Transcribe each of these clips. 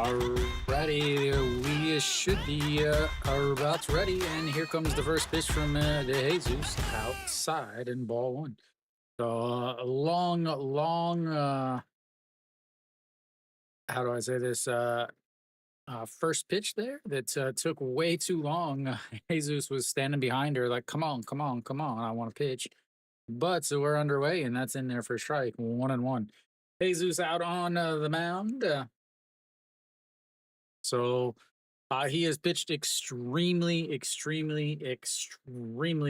Alrighty, we should be about ready, and here comes the first pitch from De Jesus outside in ball one. So long, how do I say this? First pitch there that took way too long. Jesus was standing behind her, like, come on, come on, come on, I want to pitch. But so we're underway, and that's in there for a strike, 1-1. Jesus out on the mound. So he has pitched extremely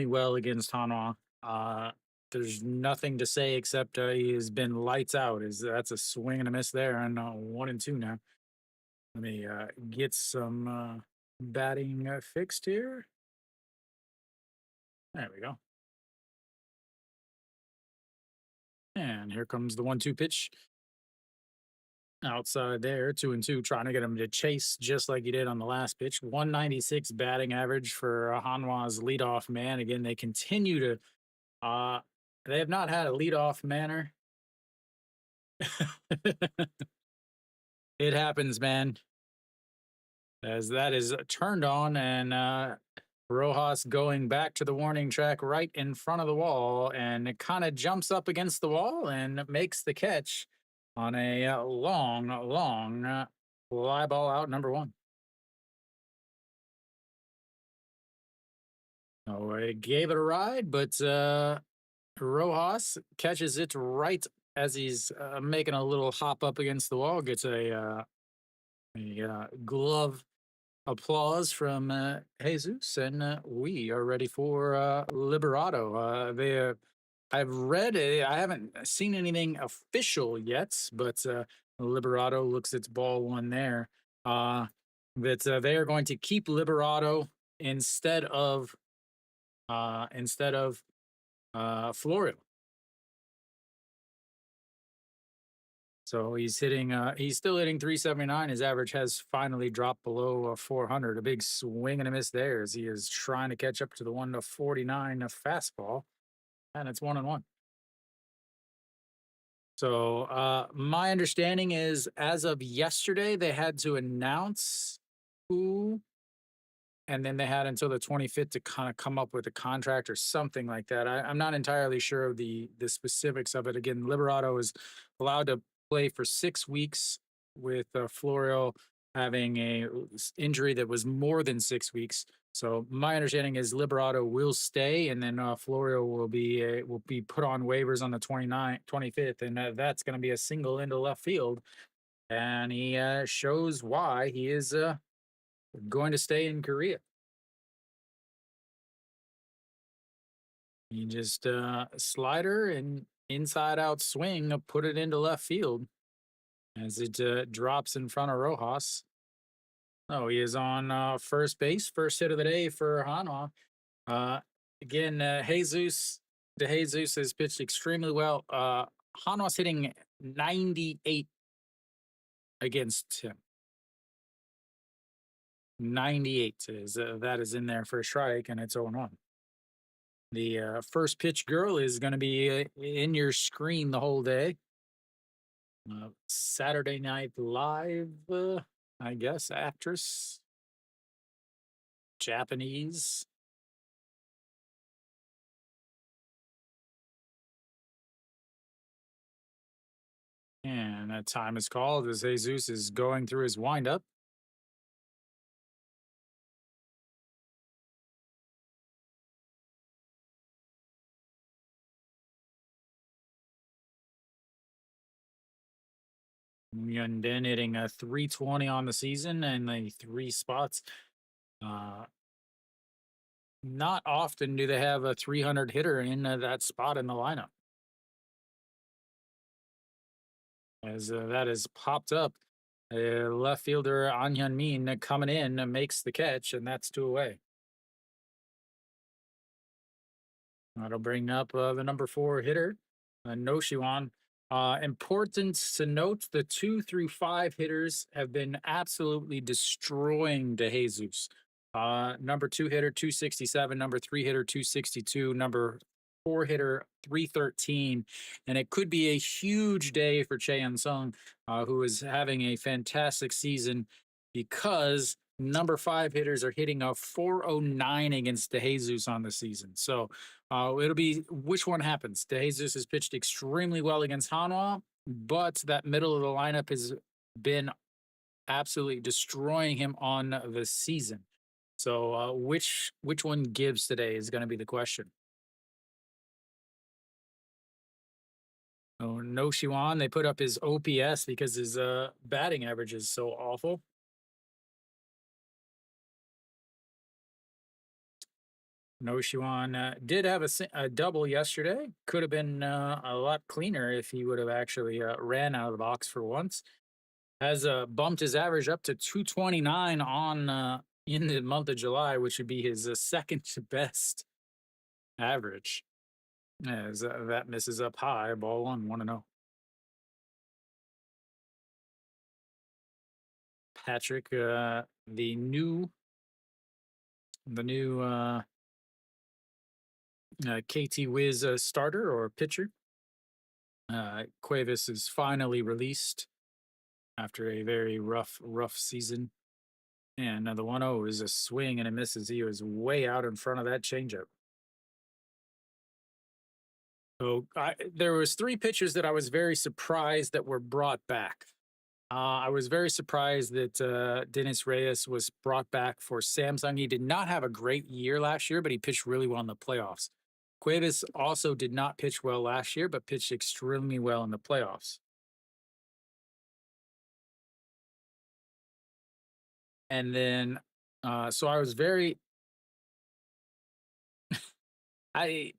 well against Hanwha. There's nothing to say except he has been lights out. That's a swing and a miss there, and 1-2 now. Let me get some batting fixed here. There we go. And here comes the 1-2 pitch. Outside there, 2-2, trying to get him to chase just like he did on the last pitch. 196 batting average for Hanwha's leadoff man. Again, they continue to they have not had a leadoff manner. It happens, man. As that is turned on, and Rojas going back to the warning track right in front of the wall, and it kind of jumps up against the wall and makes the catch on a long fly ball out, number one. Oh, it gave it a ride, but Rojas catches it right as he's making a little hop up against the wall. Gets a glove applause from Jesus, and we are ready for Liberato. I've read it. I haven't seen anything official yet, but Liberato looks its ball one there. That they are going to keep Liberato instead of Florio. So he's still hitting 379. His average has finally dropped below 400. A big swing and a miss there as he is trying to catch up to the 1-49 fastball, and it's 1-1. So my understanding is, as of yesterday, they had to announce who, and then they had until the 25th to kind of come up with a contract or something like that. I'm not entirely sure of the specifics of it. Again, Liberato is allowed to play for 6 weeks, with Florio having a injury that was more than 6 weeks. So my understanding is Liberato will stay, and then Florio will be put on waivers on the 25th, and that's going to be a single into left field. And he shows why he is going to stay in Korea. He just slider and inside out swing, put it into left field as it drops in front of Rojas. Oh, he is on first base. First hit of the day for Hanwha. Again, Jesus has pitched extremely well. Hanwha's hitting 98 against him. 98 is that is in there for a strike, and it's 0-1. The first pitch girl is going to be in your screen the whole day. Saturday Night Live, I guess, actress. Japanese. And that time is called as Jesus is going through his windup. And then hitting a 320 on the season and the 3 spots. Not often do they have a 300 hitter in that spot in the lineup. As that has popped up, left fielder An Hyun-min coming in makes the catch, and that's 2 away. That'll bring up the number 4 hitter, No Shiwan. Important to note, the 2 through 5 hitters have been absolutely destroying De Jesus. Number 2 hitter 267, number 3 hitter 262, number 4-hitter, 313, and it could be a huge day for Chaeyoung Sung, who is having a fantastic season because number 5 hitters are hitting a 409 against DeJesus on the season. So it'll be which one happens. DeJesus has pitched extremely well against Hanwha, but that middle of the lineup has been absolutely destroying him on the season. So which one gives today is going to be the question. Oh, no Shiwan, they put up his OPS because his batting average is so awful. No Shiwan did have a double yesterday. Could have been a lot cleaner if he would have actually ran out of the box for once. Has bumped his average up to 229 on in the month of July, which would be his second best average. As that misses up high, ball one, 1-0. Patrick, the new KT Wiz starter or pitcher. Cuevas is finally released after a very rough season. And the 1-0 is a swing and it misses. He was way out in front of that changeup. So there was 3 pitchers that I was very surprised that were brought back. I was very surprised that Dennis Reyes was brought back for Samsung. He did not have a great year last year, but he pitched really well in the playoffs. Cuevas also did not pitch well last year, but pitched extremely well in the playoffs. And then, so I was very, I,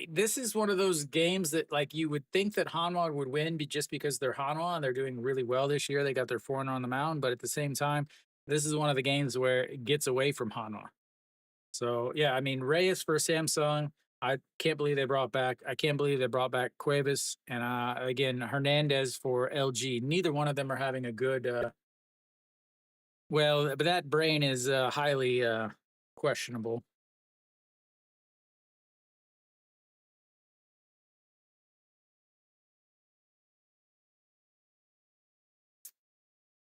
this is one of those games that like you would think that Hanwha would win just because they're Hanwha and they're doing really well this year. They got their foreigner on the mound, but at the same time, this is one of the games where it gets away from Hanwha. So yeah, I mean Reyes for Samsung. I can't believe they brought back. I can't believe they brought back Cuevas and again Hernandez for LG. Neither one of them are having a good. Well, but that brain is highly questionable.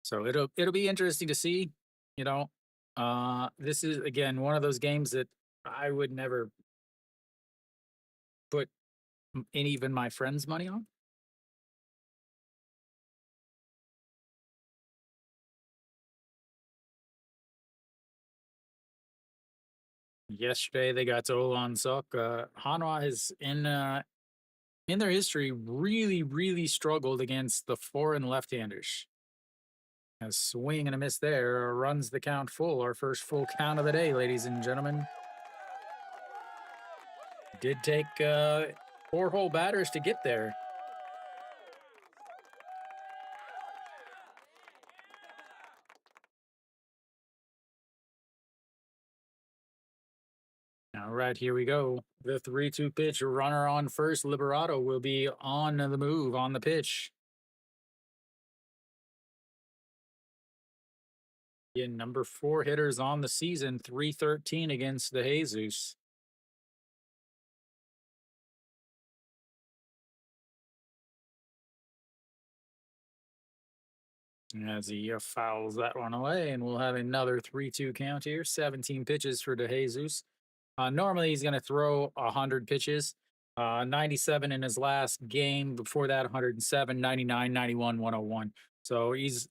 So it'll be interesting to see. You know, this is again one of those games that I would never put any even my friends' money on. Yesterday they got to Olan Suk. Hanwha has in their history really struggled against the foreign left-handers. A swing and a miss there runs the count full. Our first full count of the day, ladies and gentlemen. Did take 4 whole batters to get there. All right, here we go. The 3-2 pitch. Runner on first. Liberato will be on the move on the pitch. Again, number 4 hitters on the season, 313 against the Jesus. As he fouls that one away, and we'll have another 3-2 count here. 17 pitches for DeJesus. Normally, he's going to throw 100 pitches. 97 in his last game. Before that, 107, 99, 91, 101. So he's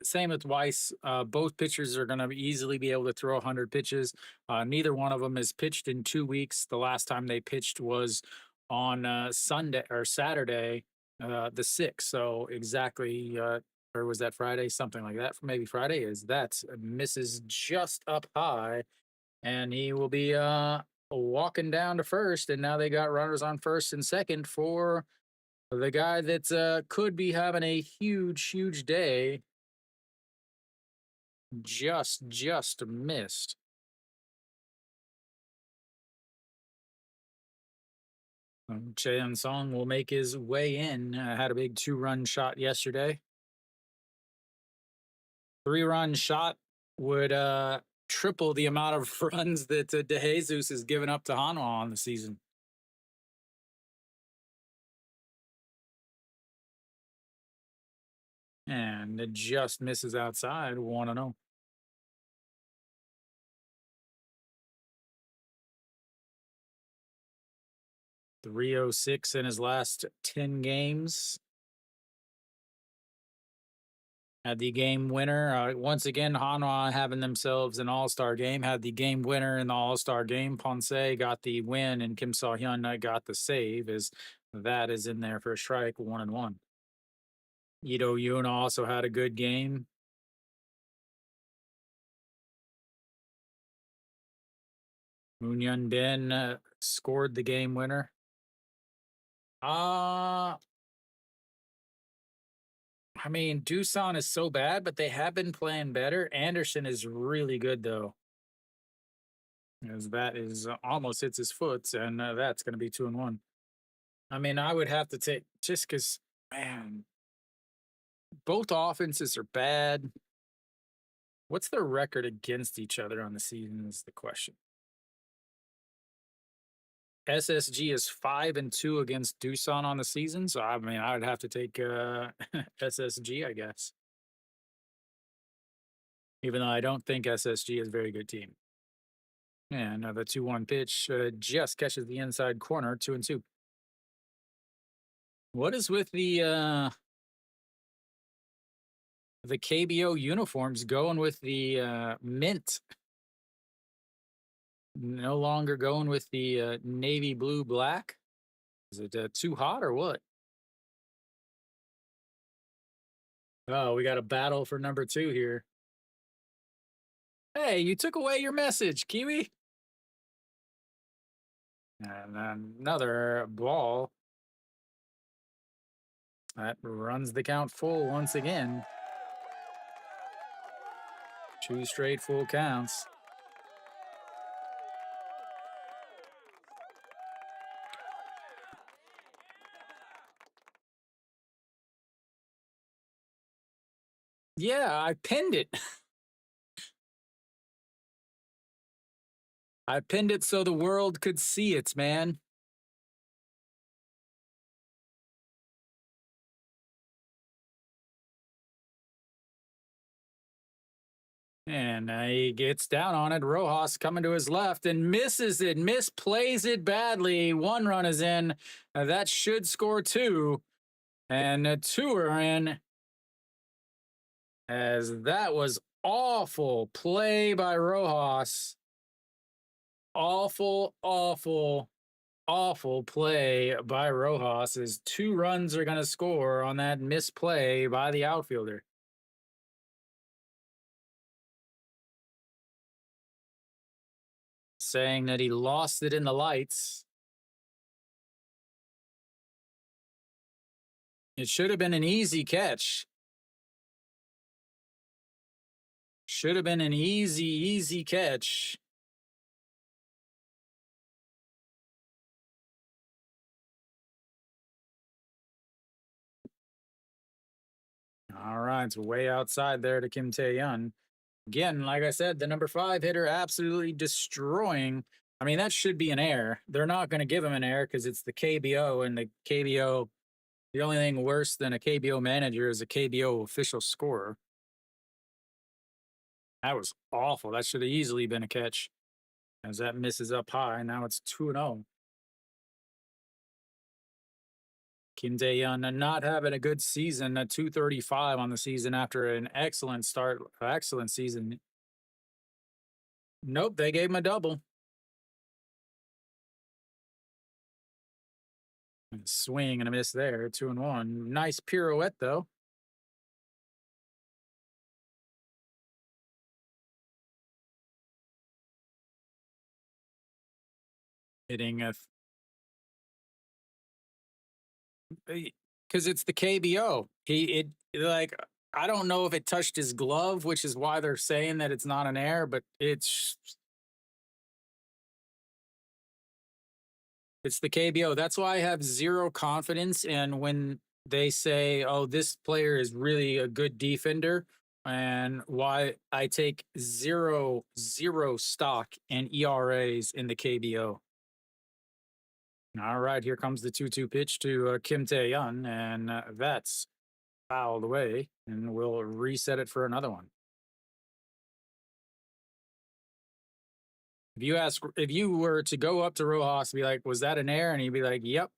same with Weiss. Both pitchers are going to easily be able to throw 100 pitches. Neither one of them has pitched in 2 weeks. The last time they pitched was on Sunday or Saturday, the 6th. So exactly, or was that Friday? Something like that. Maybe Friday is that misses just up high, and he will be walking down to first. And now they got runners on first and second for the guy that could be having a huge day. Just missed. Chaeyoung Song will make his way in. Had a big 2-run shot yesterday. 3-run shot would triple the amount of runs that DeJesus has given up to Hanwha on the season. And it just misses outside 1-0. 306 in his last 10 games. Had the game winner. Once again, Hanwha having themselves an all-star game. Had the game winner in the all-star game. Ponce got the win, and Kim So-hyun got the save. As that is in there for a strike, 1-1. Ito Yuna also had a good game. Moon Bin scored the game winner. I mean, Doosan is so bad, but they have been playing better. Anderson is really good, though. As that is almost hits his foot, and that's going to be 2-1. I mean, I would have to take just because, man, both offenses are bad. What's their record against each other on the season is the question. SSG is 5-2 against Doosan on the season, so I mean, I would have to take SSG, I guess. Even though I don't think SSG is a very good team. And the 2-1 pitch just catches the inside corner, 2-2. What is with the KBO uniforms going with the mint? No longer going with the navy blue black? Is it too hot or what? Oh, we got a battle for number 2 here. Hey, you took away your message, Kiwi. And another ball. That runs the count full once again. 2 straight full counts. Yeah, I pinned it. I pinned it so the world could see it, man. And he gets down on it. Rojas coming to his left and misses it, misplays it badly. 1 run is in. That should score 2. And 2 are in. As that was awful play by Rojas. Awful, awful, awful play by Rojas. As 2 runs are going to score on that misplay by the outfielder. Saying that he lost it in the lights. It should have been an easy catch. Should have been an easy catch. All right, it's way outside there to Kim Tae-yeon. Again, like I said, the number 5 hitter absolutely destroying. I mean, that should be an error. They're not going to give him an error because it's the KBO, and the KBO, the only thing worse than a KBO manager is a KBO official scorer. That was awful. That should have easily been a catch. As that misses up high, now it's 2-0. Kim Tae-yeon not having a good season, a 235 on the season after an excellent start, excellent season. Nope, they gave him a double. And swing and a miss there, 2-1. Nice pirouette though. Hitting a because it's the KBO. Like I don't know if it touched his glove, which is why they're saying that it's not an error, but it's the KBO. That's why I have zero confidence in when they say, "Oh, this player is really a good defender," and why I take zero stock in ERAs in the KBO. All right, here comes the 2-2 pitch to Kim Tae-yeon, and that's fouled away, and we'll reset it for another one. If you were to go up to Rojas and be like, "Was that an air?" and he'd be like, "Yep."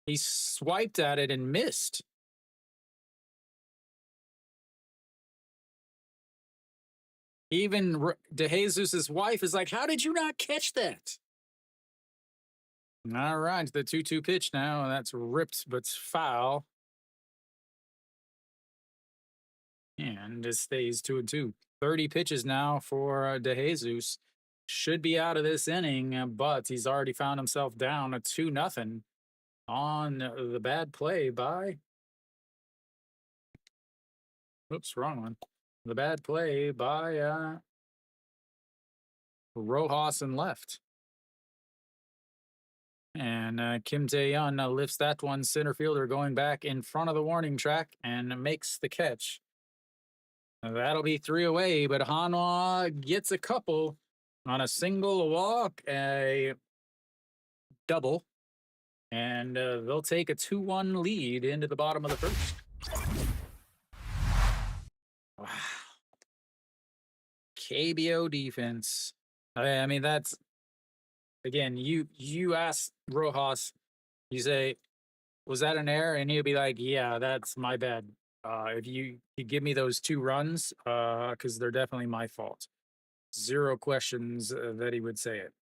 He swiped at it and missed. Even DeJesus's wife is like, "How did you not catch that?" All right, the 2-2 pitch now. That's ripped, but it's foul. And it stays 2-2. 30 pitches now for DeJesus. Should be out of this inning, but he's already found himself down a 2-0 on the bad play by. Oops, wrong one. The bad play by Rojas and left. And Kim Tae-yeon lifts that one, center fielder, going back in front of the warning track and makes the catch. That'll be 3 away, but Hanwha gets a couple on a single, a walk, a double, and they'll take a 2-1 lead into the bottom of the first. Wow. KBO defense. I mean, that's, again, you ask Rojas, you say, "Was that an error?" And he'll be like, "Yeah, that's my bad. If you give me those 2 runs, because they're definitely my fault." 0 questions that he would say it.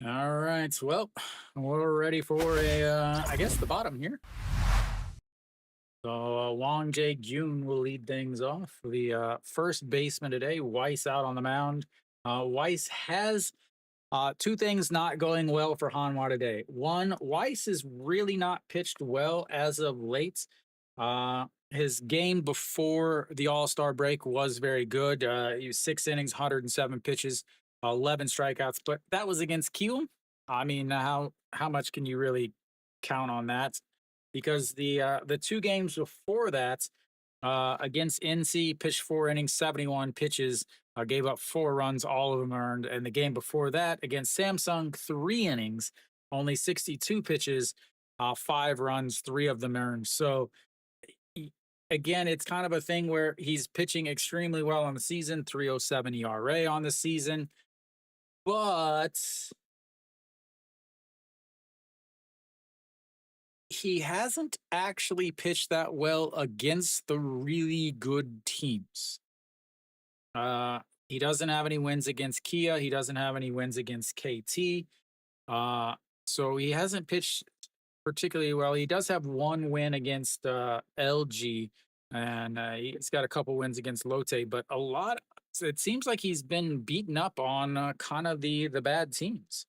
All right. Well, we're ready for I guess the bottom here. So Wang Jae-gyun will lead things off. The first baseman today, Weiss out on the mound. Weiss has 2 things not going well for Hanwha today. One, Weiss is really not pitched well as of late. His game before the All-Star break was very good. He was 6 innings, 107 pitches, 11 strikeouts, but that was against Kiel. I mean, how much can you really count on that? Because the 2 games before that, against NC, pitched 4 innings, 71 pitches, gave up 4 runs, all of them earned. And the game before that, against Samsung, 3 innings, only 62 pitches, 5 runs, 3 of them earned. So again, it's kind of a thing where he's pitching extremely well on the season, 3.07 ERA on the season, but he hasn't actually pitched that well against the really good teams. He doesn't have any wins against Kia. He doesn't have any wins against KT. So he hasn't pitched particularly well. He does have 1 win against LG, and he's got a couple wins against Lotte, but a lot. It seems like he's been beaten up on kind of the bad teams.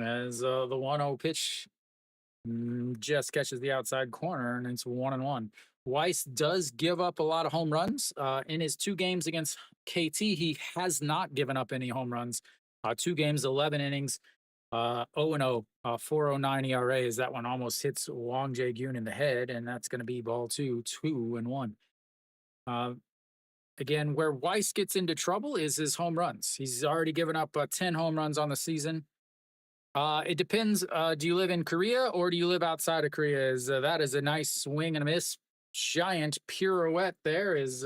As the 1-0 pitch just catches the outside corner, and it's 1-1. Weiss does give up a lot of home runs. In his 2 games against KT, he has not given up any home runs. 2 games, 11 innings, 0-0, 4.09 ERA, as that one almost hits Wang Jae-gyun in the head, and that's going to be ball 2, 2-1. Again, where Weiss gets into trouble is his home runs. He's already given up 10 home runs on the season. It depends. Do you live in Korea or do you live outside of Korea? That is a nice swing and a miss. Giant pirouette there is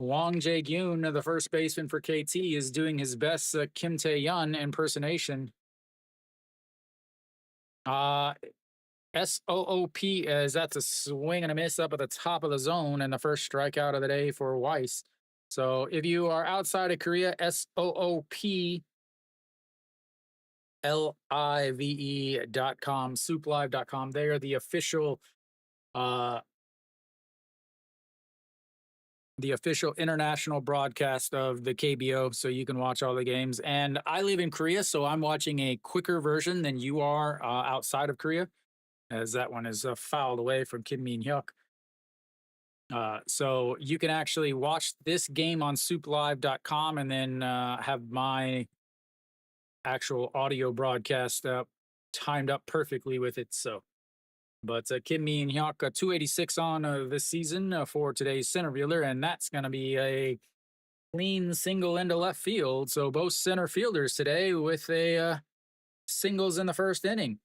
Wang Jae-gyun, the first baseman for KT, is doing his best Kim Tae-yeon impersonation. SOOP, as that's a swing and a miss up at the top of the zone, and the first strikeout of the day for Weiss. So if you are outside of Korea, SOOP live.com, souplive.com. They are the official international broadcast of the KBO, so you can watch all the games. And I live in Korea, so I'm watching a quicker version than you are outside of Korea, as that one is fouled away from Kim Min-hyuk. So you can actually watch this game on souplive.com and then have my actual audio broadcast timed up perfectly with it. So But Kim Min Hyuk, 286 on this season for today's center fielder, and that's going to be a clean single into left field. So both center fielders today with a singles in the first inning.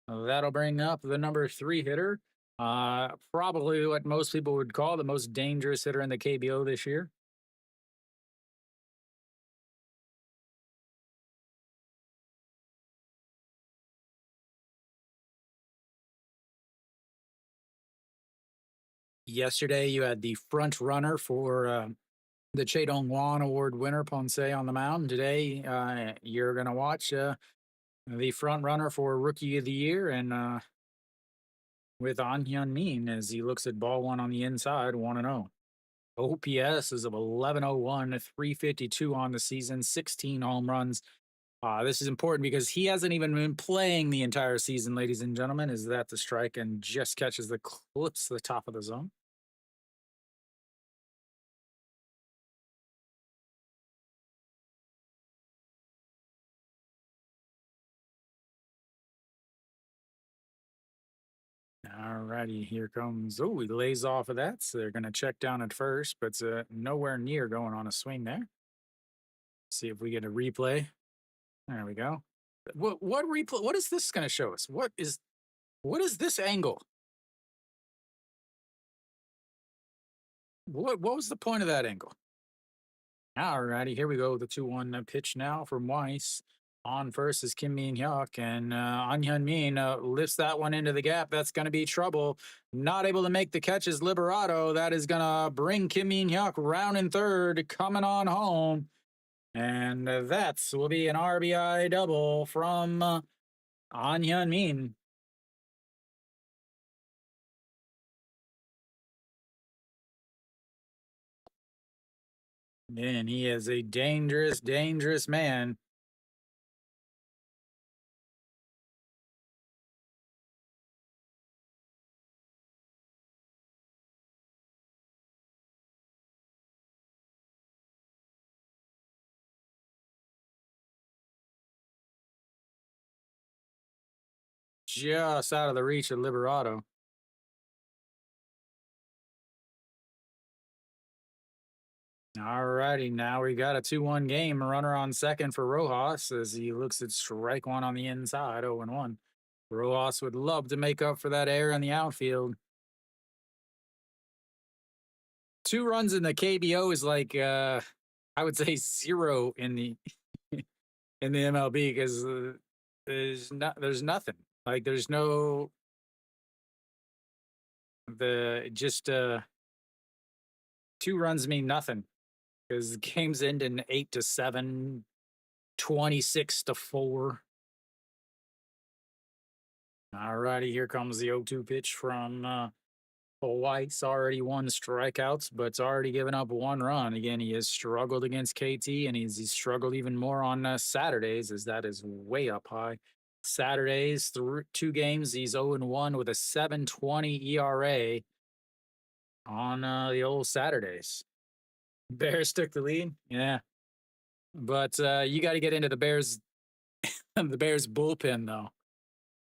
That'll bring up the number 3 hitter. Probably what most people would call the most dangerous hitter in the KBO this year. Yesterday, you had the front runner for the Che Dong Wan Award winner, Ponce, on the mound. Today, you're going to watch the front runner for Rookie of the Year, and with An Hyun Min as he looks at ball one on the inside, 1-0. OPS is of 1101, 352 on the season, 16 home runs. This is important because he hasn't even been playing the entire season, ladies and gentlemen. Is that the strike and just catches the clips the top of the zone? All righty, here comes. Oh, he lays off of that. So they're going to check down at first, but nowhere near going on a swing there. See if we get a replay. There we go. What replay? What is this going to show us? What is this angle? What was the point of that angle? All righty, here we go. The 2-1 pitch now from Weiss. On first is Kim Min Hyuk, and An Hyun Min lifts that one into the gap. That's going to be trouble. Not able to make the catch is Liberato. That is going to bring Kim Min Hyuk round in third, coming on home. And that will be an RBI double from An Hyun Min. And he is a dangerous, dangerous man. Just out of the reach of Liberato. All righty, now we got a 2-1 game. Runner on second for Rojas as he looks at strike one on the inside, 0-1. Rojas would love to make up for that error in the outfield. 2 runs in the KBO is like I would say 0 in the in the MLB because there's nothing. Like there's no just 2 runs mean nothing because the games end in 8-7, 26-4. All righty, here comes the 0-2 pitch from White's already 1 strikeouts, but it's already given up 1 run. Again, he has struggled against KT, and he's struggled even more on Saturdays, as that is way up high. Saturdays, through 2 games, he's 0-1 with a 7.20 ERA on the old Saturdays. Bears took the lead, yeah, but you got to get into the Bears, the Bears bullpen though.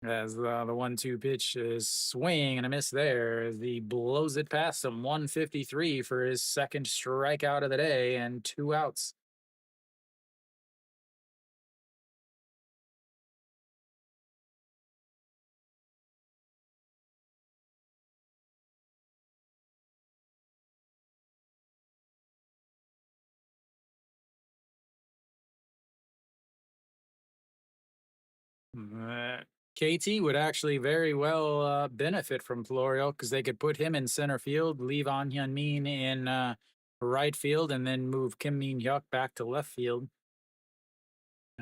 As the 1-2 pitch is swing and a miss there as he blows it past him. 153 for his second strikeout of the day and 2 outs. KT would actually very well benefit from Florio because they could put him in center field, leave An Hyun Min in right field, and then move Kim Min Hyuk back to left field.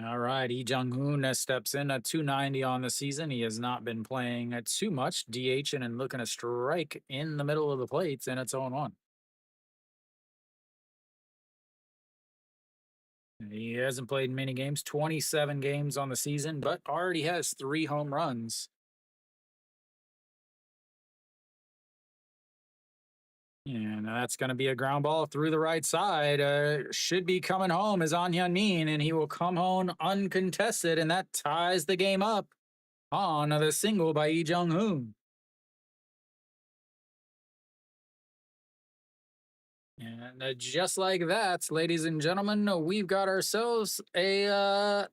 All right, Lee Jung-hoon steps in at 290 on the season. He has not been playing too much, DHing and looking to strike in the middle of the plates, and it's 0-1. He hasn't played many games, 27 games on the season, but already has 3 home runs. And that's going to be a ground ball through the right side. Should be coming home is An Hyun Min, and he will come home uncontested, and that ties the game up. on the single by Lee Jung-hoon. And just like that, ladies and gentlemen, we've got ourselves a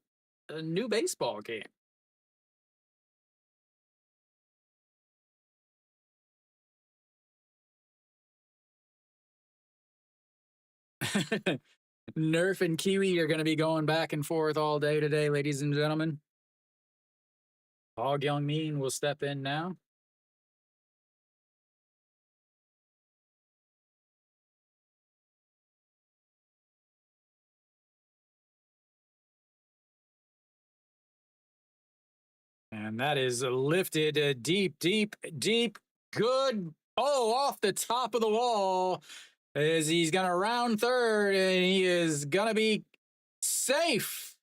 new baseball game. Nerf and Kiwi are going to be going back and forth all day today, ladies and gentlemen. Hog Young Min will step in now. And that is lifted deep, deep, deep. Good. Oh, off the top of the wall. As he's going to round third, and he is going to be safe.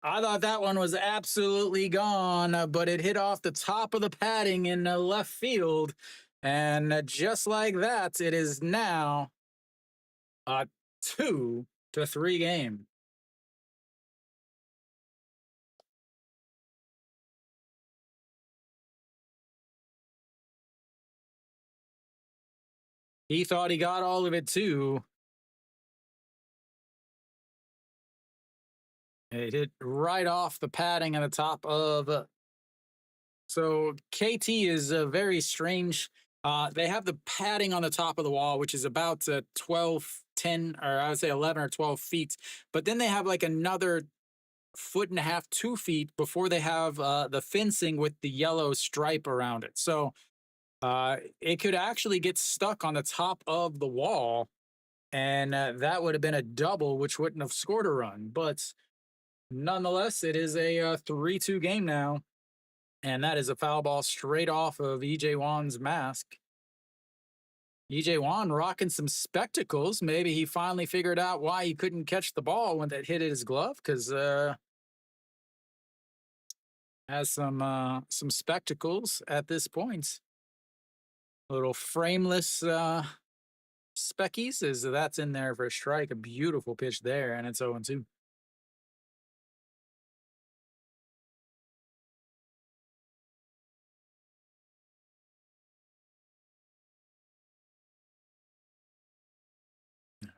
I thought that one was absolutely gone, but it hit off the top of the padding in left field. And just like that, it is now a 2-3 game. He thought he got all of it too. It hit right off the padding on the top of. So KT is very strange. They have the padding on the top of the wall, which is about 12, 10, or I would say 11 or 12 feet. But then they have like another foot and a half, 2 feet before they have the fencing with the yellow stripe around it. So it could actually get stuck on the top of the wall, and that would have been a double, which wouldn't have scored a run. But nonetheless, it is a 3-2 game now, and that is a foul ball straight off of EJ Wan's mask. EJ Wan rocking some spectacles. Maybe he finally figured out why he couldn't catch the ball when that hit his glove, because has some spectacles at this point. Little frameless speckies, as that's in there for a strike. A beautiful pitch there, and it's 0-2.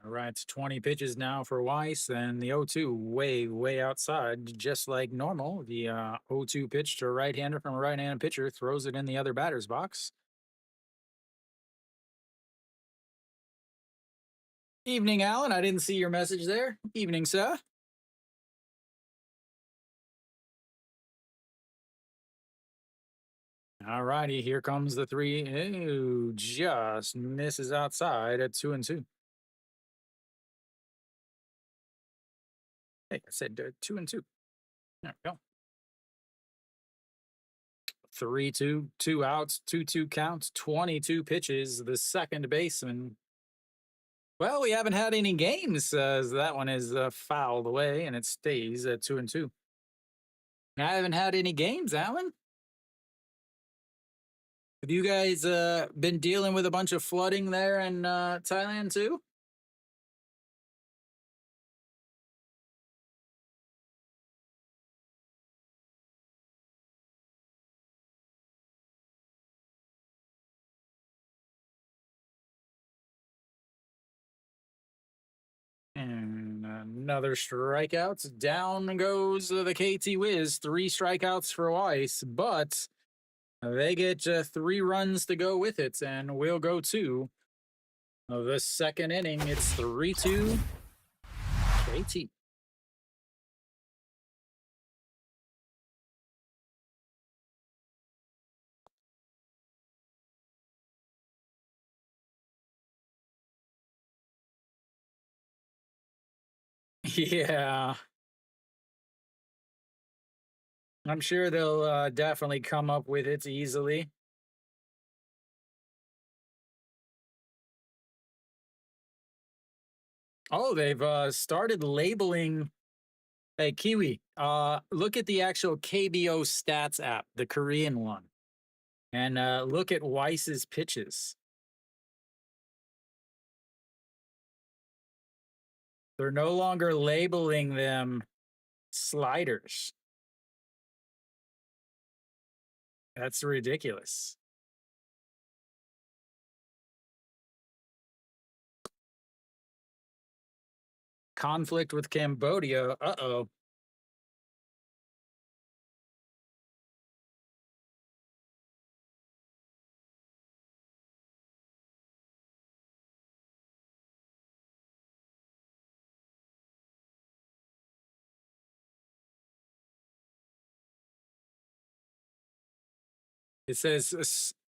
All right, 20 pitches now for Weiss, and the 0-2 way outside, just like normal. The 0-2 pitch to a right-hander from a right-handed pitcher, throws it in the other batter's box. Evening, Alan. I didn't see your message there. Evening, sir. All righty, here comes the 3. Ooh, just misses outside at 2-2. Hey, I said 2-2. There we go. 3-2, 2 outs, 2-2 counts, 22 pitches. The second baseman. Well, we haven't had any games. That one is fouled away, and it stays at 2-2. I haven't had any games, Alan. Have you guys been dealing with a bunch of flooding there in Thailand too? And another strikeout. Down goes the KT Wiz. 3 strikeouts for Weiss, but they get 3 runs to go with it, and we'll go to the second inning. It's 3-2 KT. Yeah, I'm sure they'll definitely come up with it easily. Oh, they've started labeling. Hey, Kiwi, look at the actual KBO stats app, the Korean one, and look at Weiss's pitches. They're no longer labeling them sliders. That's ridiculous. Conflict with Cambodia. Uh-oh. It says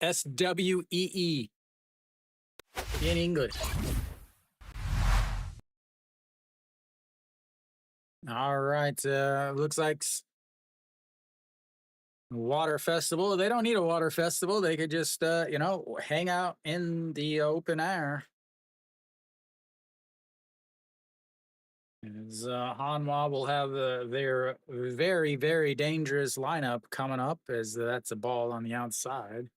SWEE in English. All right. Looks like water festival. They don't need a water festival. They could just, hang out in the open air. As Hanwha will have their very, very dangerous lineup coming up, as that's a ball on the outside.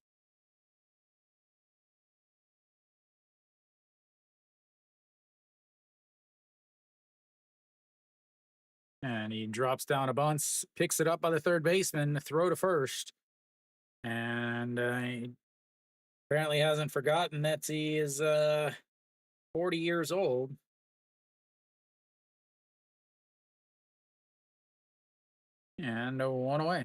And he drops down a bunch, picks it up by the third baseman, throw to first. And he apparently hasn't forgotten that he is 40 years old. And one away.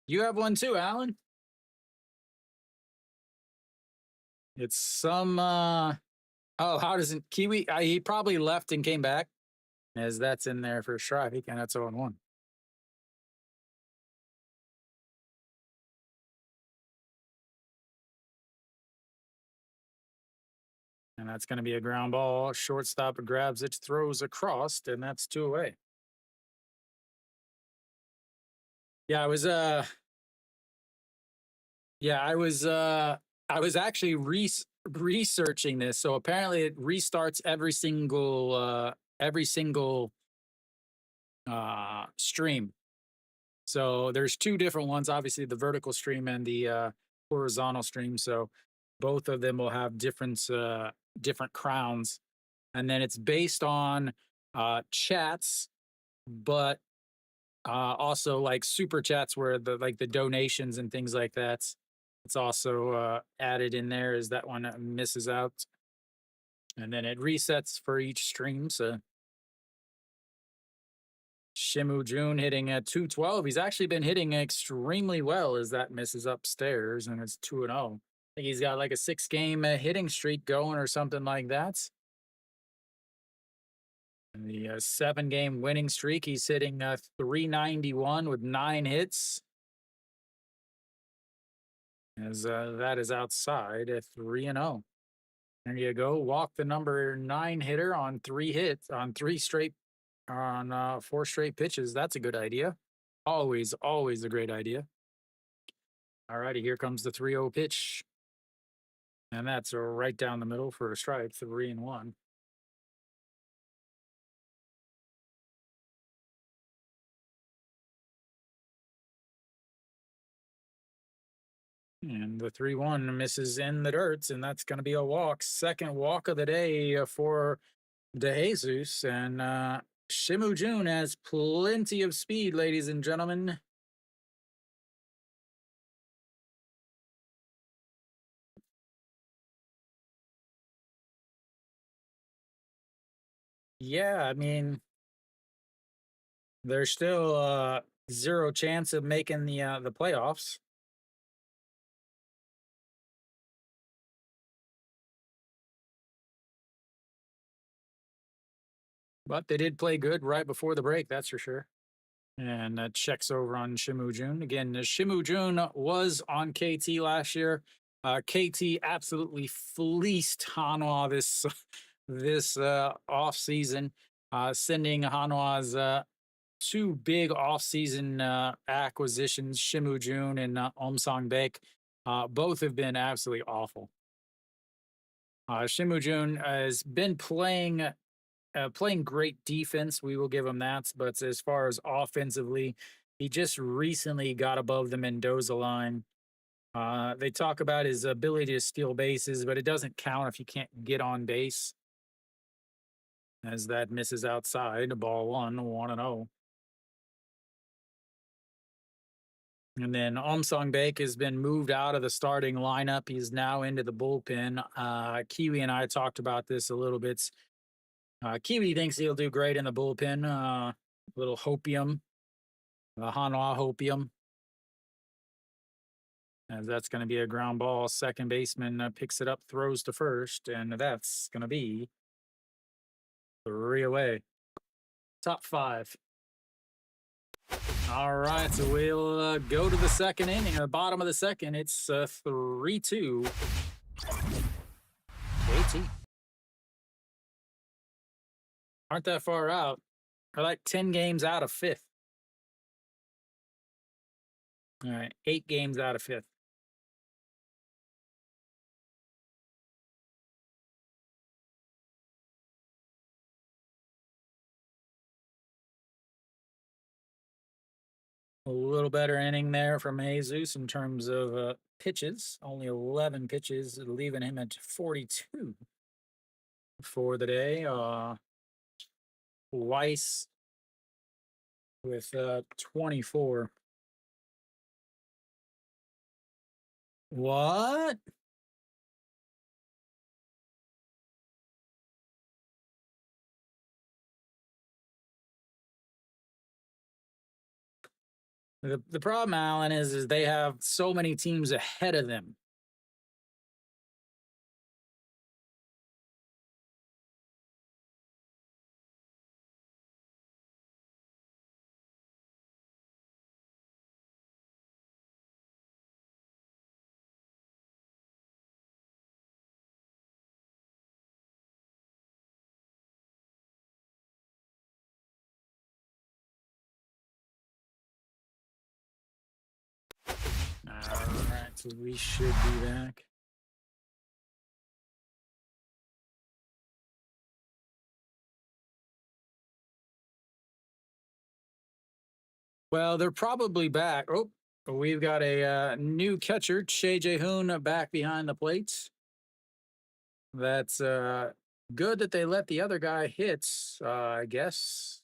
You have one too, Alan. It's some oh, how does it Kiwi? He probably left and came back, as that's in there for a strike, and that's 0-1. And that's going to be a ground ball. Shortstop grabs it, throws across, and that's 2 away. Yeah, I was actually researching this. So apparently it restarts every single stream. So there's two different ones, obviously the vertical stream and the horizontal stream. So both of them will have different crowns, and then it's based on chats, but also like super chats where the donations and things like that. It's also added in there as that one misses out, and then it resets for each stream. So Shimu Jun hitting at 212. He's actually been hitting extremely well as that misses upstairs, and it's 2-0. I think he's got like a 6-game hitting streak going or something like that. And the 7-game winning streak, he's hitting 391 with 9 hits. As that is outside at 3-0. There you go. Walk the number 9 hitter on 3 hits on 4 straight pitches. That's a good idea. Always a great idea. All righty, here comes the 3-0 pitch. And that's right down the middle for a strike, 3-1. And the 3-1 misses in the dirt, and that's going to be a walk. Second walk of the day for De Jesus. And Shimu Jun has plenty of speed, ladies and gentlemen. Yeah, I mean, there's still zero chance of making the playoffs. But they did play good right before the break, that's for sure. And checks over on Shimu Jun. Again, Shimu Jun was on KT last year. KT absolutely fleeced Hanwha this off season, sending Hanwha's 2 big off-season acquisitions, Shimu Jun and Omsong Baek. Both have been absolutely awful. Shimu Jun has been playing great defense. We will give him that. But as far as offensively, he just recently got above the Mendoza line. They talk about his ability to steal bases, but it doesn't count if you can't get on base. as that misses outside. Ball 1-0. And then Omsong Bake has been moved out of the starting lineup. He's now into the bullpen. Kiwi and I talked about this a little bit. Kiwi thinks he'll do great in the bullpen. Little hopium, the Hanwha hopium. As that's going to be a ground ball. Second baseman picks it up, throws to first, and that's going to be 3 away. Top 5. All right, so we'll go to the second inning. The bottom of the second, it's 3-2. KT. Aren't that far out. They're like 10 games out of 5th. All right, 8 games out of 5th. A little better inning there from Jesus in terms of pitches. Only 11 pitches, leaving him at 42 for the day. Weiss with 24. What? The problem, Alan, is they have so many teams ahead of them. All right, so we should be back. Well, they're probably back. Oh, we've got a new catcher, Che Jae-hoon, back behind the plate. That's good that they let the other guy hit, I guess.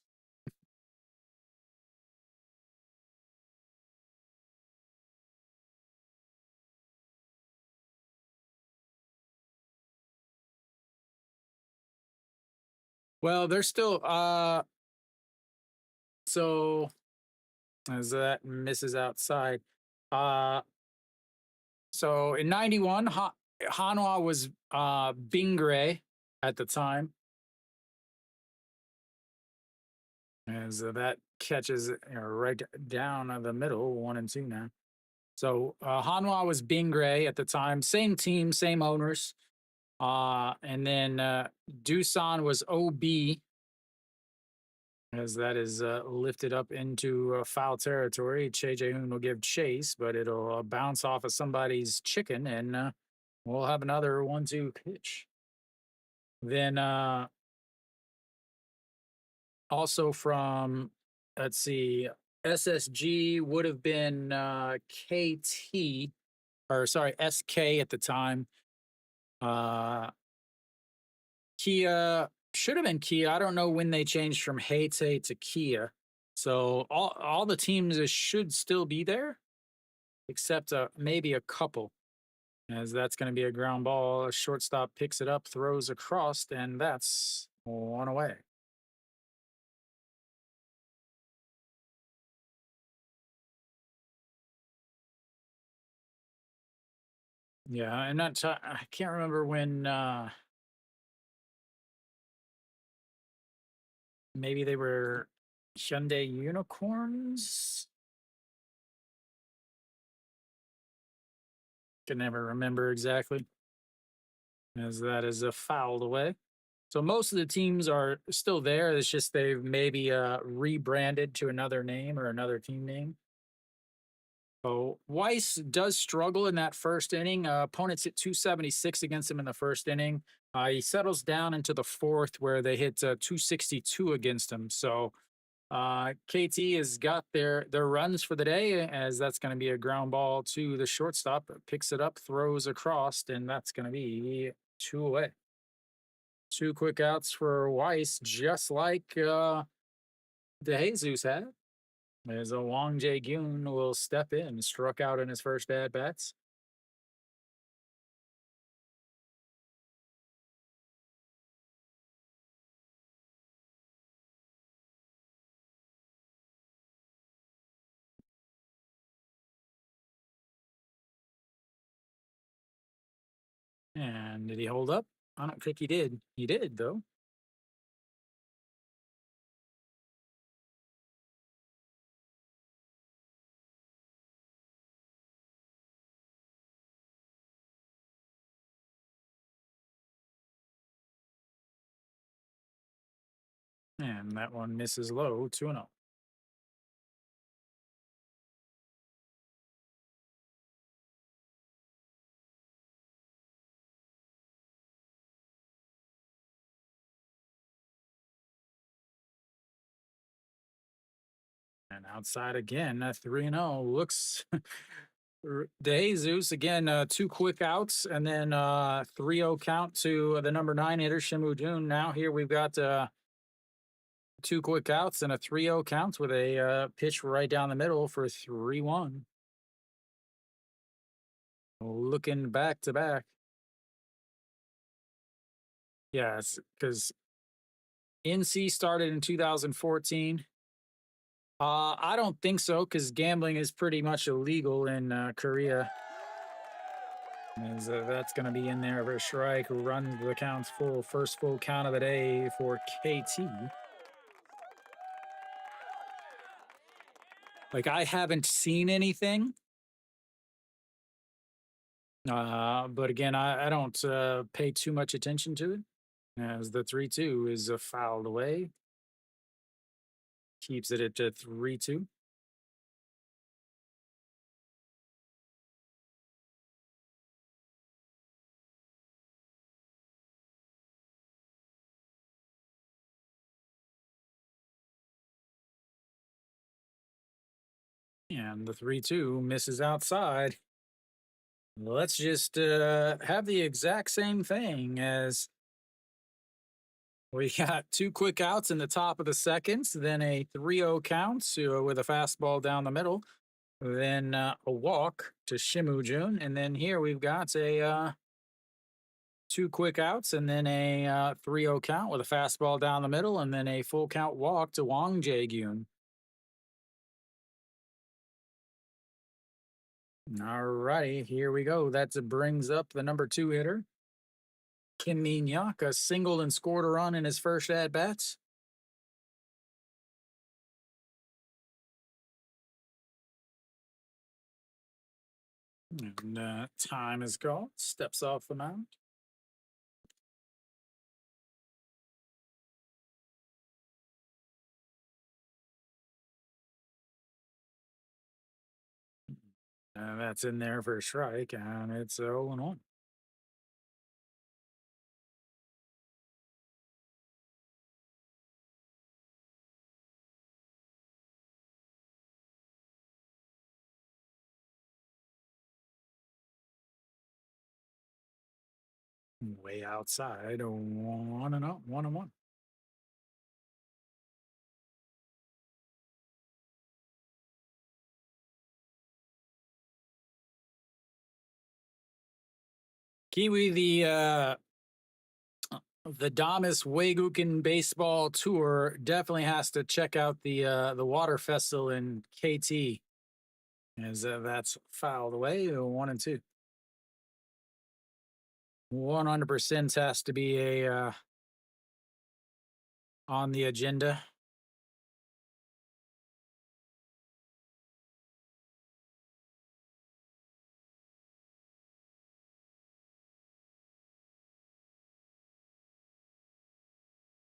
Well, they're still so as that misses outside. So in 91, Hanwha was Bingray at the time. As that catches right down the middle, 1 and 2 now. So Hanwha was Bingray at the time. Same team, same owners. And then Doosan was OB, as that is lifted up into foul territory. Che Jae-hoon will give chase, but it'll bounce off of somebody's chicken, and we'll have another 1-2 pitch. Then also from, let's see, SSG would have been KT, or sorry, SK at the time. Kia should have been Kia. I don't know when they changed from Heyte to Kia. So all the teams should still be there, except maybe a couple, as that's going to be a ground ball. A shortstop picks it up, throws across, and that's 1 away. Yeah, I'm not. I can't remember when. Maybe they were Hyundai Unicorns. Can never remember exactly, as that is fouled away. So most of the teams are still there. It's just they've maybe rebranded to another name or another team name. So Weiss does struggle in that first inning. Opponents hit 276 against him in the first inning. He settles down into the 4th, where they hit 262 against him. So KT has got their runs for the day, as that's going to be a ground ball to the shortstop. Picks it up, throws across, and that's going to be 2 away. 2 quick outs for Weiss, just like DeJesus had. As a Wang Jae-gyun will step in, struck out in his first at-bats. And did he hold up? I don't think he did. He did, though. And that one misses low, 2-0. And outside again, 3-0 looks. DeJesus again, 2 quick outs, and then 3-0 count to the number 9 hitter Shimu Jun. Now here we've got 2 quick outs and a 3-0 count with a pitch right down the middle for 3-1. Looking back to back. Yes, because NC started in 2014. I don't think so, because gambling is pretty much illegal in Korea. As that's going to be in there for a strike. Run the counts full. First full count of the day for KT. Like, I haven't seen anything. But again, I don't pay too much attention to it. As the 3-2 is fouled away. Keeps it at 3-2. And the 3-2 misses outside. Let's just have the exact same thing as we got 2 quick outs in the top of the second, then a 3-0 count with a fastball down the middle, then a walk to Shimu Jun, and then here we've got a 2 quick outs and then a 3-0 count with a fastball down the middle, and then a full count walk to Wang Jae-gyun. All righty, here we go. That brings up the number 2 hitter, Kim Min-hyuk, a single and scored a run in his first at-bats. And time is called. Steps off the mound. And that's in there for a strike, and it's 0-1. Way outside, 1-0, 1-1. Kiwi, the Damas Weiguken baseball tour definitely has to check out the water festival in KT, as that's fouled away, 1-2. 100% has to be a on the agenda.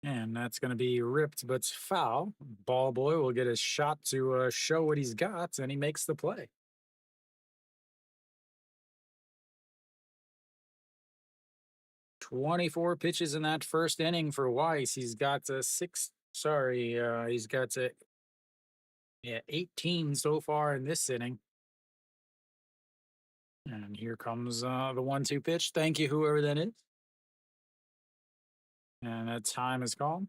And that's going to be ripped, but it's foul. Ball boy will get his shot to show what he's got, and he makes the play. 24 pitches in that first inning for Weiss. He's got he's got 18 so far in this inning. And here comes the 1-2 pitch. Thank you, whoever that is. And a time is called.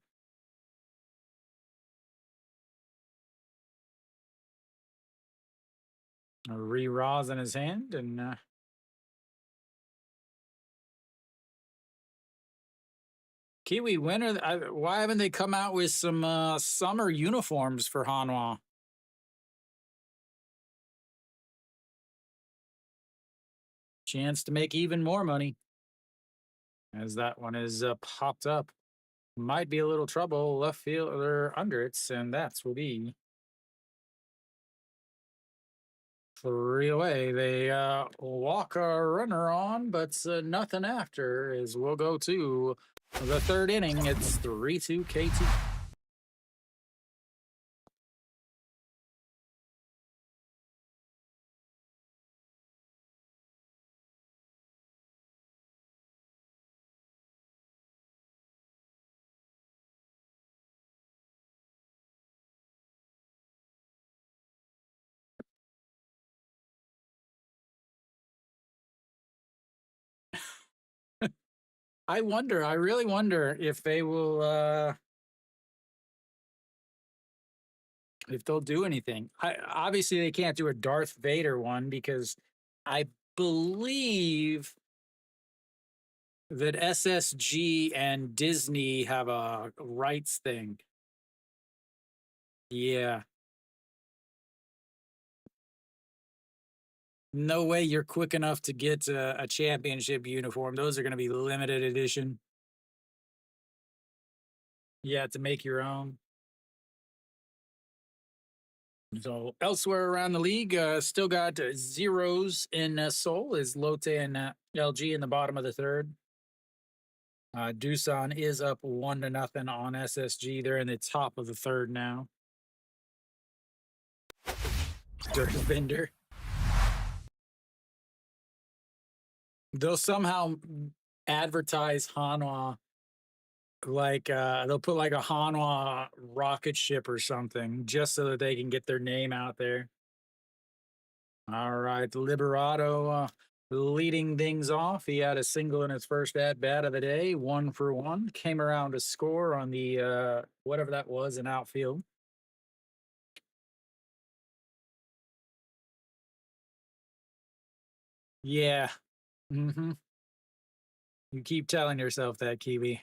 A re-raws in his hand, and Kiwi winner. Why haven't they come out with some summer uniforms for Hanwha? Chance to make even more money. As that one is popped up. Might be a little trouble left field or under it, and that will be 3 away. They walk a runner on, but nothing after. As we'll go to the third inning. It's 3-2 KT. I wonder. I really wonder if they will. If they'll do anything. Obviously, they can't do a Darth Vader one because I believe that SSG and Disney have a rights thing. Yeah. No way you're quick enough to get a championship uniform. Those are going to be limited edition. Yeah, to make your own. So elsewhere around the league, still got zeros in Seoul is Lotte and LG in the bottom of the third. Doosan is up 1-0 on SSG. They're in the top of the third now. Dirk Bender. They'll somehow advertise Hanwha like they'll put like a Hanwha rocket ship or something just so that they can get their name out there. All right, Liberato leading things off. He had a single in his first at bat of the day, 1 for 1. Came around to score on the whatever that was in outfield. Yeah. Mm-hmm. You keep telling yourself that, Kiwi.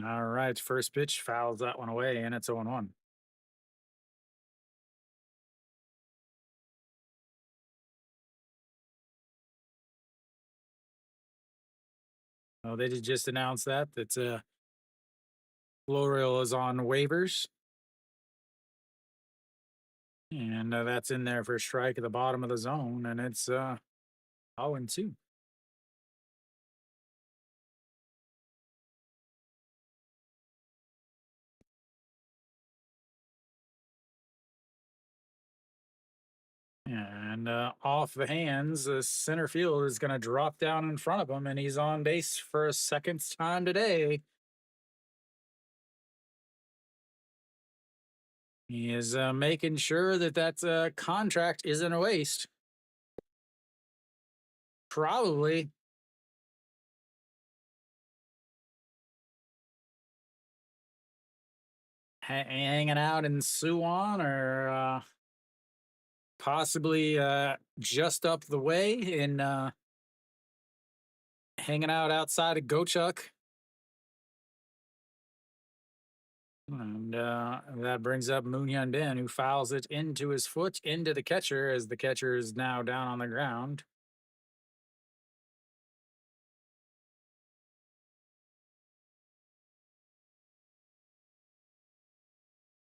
All right, first pitch fouls that one away, and it's 0-1. Oh, they did just announce that Florial is on waivers. And that's in there for a strike at the bottom of the zone, and it's 0-2. And off the hands, the center field is going to drop down in front of him, and he's on base for a second time today. He is making sure that that contract isn't a waste. Probably. Hanging out in Suwon or possibly just up the way in hanging out outside of Gochuk. And that brings up Moon Hyun-bin, who fouls it into his foot, into the catcher, as the catcher is now down on the ground.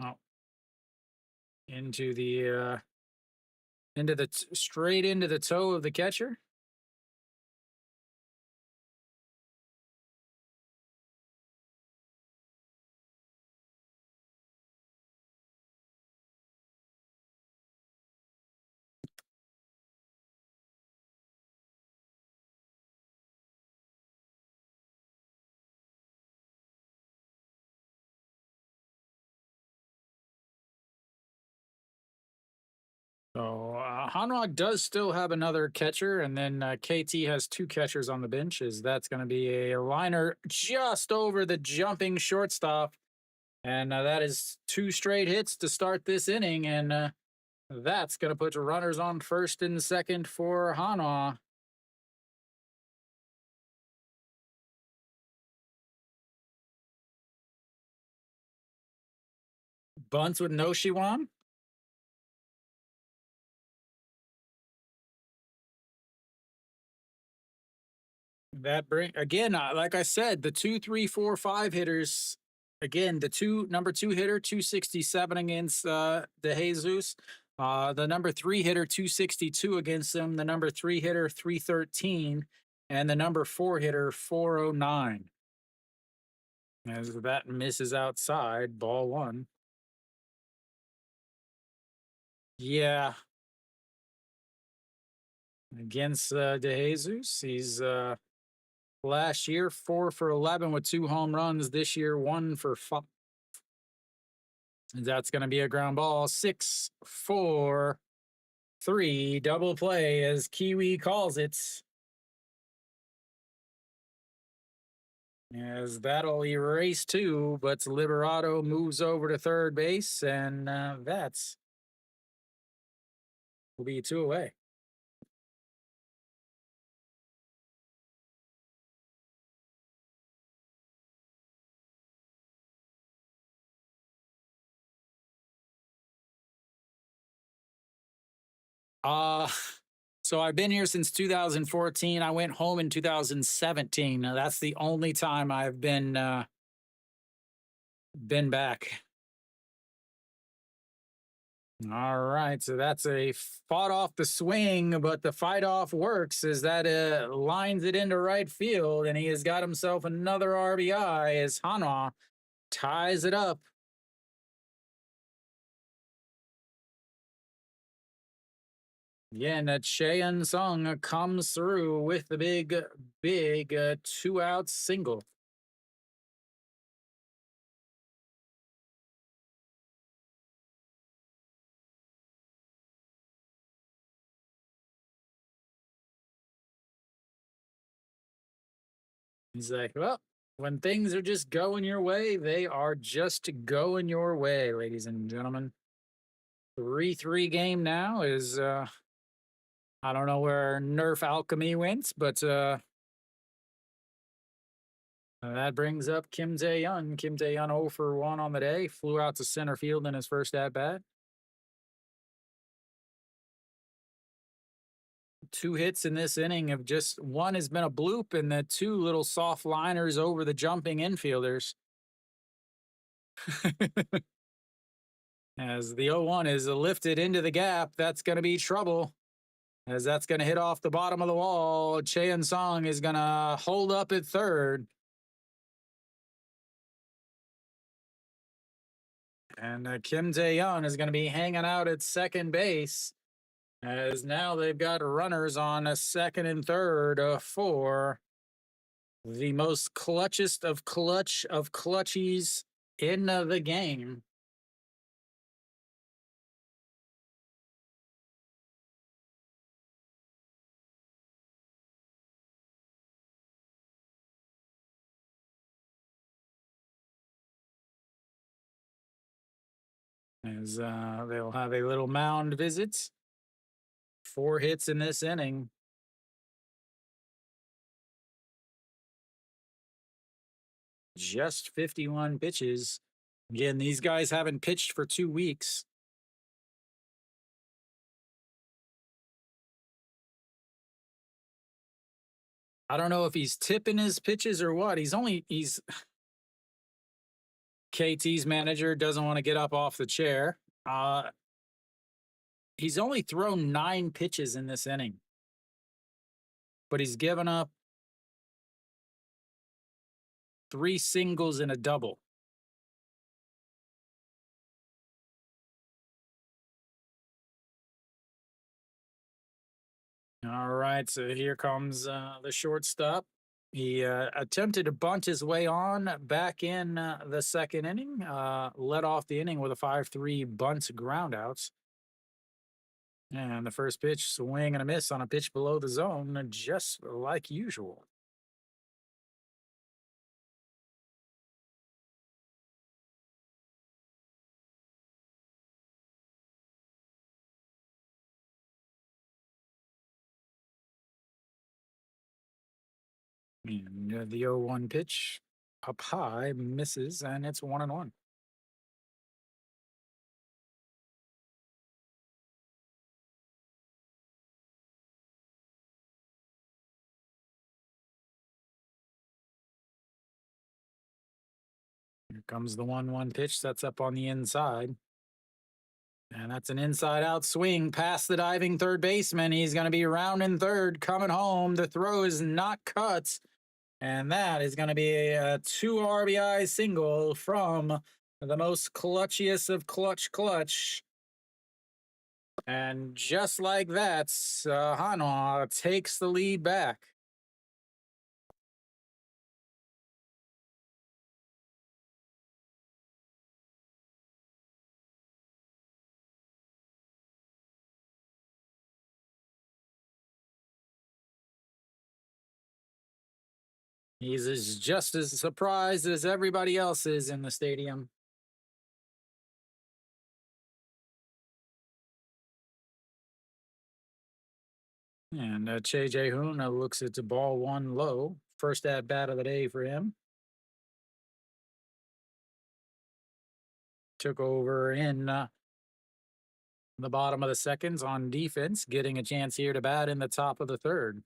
Oh, into the straight into the toe of the catcher. So Hanwha does still have another catcher, and then KT has two catchers on the bench. Is that's going to be a liner just over the jumping shortstop, and that is two straight hits to start this inning, and that's going to put runners on first and second for Hanwha. Bunts with no Shiwan. That bring again, like I said, the 2, 3, 4, 5 hitters. Again, the number two hitter, 267 against De Jesus. The number three hitter, 262 against him. The number three hitter, 313, and the number four hitter, 409. As that misses outside, ball one. Yeah. Against De Jesus, he's last year 4 for 11 with 2 home runs. This year 1 for 5. That's going to be a ground ball. 6, 4, 3 double play, as Kiwi calls it. As that'll erase 2, but Liberato moves over to third base, and that's will be 2 away. So I've been here since 2014. I went home in 2017. That's the only time I've been back. All right, so that's a fought off the swing, but the fight off works as that lines it into right field, and he has got himself another RBI as Hanwha ties it up. Yeah, and that Cheyenne Sung comes through with the big 2-out single. He's like, well, when things are just going your way, they are just going your way, ladies and gentlemen. 3-3 game now is I don't know where Nerf Alchemy went, but that brings up Kim Tae-yeon. Kim Tae-yeon 0 for 1 on the day. Flew out to center field in his first at-bat. 2 hits in this inning of just one has been a bloop, and the 2 little soft liners over the jumping infielders. As the 0-1 is lifted into the gap, that's going to be trouble. As that's going to hit off the bottom of the wall. Cheon Song is going to hold up at third. And Kim Tae-yeon is going to be hanging out at second base. As now they've got runners on a second and third for the most clutchest of clutchies in the game. As they'll have a little mound visit. 4 hits in this inning. Just 51 pitches. Again, these guys haven't pitched for 2 weeks. I don't know if he's tipping his pitches or what. He's KT's manager doesn't want to get up off the chair. He's only thrown 9 pitches in this inning, but he's given up 3 singles and a double. All right, so here comes the shortstop. He attempted to bunt his way on back in the second inning, led off the inning with a 5-3 bunt groundouts. And the first pitch, swing and a miss on a pitch below the zone, just like usual. And the 0-1 pitch up high misses, and it's 1-1. Here comes the 1-1 pitch. That's up on the inside. And that's an inside out swing past the diving third baseman. He's going to be rounding third, coming home. The throw is not cut. And that is going to be a 2 RBI single from the most clutchiest of clutch. And just like that, Hanwha takes the lead back. He's just as surprised as everybody else is in the stadium. And JJ Hoon looks at the ball one low. First at bat of the day for him. Took over in the bottom of the seconds on defense, getting a chance here to bat in the top of the third.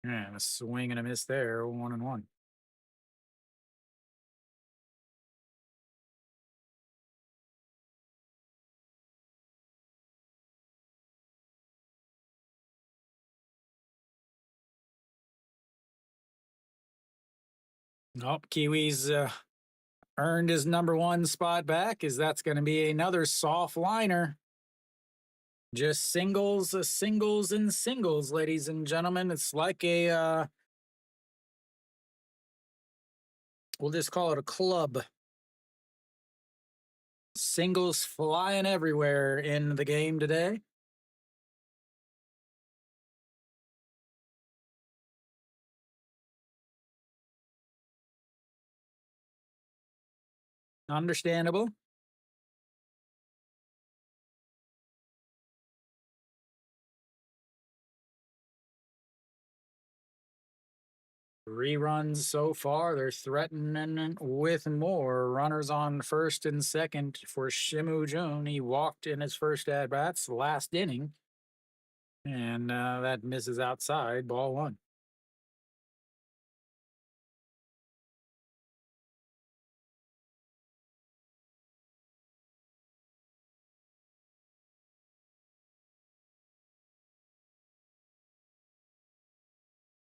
And a swing and a miss there, 1-1. Nope, Kiwis earned his number one spot back, as that's going to be another soft liner. Just singles, singles, and singles, ladies and gentlemen. It's like a, we'll just call it a club. Singles flying everywhere in the game today. Understandable. Reruns so far. They're threatening with more. Runners on first and second for Shimu Jun. He walked in his first at bats last inning. And that misses outside, ball one.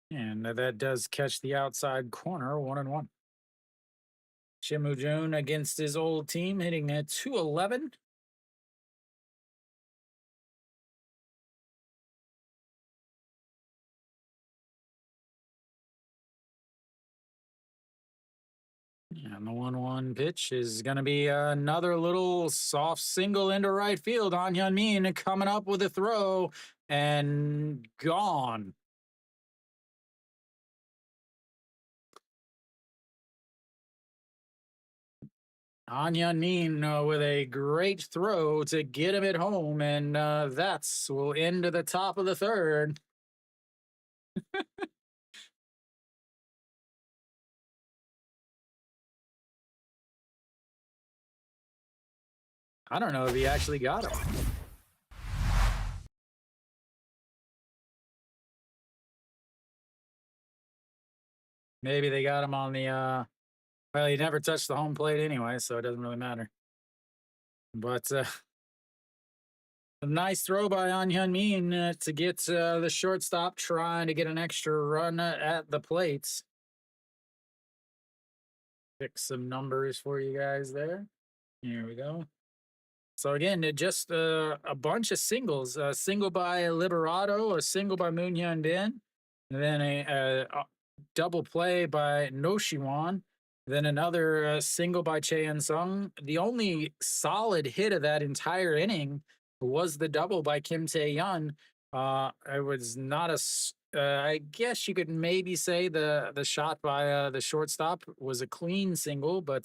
And that does catch the outside corner, 1-1. Shimu Jun against his old team, hitting at 211. And the 1-1 pitch is going to be another little soft single into right field. On Hyun-min coming up with a throw and gone. On Hyun-min with a great throw to get him at home, and that's will end to the top of the third. I don't know if he actually got him. Maybe they got him on the well, he never touched the home plate anyway, so it doesn't really matter. But a nice throw by On Hyun-min to get the shortstop trying to get an extra run at the plates. Pick some numbers for you guys there. Here we go. So again, just a bunch of singles. A single by Liberato, a single by Moon Hyun Bin, and then a double play by No Shiwan, then another single by Chaeun Sung. The only solid hit of that entire inning was the double by Kim Tae-yeon. It was not I guess you could maybe say the shot by the shortstop was a clean single, but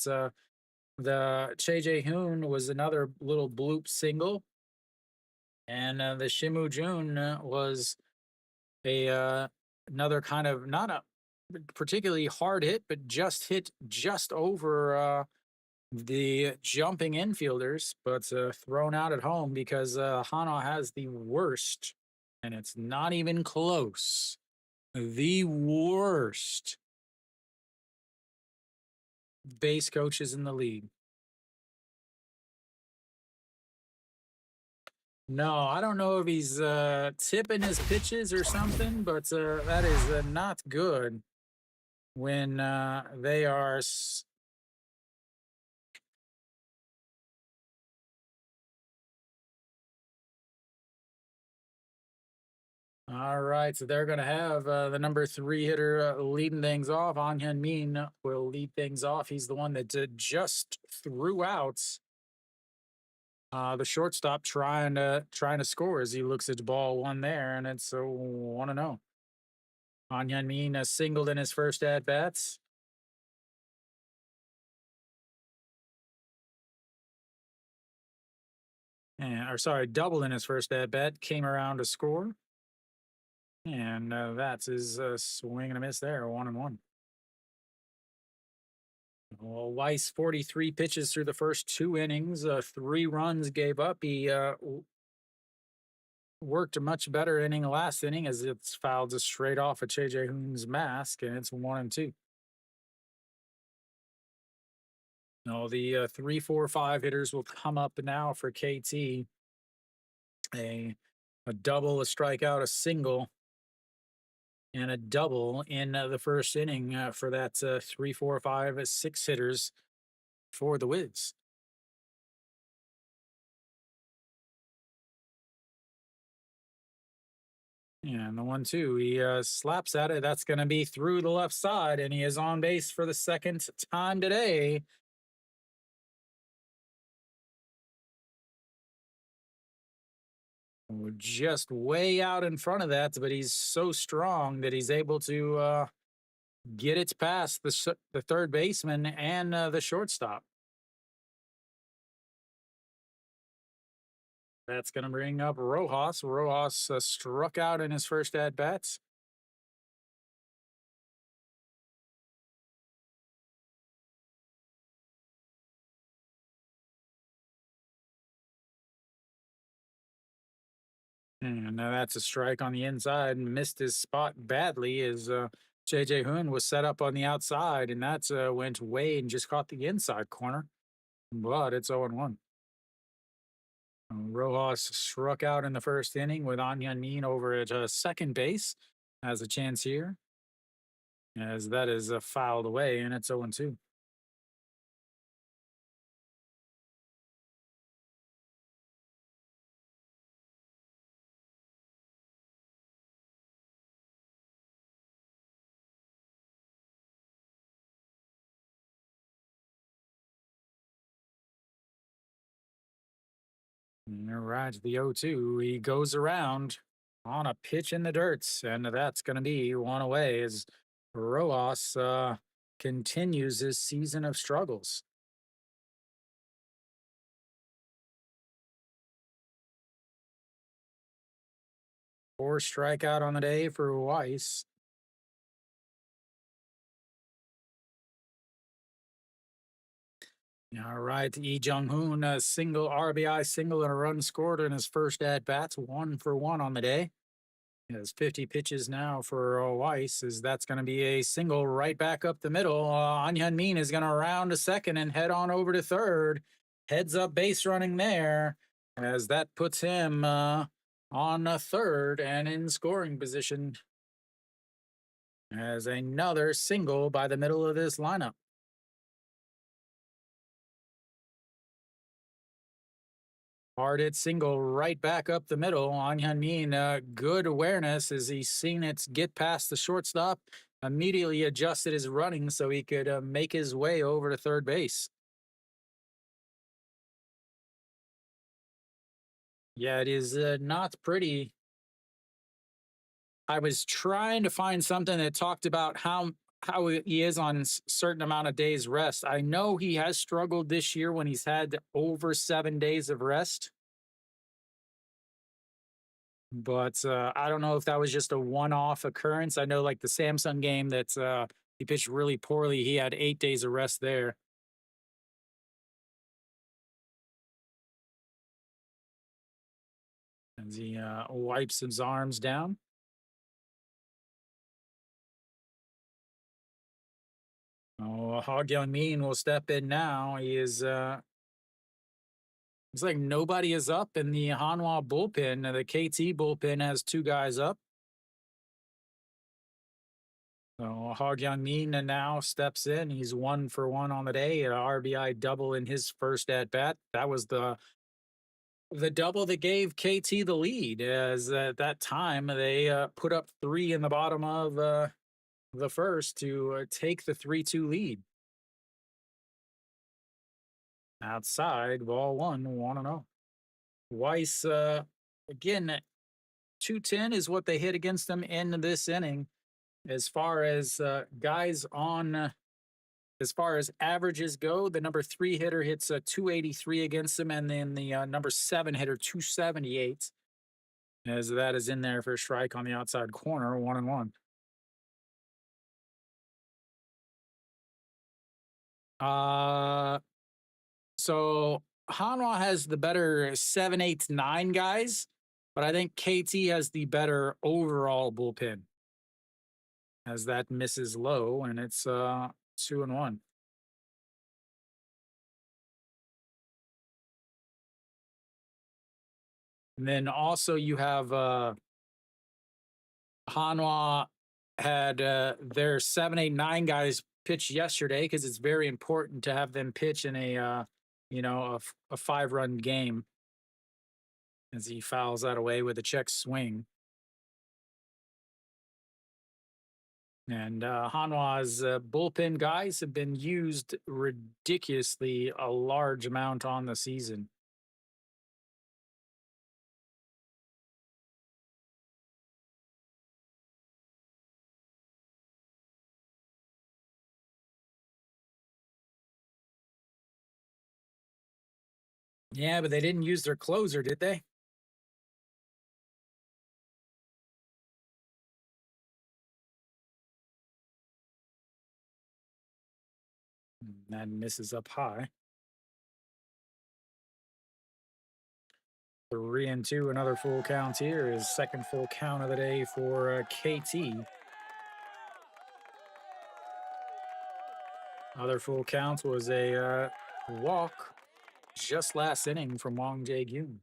the Che Jae-hoon was another little bloop single, and the Shimu Jun was a another kind of not a particularly hard hit, but just hit just over the jumping infielders, but thrown out at home because Hanwha has the worst, and it's not even close. The worst base coaches in the league. No, I don't know if he's tipping his pitches or something, but that is not good when they are. All right, so they're going to have the number 3 hitter leading things off. An Hyun Min will lead things off. He's the one that just threw out the shortstop trying to score as he looks at ball one there, and it's a 1-0. An Hyun Min singled in his first at bats. Or sorry, doubled in his first at bat, came around to score. And that's his swing and a miss there, 1-1. Well, Weiss 43 pitches through the first 2 innings, 3 runs gave up. He worked a much better inning last inning as it's fouled just straight off of Che Jae-hoon's mask, and it's 1-2. No, the 3, 4, 5 hitters will come up now for KT. A double, a strikeout, a single, and a double in the first inning for that 3, 4, 5, 6 hitters for the Wiz. And the 1-2, he slaps at it. That's going to be through the left side, and he is on base for the second time today. We're just way out in front of that, but he's so strong that he's able to get it past the third baseman and the shortstop. That's going to bring up Rojas. Rojas struck out in his first at bats. And that's a strike on the inside. Missed his spot badly as Che Jae-hoon was set up on the outside, and that's went way and just caught the inside corner. But it's 0-1. Rojas struck out in the first inning with An Hyun Min over at second base. Has a chance here as that is fouled away, and it's 0-2. All right, the 0-2. He goes around on a pitch in the dirt, and that's going to be one away as Rojas continues his season of struggles. Four strikeout on the day for Weiss. All right, Lee Jung-hoon, a single RBI single and a run scored in his first at bats, 1-for-1 on the day. He has 50 pitches now for Weiss, as that's going to be a single right back up the middle. An Hyun Min is going to round to second and head on over to third. Heads up base running there, as that puts him on a third and in scoring position. As another single by the middle of this lineup. Hard hit single right back up the middle. An Hyun Min, good awareness as he's seen it get past the shortstop. Immediately adjusted his running so he could make his way over to third base. Yeah, it is not pretty. I was trying to find something that talked about how he is on certain amount of days rest. I know he has struggled this year when he's had over 7 days of rest, but I don't know if that was just a one-off occurrence. I know like the Samsung game that he pitched really poorly. He had 8 days of rest there as he wipes his arms down. Oh, Hog Young Mean will step in now. He is It's like nobody is up in the Hanwha bullpen. The KT bullpen has two guys up. So Hog Young Min now steps in. He's 1 for 1 on the day. An RBI double in his first at bat. That was the double that gave KT the lead. As at that time they put up three in the bottom of the first to take the 3-2 lead. Outside, ball one, 1-0. Weiss again 210 is what they hit against them in this inning. As far as guys on, as far as averages go, the number 3 hitter hits a 283 against them, and then the number 7 hitter 278. As that is in there for a strike on the outside corner, 1-1. Uh, so Hanwha has the better 7, 8, 9 guys, but I think KT has the better overall bullpen. As that misses low, and it's 2-1. And then also you have Hanwha had their 7, 8, 9 guys pitch yesterday because it's very important to have them pitch in a a 5-run game. As he fouls that away with a check swing. And Hanwha's bullpen guys have been used ridiculously a large amount on the season. Yeah, but they didn't use their closer, did they? That misses up high. 3-2, another full count here. His second full count of the day for KT. Other full count was a walk just last inning from Wong Jae-gyun.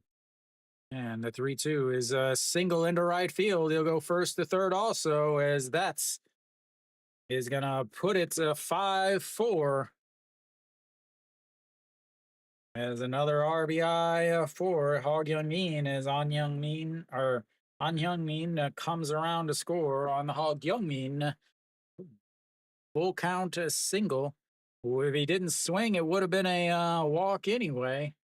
And the 3-2 is a single into right field. He'll go first to third also, as that's is going to put it to 5-4. As another RBI for Hog Young Min, as An Young Min comes around to score on the Hog Young Min full count single. If he didn't swing, it would have been a walk anyway.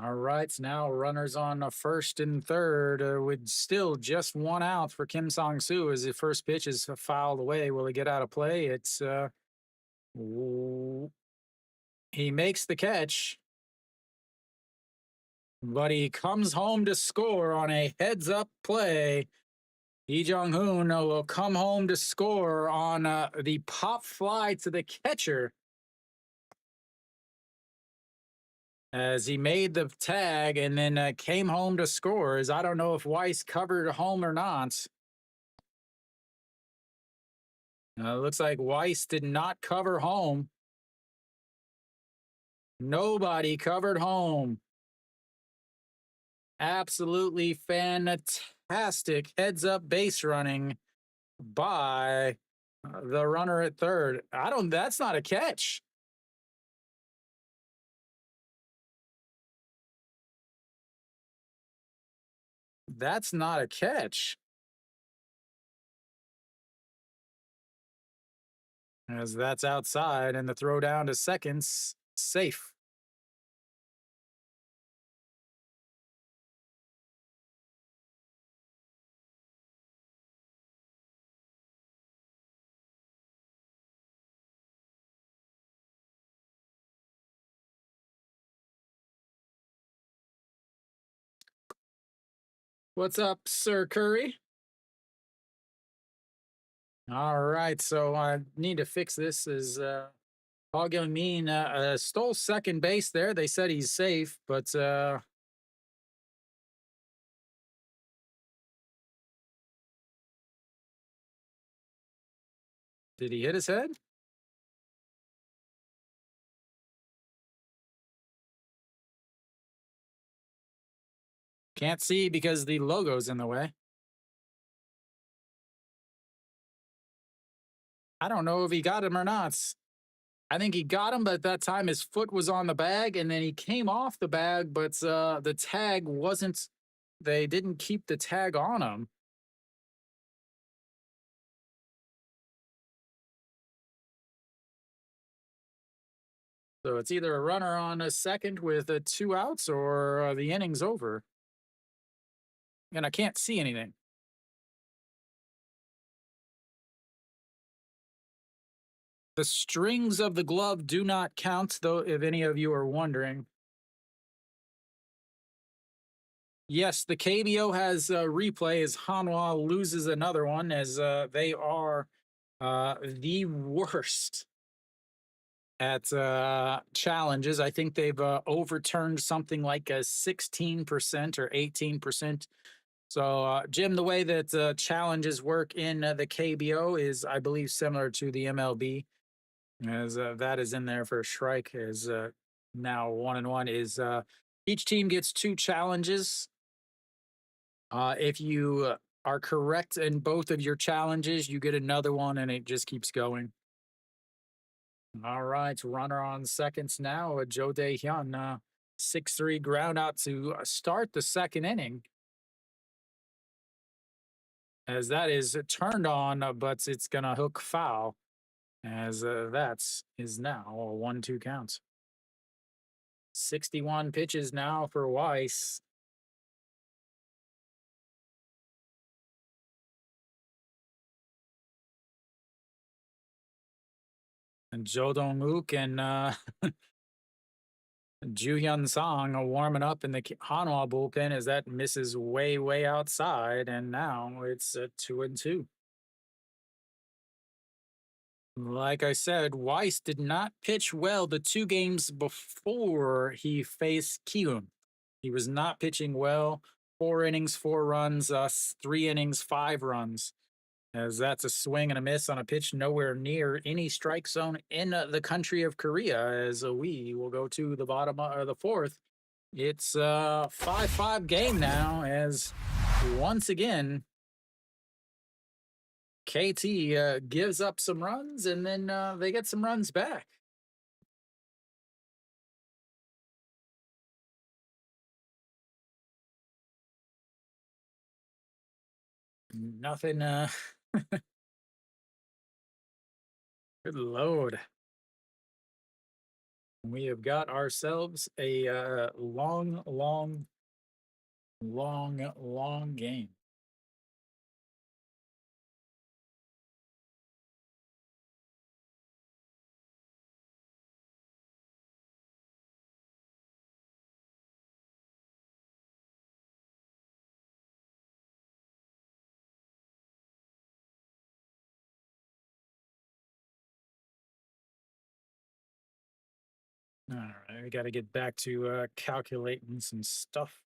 All right, now runners on first and third with still just one out for Kim Song-soo as the first pitch is fouled away. Will he get out of play? It's he makes the catch, but he comes home to score on a heads-up play. Lee Jong-hoon will come home to score on the pop fly to the catcher. As he made the tag and then came home to score. As I don't know if Weiss covered home or not. Looks like Weiss did not cover home. Nobody covered home. Absolutely fantastic heads up base running by The runner at third. I don't. That's not a catch. That's not a catch. As that's outside, and the throw down to seconds safe. What's up, Sir Curry? All right, so I need to fix this. Is Paul Mean stole second base there? They said he's safe, but did he hit his head? Can't see because the logo's in the way. I don't know if he got him or not. I think he got him, but at that time his foot was on the bag, and then he came off the bag, but the tag wasn't. They didn't keep the tag on him. So it's either a runner on a second with two outs, or the inning's over. And I can't see anything. The strings of the glove do not count, though, if any of you are wondering. Yes, the KBO has a replay as Hanwha loses another one, as they are the worst at challenges. I think they've overturned something like a 16% or 18%. So, Jim, the way that challenges work in the KBO is, I believe, similar to the MLB, as that is in there for a strike. Is now 1-1. Is each team gets two challenges. If you are correct in both of your challenges, you get another one, and it just keeps going. All right, runner on seconds now. Joe Dae Hyun, 6-3 ground out to start the second inning. As that is turned on, but it's gonna hook foul. As that's is now a 1-2 count. 61 pitches now for Weiss. And Jo Dong-wook and Ju Hyun Song are warming up in the Hanwha bullpen, as that misses way, way outside. And now it's a 2-2. Like I said, Weiss did not pitch well the two games before he faced Kiun. He was not pitching well. 4 innings, 4 runs, 3 innings, 5 runs. As that's a swing and a miss on a pitch nowhere near any strike zone in the country of Korea. As we will go to the bottom of the fourth. It's a 5-5 game now, as once again KT gives up some runs, and then they get some runs back. Nothing. Good Lord. We have got ourselves a long, long, long, long game. All right, we got to get back to calculating some stuff.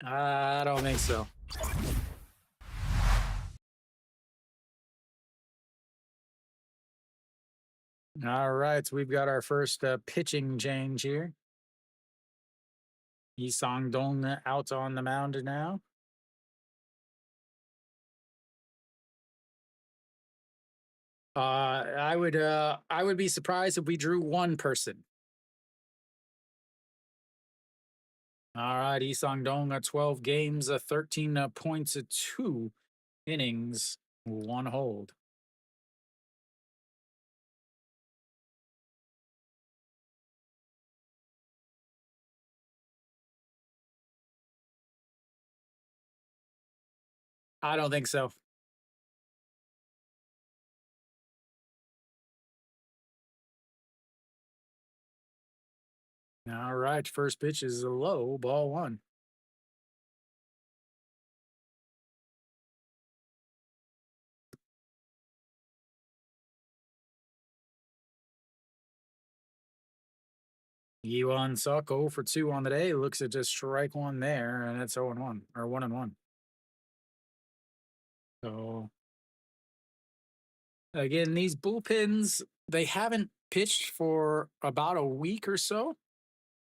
I don't think so. All right, so we've got our first pitching change here. Yi Sang Dong out on the mound now. I would be surprised if we drew one person. All right, Yi Sang Dong 12 games, 13 points, 2 innings, 1 hold. I don't think so. All right, first pitch is a low, ball 1. Yuan Suk 0 for 2 on the day. Looks at just strike 1 there, and it's 0-1 or 1-1. So again, these bullpens, they haven't pitched for about a week or so.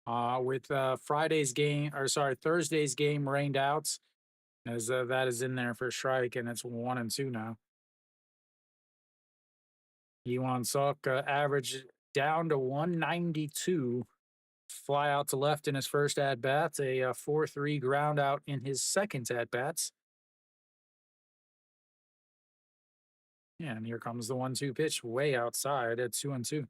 With Thursday's game rained out, as that is in there for strike, and it's 1-2 now. Yuan Suk average down to 192. Fly out to left in his first at bat, a 4-3 ground out in his second at bats. Yeah, and here comes the 1-2 pitch way outside at 2-2.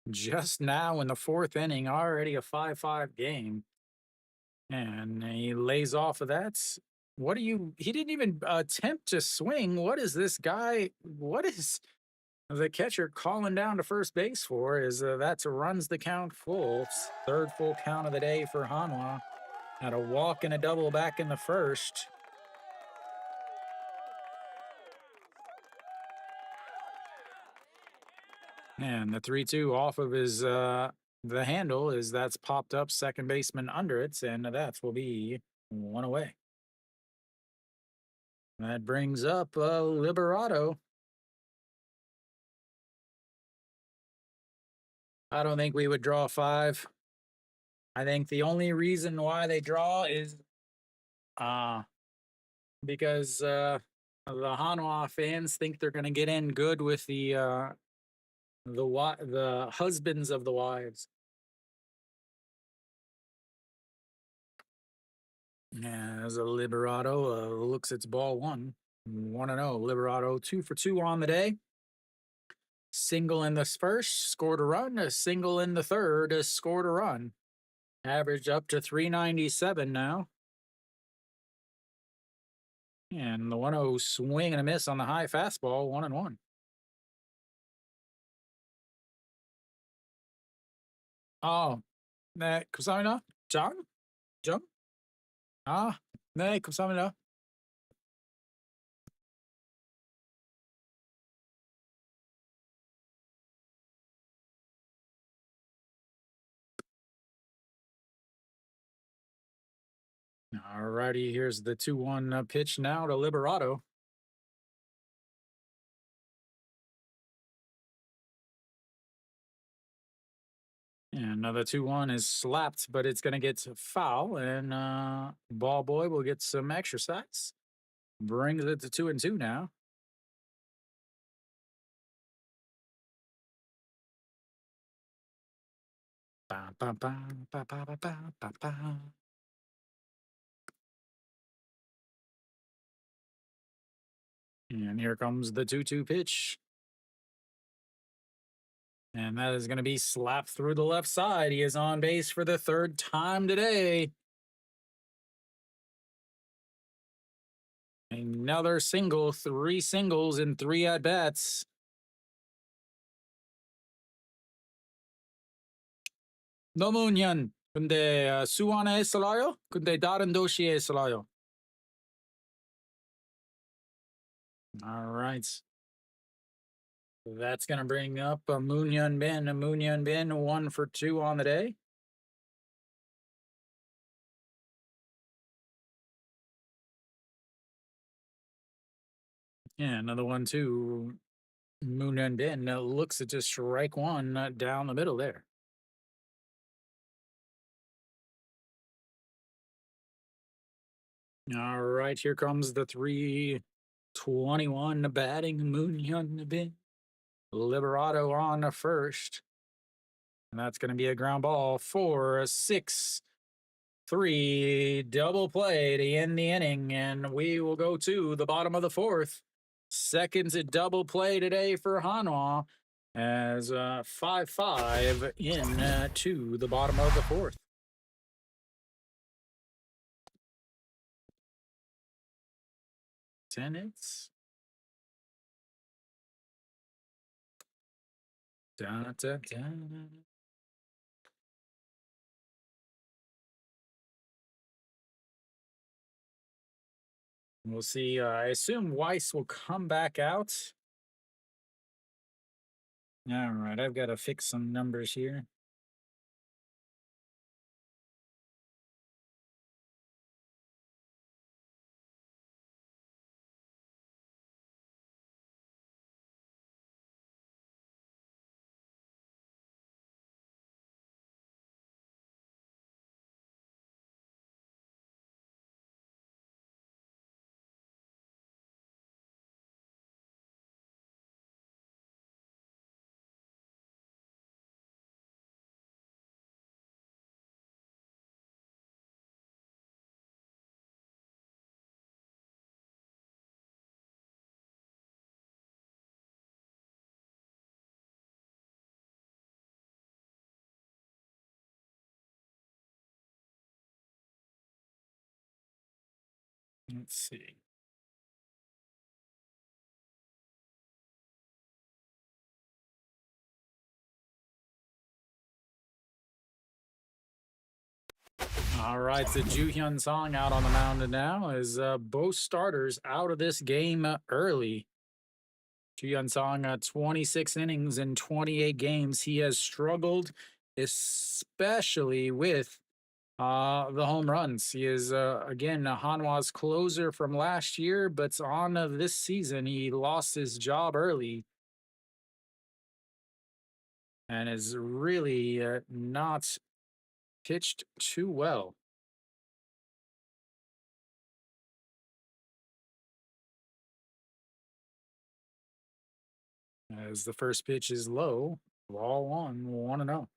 Just now in the 4th inning, already a 5-5 game. And he lays off of that. He didn't even attempt to swing. What is this guy? What is the catcher calling down to first base for? Is that runs the count full. Third full count of the day for Hanwha. Had a walk and a double back in the first. And the 3-2 off of his the handle that's popped up, second baseman under it, and that will be 1 away. That brings up Liberato. I don't think we would draw 5. I think the only reason why they draw is because the Hanwha fans think they're going to get in good with the husbands of the wives. Yeah, as a Liberato looks its ball 1. 1-0. Liberato 2 for 2 on the day. Single in the first, scored a run. A single in the third, scored a run. Average up to 397 now. And the 1-0 swing and a miss on the high fastball, 1-1. 네, 감사합니다. 장? 정? 네, 감사합니다. All righty, here's the 2-1 pitch now to Liberato. And another 2-1 is slapped, but it's going to get foul, and ball boy will get some exercise. Brings it to 2-2 now. Ba, ba, ba, ba, ba, ba, ba, ba, ba. And here comes the 2-2 pitch. And that is going to be slapped through the left side. He is on base for the 3rd time today. Another single, 3 singles in 3 at-bats. 노문현, 근데 수원에 있어요? 근데 다른 도시에 있어요? All right. That's going to bring up a Moon Yun Bin. A Moon Yun Bin, 1 for 2 on the day. Yeah, another one, too. Moon Yun Bin looks at just strike one down the middle there. All right, here comes the 321 batting Moon Yun Bin. Liberato on the first. And that's going to be a ground ball for a 6-3 double play to end the inning. And we will go to the bottom of the fourth. Second double play today for Hanwha as 5-5 in to the bottom of the fourth. Tenants. Da, da, da. We'll see. I assume Weiss will come back out. All right, I've got to fix some numbers here. Let's see. All right, the Ju Hyun Song out on the mound now as both starters out of this game early. Ju Hyun Song, 26 innings in 28 games. He has struggled, especially with the home runs. He is, again, Hanwha's closer from last year, but on this season, he lost his job early and is really not pitched too well. As the first pitch is low, ball 1-0.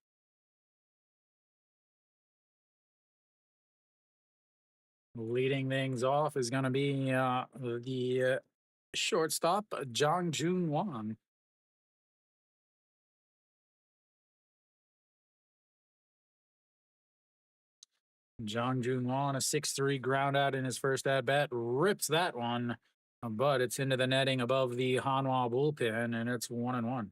Leading things off is going to be the shortstop, Jong Jun Wan. Jong Jun Wan, a 6-3 ground out in his first at bat, rips that one, but it's into the netting above the Hanwha bullpen, and it's 1-1.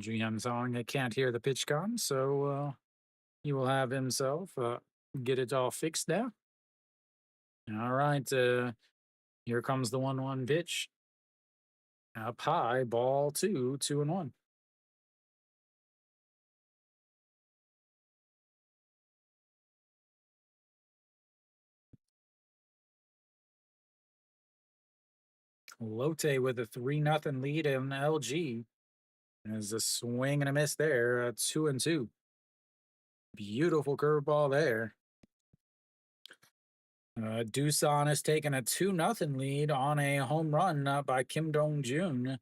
GM Song can't hear the pitch come, so he will have himself get it all fixed now. All right, here comes the 1-1 pitch. Up high, ball 2-1. Lotte with a 3-0 lead in LG. There's a swing and a miss there, 2-2. Beautiful curveball there. Doosan has taken a 2-0 lead on a home run by Kim Dong Jun.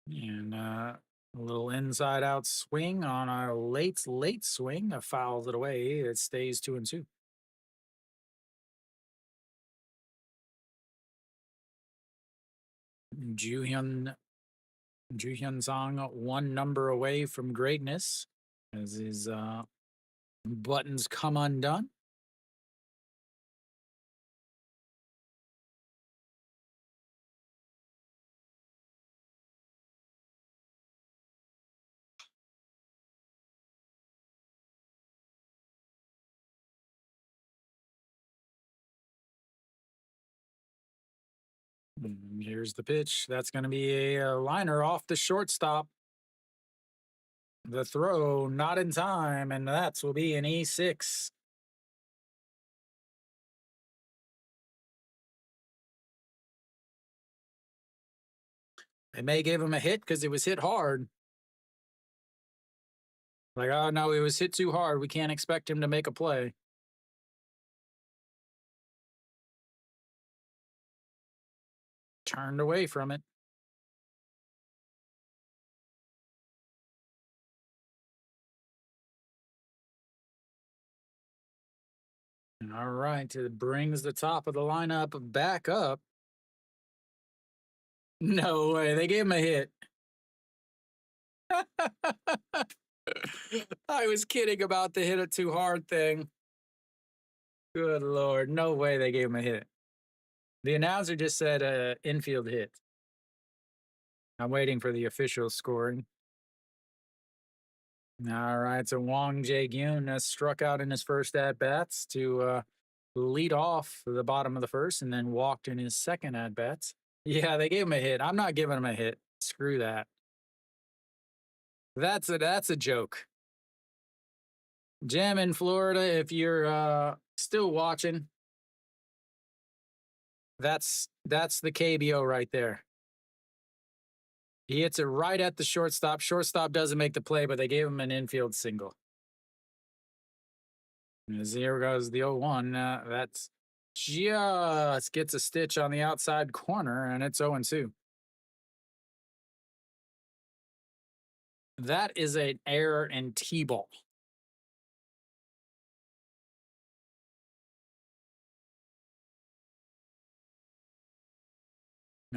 And A little inside out swing on a late swing. Fouls it away. It stays 2-2. Ju Hyun Song, one number away from greatness as his buttons come undone. Here's the pitch. That's going to be a liner off the shortstop. The throw not in time, and that will be an E6. They may give him a hit because it was hit hard. Like, oh no, it was hit too hard. We can't expect him to make a play. Turned away from it. All right, it brings the top of the lineup back up. No way, they gave him a hit. I was kidding about the hit it too hard thing. Good Lord, no way they gave him a hit. The announcer just said infield hit. I'm waiting for the official scoring. All right, so Wong Jae-gyun has struck out in his first at-bats to lead off the bottom of the first and then walked in his second at-bats. Yeah, they gave him a hit. I'm not giving him a hit. Screw that. That's a joke. Jim in Florida, if you're still watching, that's the KBO right there. He hits it right at the shortstop. Shortstop doesn't make the play, but they gave him an infield single. As here goes the 0-1. That's just gets a stitch on the outside corner, and it's 0-2. That is an error in T-ball.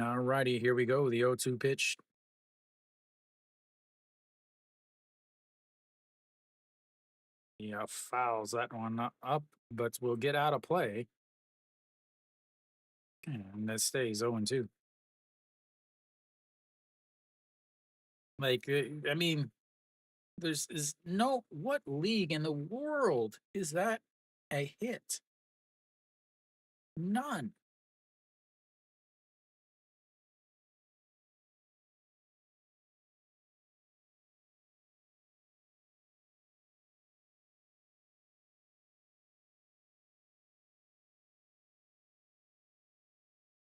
All righty, here we go. The 0-2 pitch. Yeah, fouls that one up, but will get out of play. And that stays 0-2. Like, I mean, there's is no what league in the world is that a hit? None.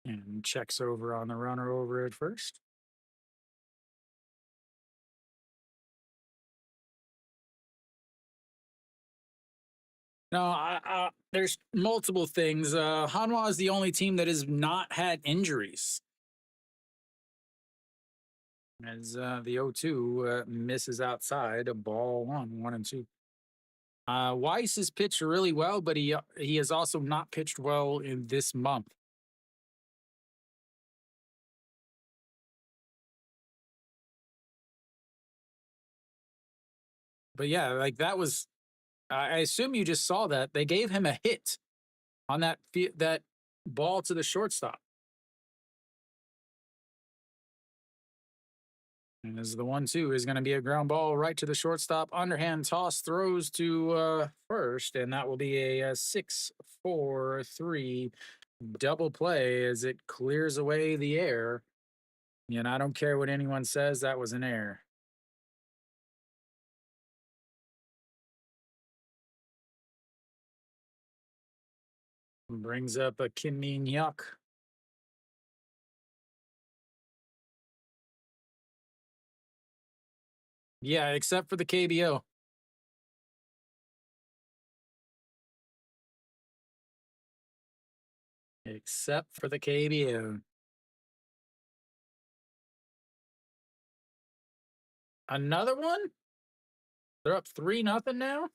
And checks over on the runner over at first. No, there's multiple things. Hanwha is the only team that has not had injuries. As the 0-2 misses outside, a ball 1-2. Weiss has pitched really well, but he has also not pitched well in this month. But yeah, like that was. I assume you just saw that they gave him a hit on that ball to the shortstop. And as the 1-2 is going to be a ground ball right to the shortstop. Underhand toss throws to first, and that will be a 6-4-3 double play as it clears away the air. And I don't care what anyone says, that was an error. Brings up a Kim Min Hyuk. Yeah, except for the KBO. Except for the KBO. Another one? They're up 3-0 now?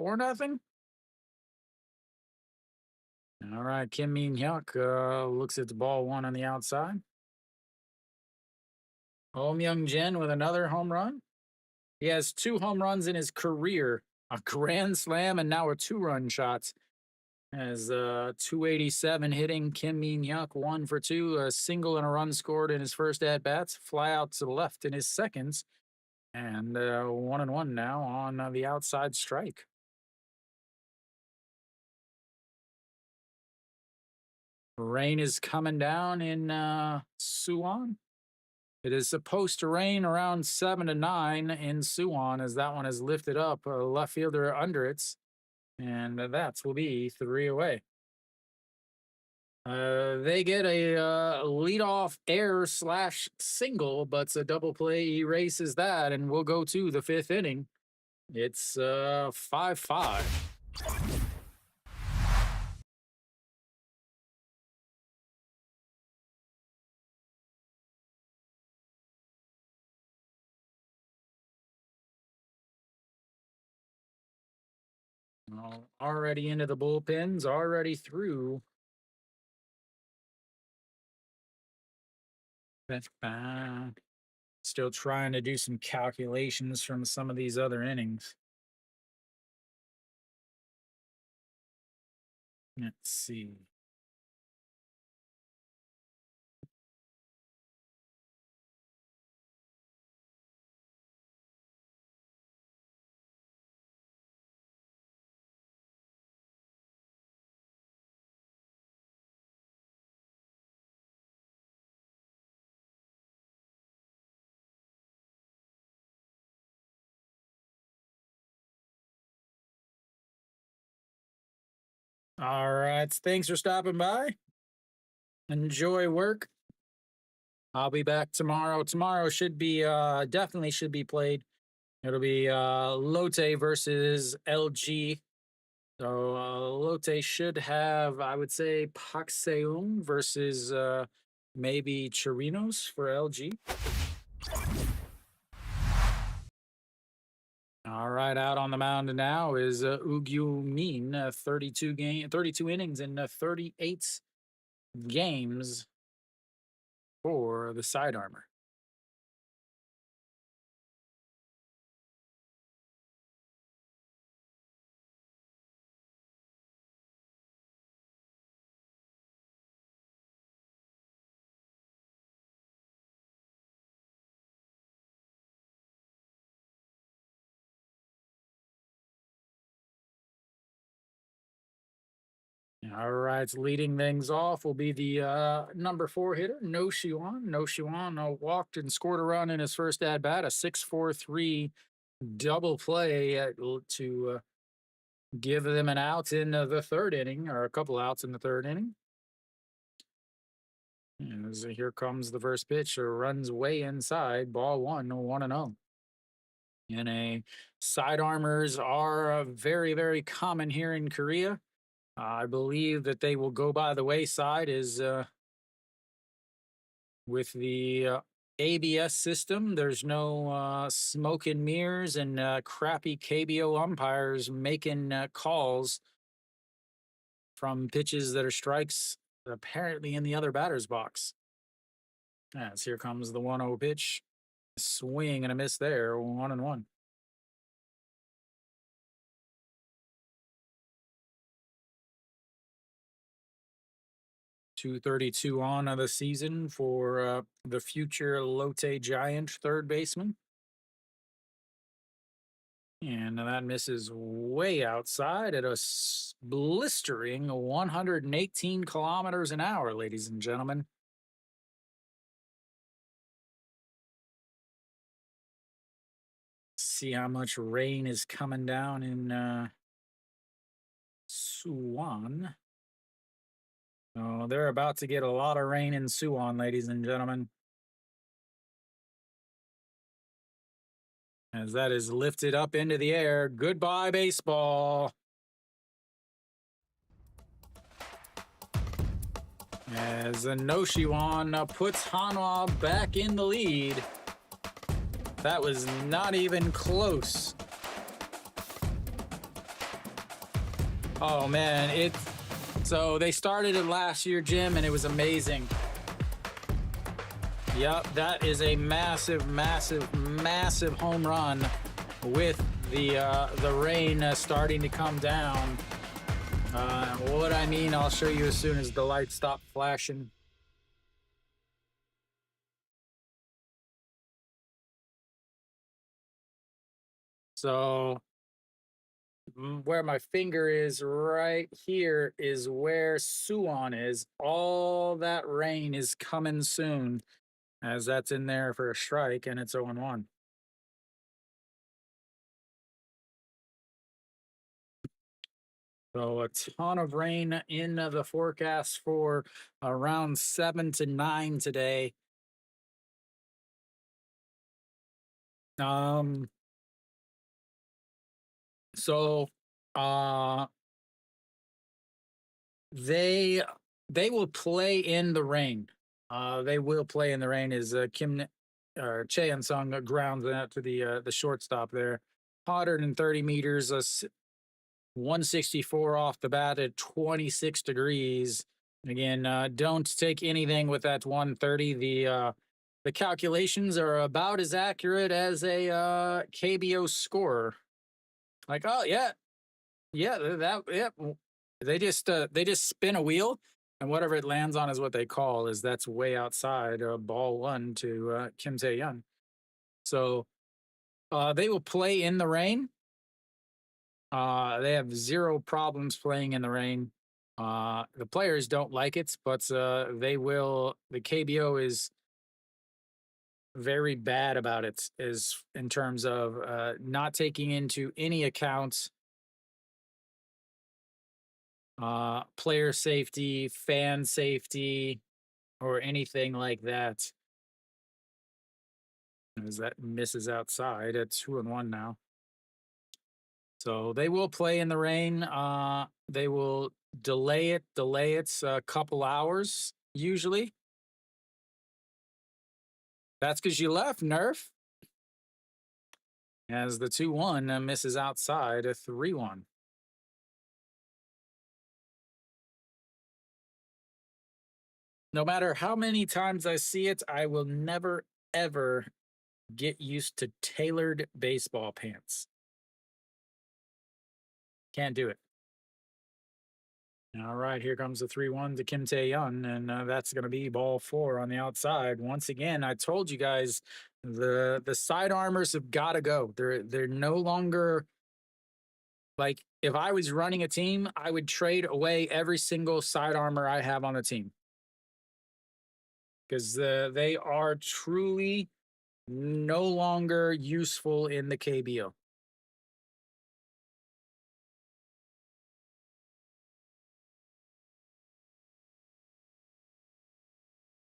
4-0? All right, Kim Min Hyuk looks at the ball one on the outside. Oh Myung Jin with another home run. He has 2 home runs in his career, a grand slam, and now a 2-run shot. Has 287 hitting. Kim Min Hyuk 1 for 2, a single and a run scored in his first at bats. Fly out to the left in his seconds, and 1-1 now on the outside strike. Rain is coming down in Suwon. It is supposed to rain around 7 to 9 in Suwon, as that one is lifted up. A left fielder under it, and that will be 3 away. They get a leadoff error / single, but a double play erases that, and we'll go to the 5th inning. It's 5-5. Already into the bullpens, already through. Still trying to do some calculations from some of these other innings. Let's see. All right. Thanks for stopping by. Enjoy work. I'll be back tomorrow. Tomorrow should be definitely should be played. It'll be Lotte versus LG. So Lotte should have, I would say, Pak Seung versus maybe Chirinos for LG. All right, out on the mound now is Ugyu Min, 32 innings and 38 games for the side armor. All right, leading things off will be the number 4 hitter, No Shiwan. No Shiwan walked and scored a run in his first at bat, a 6-4-3 double play to give them an out in the 3rd inning, or a couple outs in the 3rd inning. As here comes the first pitch, runs way inside, ball 1, 1-0. And a side armors are very, very common here in Korea. I believe that they will go by the wayside is with the ABS system. There's no smoke and mirrors and crappy KBO umpires making calls from pitches that are strikes apparently in the other batter's box. As here comes the 1-0 pitch. Swing and a miss there, 1-1. 232 on of the season for the future Lotte Giant 3rd baseman. And that misses way outside at a blistering 118 kilometers an hour, ladies and gentlemen. See how much rain is coming down in Suwon. Oh, they're about to get a lot of rain in Suwon, ladies and gentlemen. As that is lifted up into the air. Goodbye, baseball. As Noshiwan puts Hanwha back in the lead. That was not even close. Oh man, so they started it last year, Jim, and it was amazing. Yep, that is a massive, massive, massive home run with the rain starting to come down. What I mean, I'll show you as soon as the lights stop flashing. So where my finger is right here is where Suwon is. All that rain is coming soon, as that's in there for a strike, and it's 0-1. So a ton of rain in the forecast for around 7 to 9 today. So uh they they will play in the rain. They will play in the rain as Kim or Cheon Sung grounds out to the shortstop there. 130 meters, 164 off the bat at 26 degrees. Again, don't take anything with that 130. The calculations are about as accurate as a KBO score. Like, oh yeah, yeah. They just spin a wheel, and whatever it lands on is what they call is that's way outside ball one to Kim Tae Young. So they will play in the rain. They have zero problems playing in the rain. The players don't like it, but they will. The KBO is very bad about it, is in terms of not taking into any account player safety, fan safety, or anything like that. As that misses outside at 2-1 now. So they will play in the rain. They will delay it a couple hours usually. That's because you left, Nerf. As the 2-1 misses outside a 3-1. No matter how many times I see it, I will never, ever get used to tailored baseball pants. Can't do it. All right, here comes the 3-1 to Kim Tae Young, and that's going to be ball 4 on the outside. Once again, I told you guys the side armors have got to go. They're no longer like if I was running a team, I would trade away every single side armor I have on the team because they are truly no longer useful in the KBO.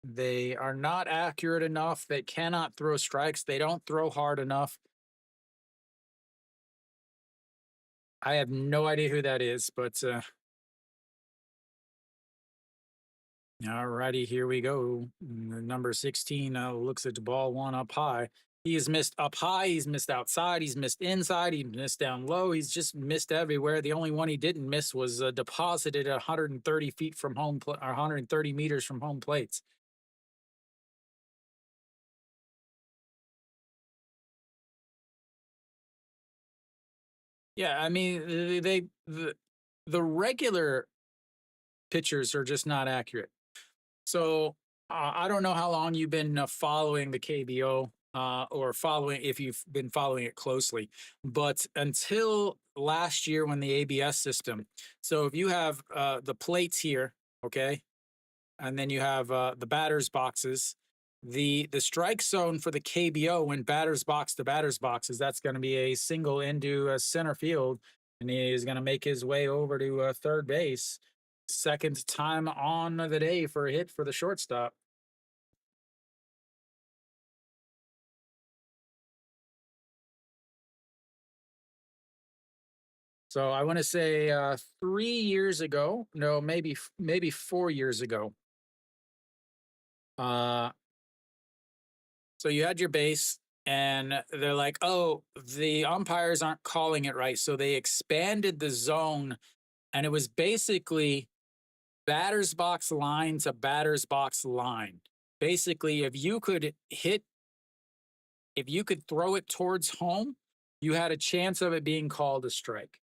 They are not accurate enough. They cannot throw strikes. They don't throw hard enough. I have no idea who that is, but all righty, here we go. Number 16 looks at the ball 1 up high. He has missed up high. He's missed outside. He's missed inside. He's missed down low. He's just missed everywhere. The only one he didn't miss was deposited at 130 feet from home, or 130 meters from home plates. Yeah, I mean, the regular pitchers are just not accurate. So I don't know how long you've been following the KBO or following if you've been following it closely, but until last year when the ABS system. So if you have the plates here, okay, and then you have the batters boxes. The strike zone for the KBO when batters box to batters boxes, that's going to be a single into center field, and he is going to make his way over to third base. Second time on the day for a hit for the shortstop. So I want to say 3 years ago, no, maybe 4 years ago, Uh, so you had your base, and they're like, "Oh, the umpires aren't calling it right," so they expanded the zone, and it was basically batter's box line to batter's box line. Basically, if you could throw it towards home, you had a chance of it being called a strike.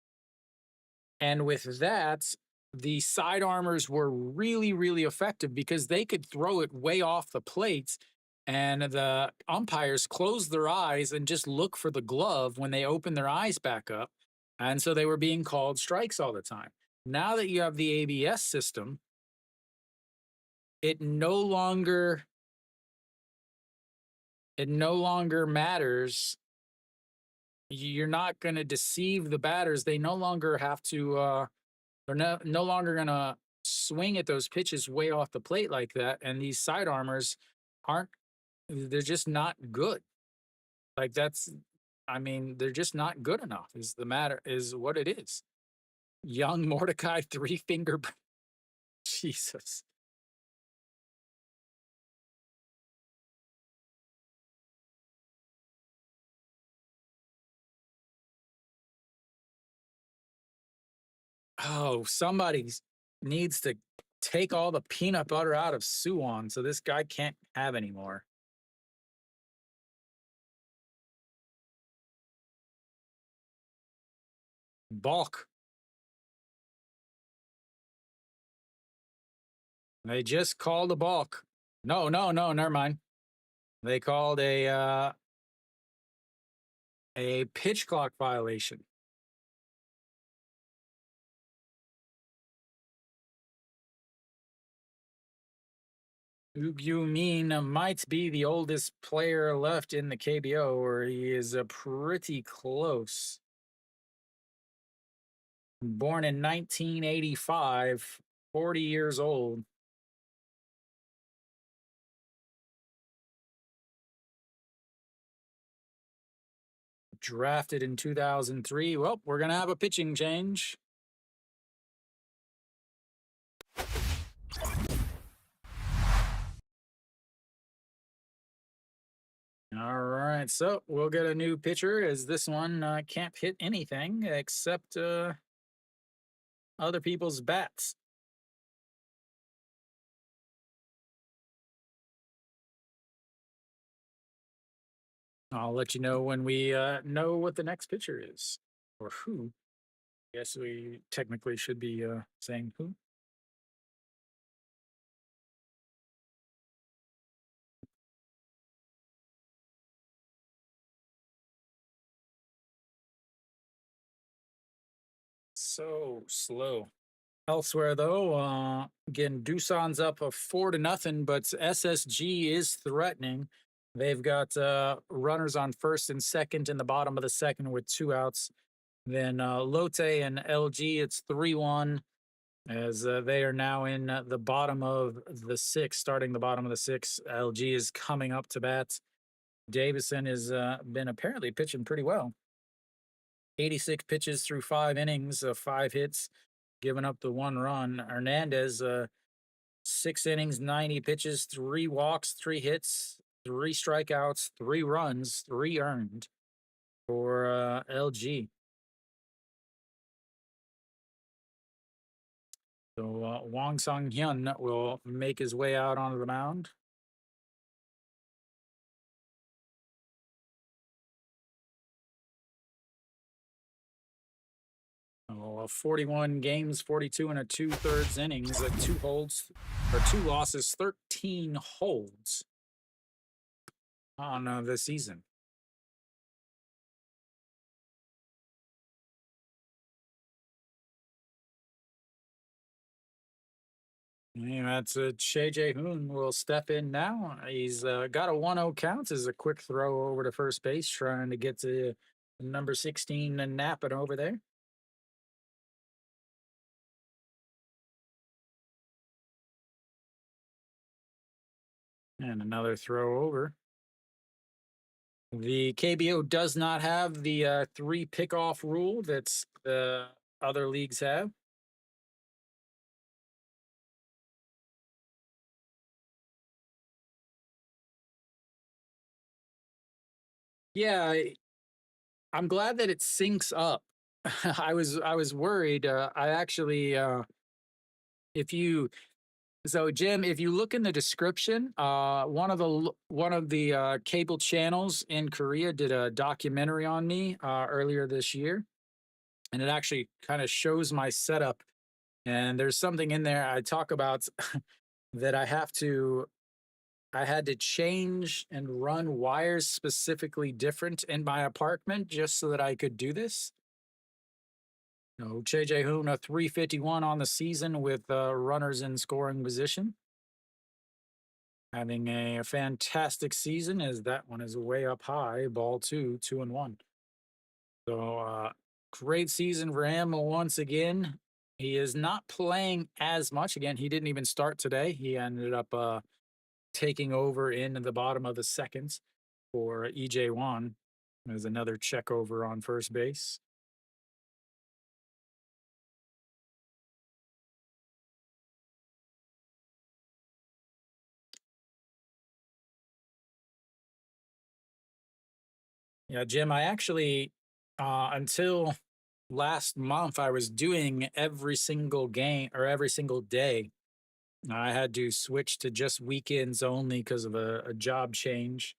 And with that, the side armors were really, really effective because they could throw it way off the plates. And the umpires closed their eyes and just look for the glove when they opened their eyes back up. And so they were being called strikes all the time. Now that you have the ABS system, it no longer it no longer matters. You're not going to deceive the batters. They no longer have to they're no longer going to swing at those pitches way off the plate like that. And these side armors aren't, they're just not good. Like I mean, they're just not good enough, is the matter, is what it is. Young Mordecai, three finger. Jesus. Oh, somebody needs to take all the peanut butter out of Suwon so this guy can't have any more. Balk. They just called a balk. No, no, no, never mind. They called a pitch clock violation. You mean might be the oldest player left in the KBO, or he is pretty close. Born in 1985, 40 years old. Drafted in 2003. Well, we're going to have a pitching change. All right, so we'll get a new pitcher as this one can't hit anything except other people's bats. I'll let you know when we know what the next pitcher is or who. I guess we technically should be saying who. So slow. Elsewhere, though, again, Doosan's up a 4-0, but SSG is threatening. They've got runners on first and second in the bottom of the second with 2 outs. Then Lotte and LG, it's 3-1 as they are now in the bottom of the sixth, starting the bottom of the sixth. LG is coming up to bat. Davison has been apparently pitching pretty well. 86 pitches through 5 innings, 5 hits, giving up the 1 run. Hernandez, 6 innings, 90 pitches, 3 walks, 3 hits, 3 strikeouts, 3 runs, 3 earned for LG. So Wong Sung Hyun will make his way out onto the mound. Oh, 41 games, 42 and a 2/3 innings, 2 holds or 2 losses, 13 holds on the season. Yeah, that's Shea Jae Hoon will step in now. He's got a 1-0 count as a quick throw over to first base, trying to get to number 16 and napping over there. And another throw over. The KBO does not have the 3 pickoff rule that's the other leagues have. Yeah, I'm glad that it syncs up. I was worried. I actually, if you so Jim, if you look in the description, one of the cable channels in Korea did a documentary on me earlier this year, and it actually kind of shows my setup. And there's something in there I talk about that I had to change and run wires specifically different in my apartment just so that I could do this. JJ Hoon, a 351 on the season with runners in scoring position. Having a fantastic season as that one is way up high, ball two, 2-1. So great season for him once again. He is not playing as much. Again, he didn't even start today. He ended up taking over in the bottom of the seconds for EJ1. There's another check over on first base. Yeah, Jim, I actually, until last month, I was doing every single game or every single day. I had to switch to just weekends only because of a job change.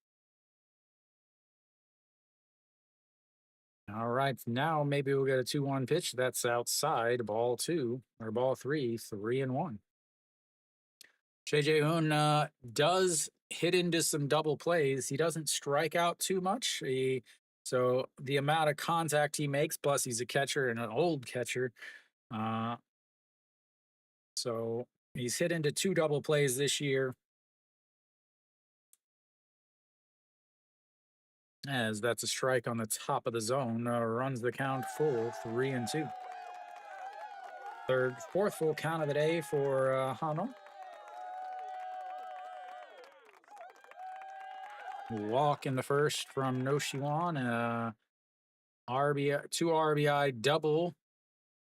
All right, now maybe we'll get a 2-1 pitch. That's outside, ball two or ball three, 3-1. JJ Hoon does hit into some double plays. He doesn't strike out too much. So the amount of contact he makes, plus he's a catcher and an old catcher. Uh, so he's hit into two double plays this year. As that's a strike on the top of the zone, runs the count full, 3-2. Fourth full count of the day for Hanwha. Walk in the first from No Shiwan. RBI, two RBI double,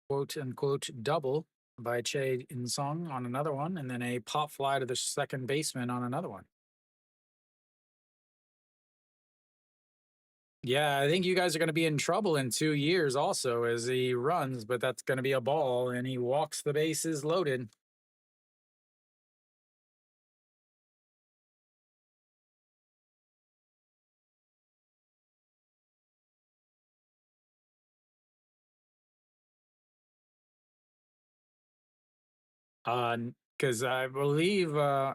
quote unquote double by Che In Sung on another one, and then a pop fly to the second baseman on another one. Yeah, I think you guys are going to be in trouble in 2 years also as he runs, but that's going to be a ball and he walks the bases loaded. Because I believe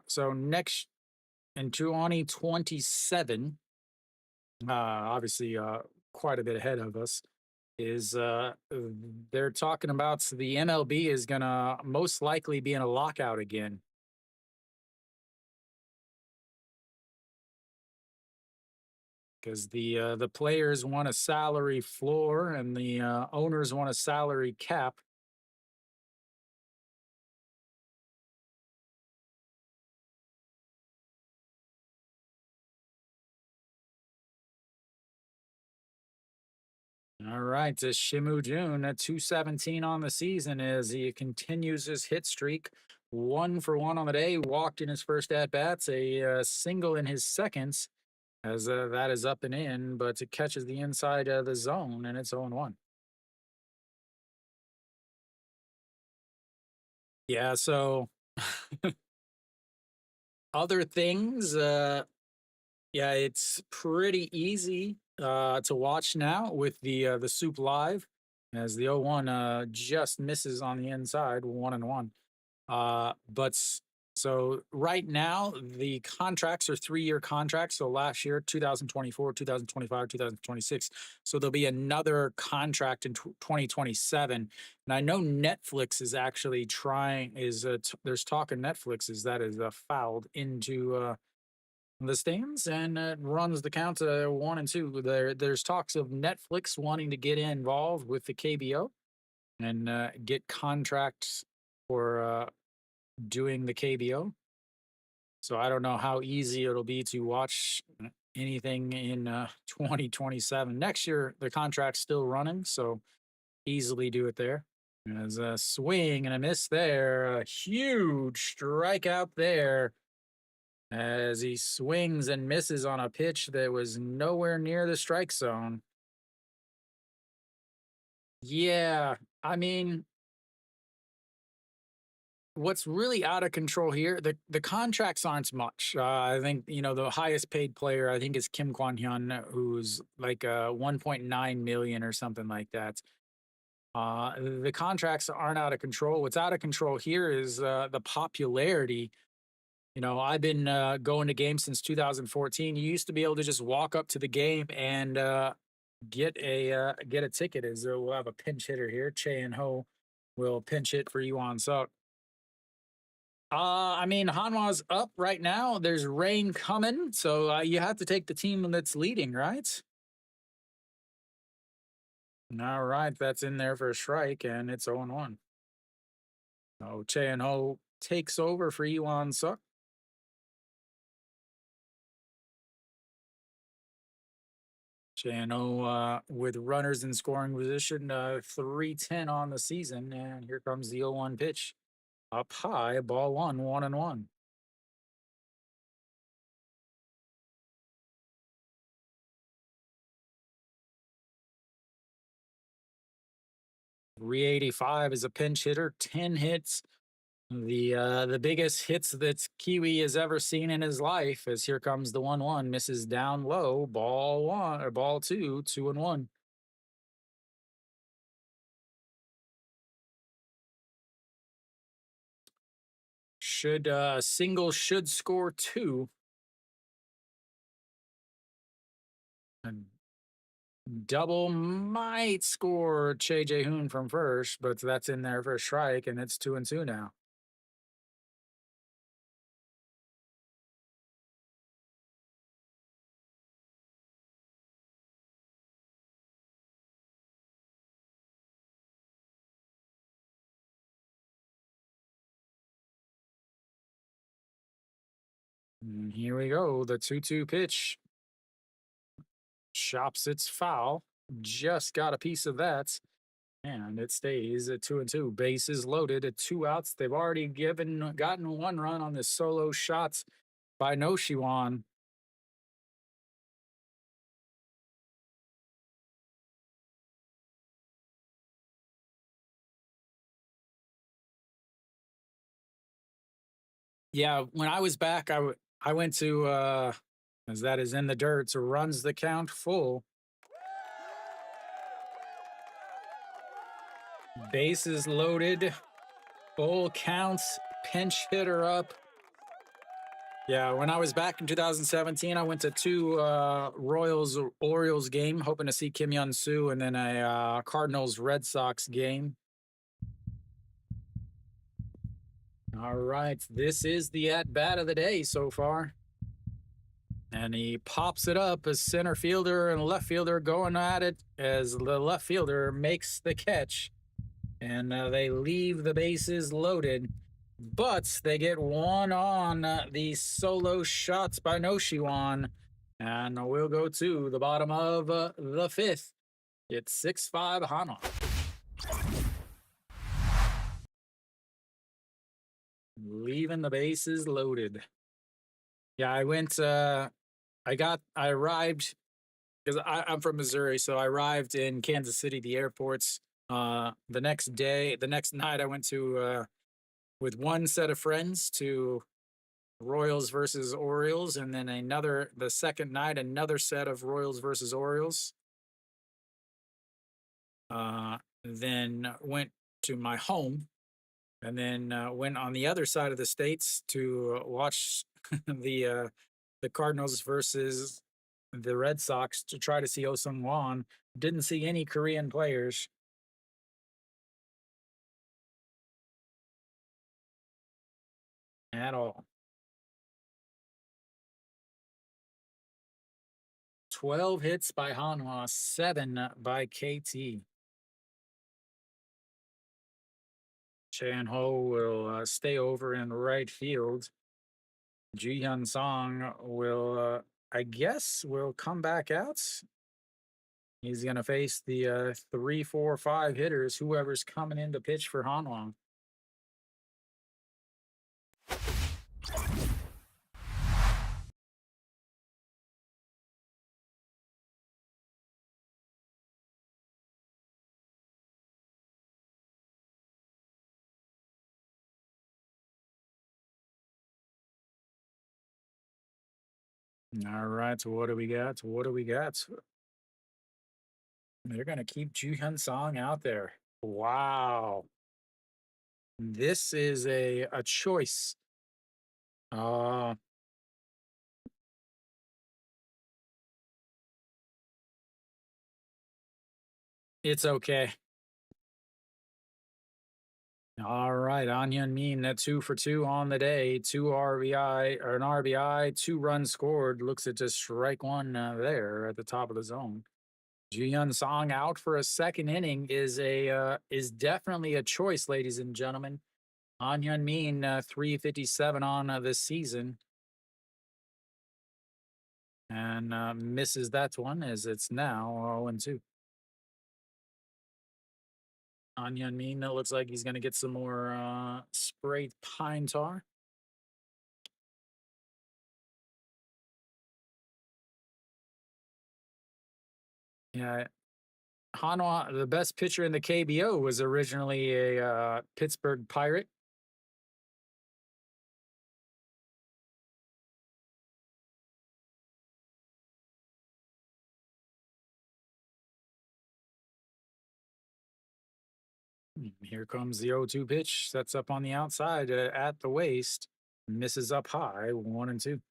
so next in 2027, obviously quite a bit ahead of us, is they're talking about the MLB is gonna most likely be in a lockout again. Because the players want a salary floor and the owners want a salary cap. All right, to Shimu Jun at 217 on the season as he continues his hit streak. 1-for-1 on the day, walked in his first at bats, a single in his seconds, as that is up and in, but it catches the inside of the zone and it's 0-1. Yeah, so other things, yeah, it's pretty easy to watch now with the Soup Live, as the 0-1 just misses on the inside, 1-1. So right now the contracts are 3-year contracts. So last year, 2024, 2025, 2026. So there'll be another contract in 2027. And I know Netflix is actually trying. There's talk of Netflix is that is fouled into the stands and runs the count to 1-2. There's talks of Netflix wanting to get involved with the KBO and get contracts for doing the KBO. So I don't know how easy it'll be to watch anything in 2027. Next year, the contract's still running, so easily do it there. As a swing and a miss there, a huge strikeout there as he swings and misses on a pitch that was nowhere near the strike zone. Yeah, I mean, what's really out of control here, the contracts aren't much. I think, the highest paid player, I think, is Kim Kwan Hyun, who's like 1.9 million or something like that. The contracts aren't out of control. What's out of control here is the popularity. I've been going to games since 2014. You used to be able to just walk up to the game and get a ticket. As we'll have a pinch hitter here, Chae Ho will pinch hit for Yuan Suk. I mean, Hanwha's up right now. There's rain coming, so you have to take the team that's leading, right? All right, that's in there for a strike, and it's 0-1. Oh, Chae Ho takes over for Yuan Suk. Chae Ho with runners in scoring position, 310 on the season, and here comes the 0-1 pitch. Up high, ball one, 1-1. 385 is a pinch hitter, 10 hits. The biggest hits that Kiwi has ever seen in his life. As here comes the 1-1, misses down low, ball one or ball two, 2-1. Single should score two. And double might score Che Jae-hoon from first, but that's in there for a strike, and it's 2-2 now. And here we go. The 2-2 pitch. Chops its foul. Just got a piece of that. And it stays at 2-2. Bases loaded at 2 outs. They've already gotten 1 run on this solo shots by No Shiwan. Yeah, when I was back, I went to as that is in the dirt, so runs the count full. Bases loaded, full counts, pinch hitter up. Yeah, when I was back in 2017, I went to 2 Royals Orioles game, hoping to see Kim Yun Soo, and then a Cardinals Red Sox game. All right, this is the at bat of the day so far. And he pops it up as center fielder and left fielder going at it as the left fielder makes the catch. And they leave the bases loaded, but they get 1 on the solo shots by No Shiwan. And we'll go to the bottom of the 5th. It's 6-5 Hanwha. Leaving the bases loaded. Yeah, I arrived because I'm from Missouri, so I arrived in Kansas City, the airports. The next night, I went to with 1 set of friends to Royals versus Orioles, and then the second night, another set of Royals versus Orioles. Then went to my home, and then went on the other side of the states to watch the Cardinals versus the Red Sox to try to see Oh-sung Won. Didn't see any Korean players. At all. 12 hits by Hanwha, 7 by KT. Chae Ho will stay over in right field. Ji Hyun Song will, I guess, will come back out. He's going to face the 3, 4, 5 hitters, whoever's coming in to pitch for Hanwha. All right. So what do we got? What do we got? They're gonna keep Ju Hyun Song out there. Wow. This is a choice. Uh it's okay. All right, Onion Mean, that 2 for 2 on the day, 2 RBI or an RBI, 2 runs scored. Looks at just strike one there at the top of the zone. Ji-Hyun Song out for a second inning is definitely a choice, ladies and gentlemen. Onion Mean 357 on this season and misses that one as it's now 0-2. Onion Mean, it looks like he's going to get some more sprayed pine tar. Yeah, Hanwha, the best pitcher in the KBO, was originally a Pittsburgh Pirate. Here comes the 0-2 pitch. Sets up on the outside at the waist. Misses up high, 1-2.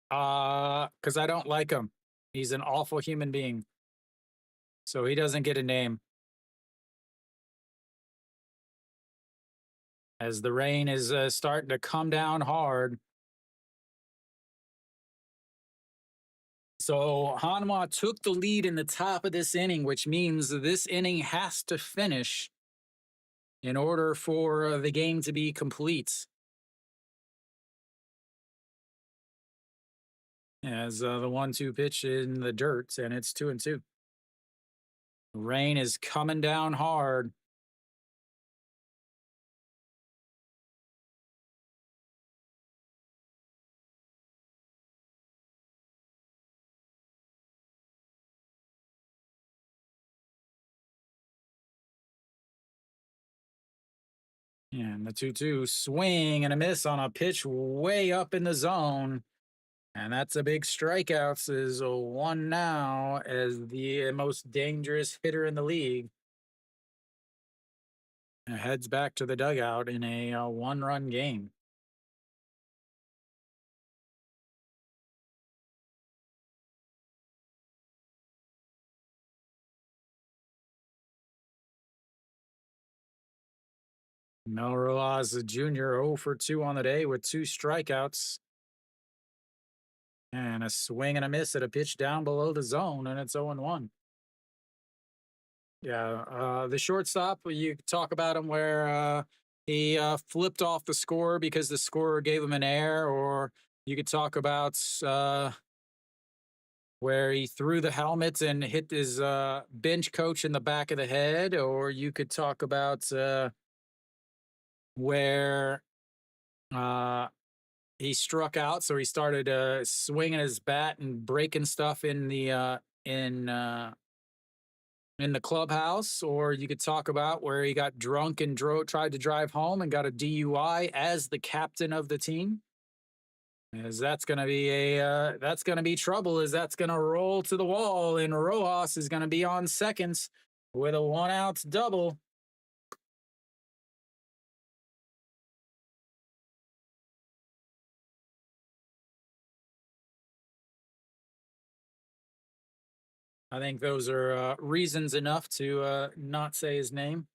Because I don't like him. He's an awful human being. So he doesn't get a name. As the rain is starting to come down hard. So Hanwha took the lead in the top of this inning, which means this inning has to finish in order for the game to be complete. As the 1-2 pitch in the dirt, and it's 2-2. Rain is coming down hard. And the 2-2 swing and a miss on a pitch way up in the zone. And that's a big strikeouts is a one now as the most dangerous hitter in the league. And heads back to the dugout in a 1-run game. Mel Rojas Jr. 0 for 2 on the day with 2 strikeouts. And a swing and a miss at a pitch down below the zone, and it's 0-1. Yeah, the shortstop, you talk about him where he flipped off the score because the scorer gave him an error, or you could talk about where he threw the helmet and hit his bench coach in the back of the head, or you could talk about where uh, he struck out, so he started swinging his bat and breaking stuff in in the clubhouse, or you could talk about where he got drunk and tried to drive home and got a DUI as the captain of the team. As that's going to be that's going to be trouble. As that's going to roll to the wall, and Rojas is going to be on seconds with a 1-out double. I think those are reasons enough to not say his name.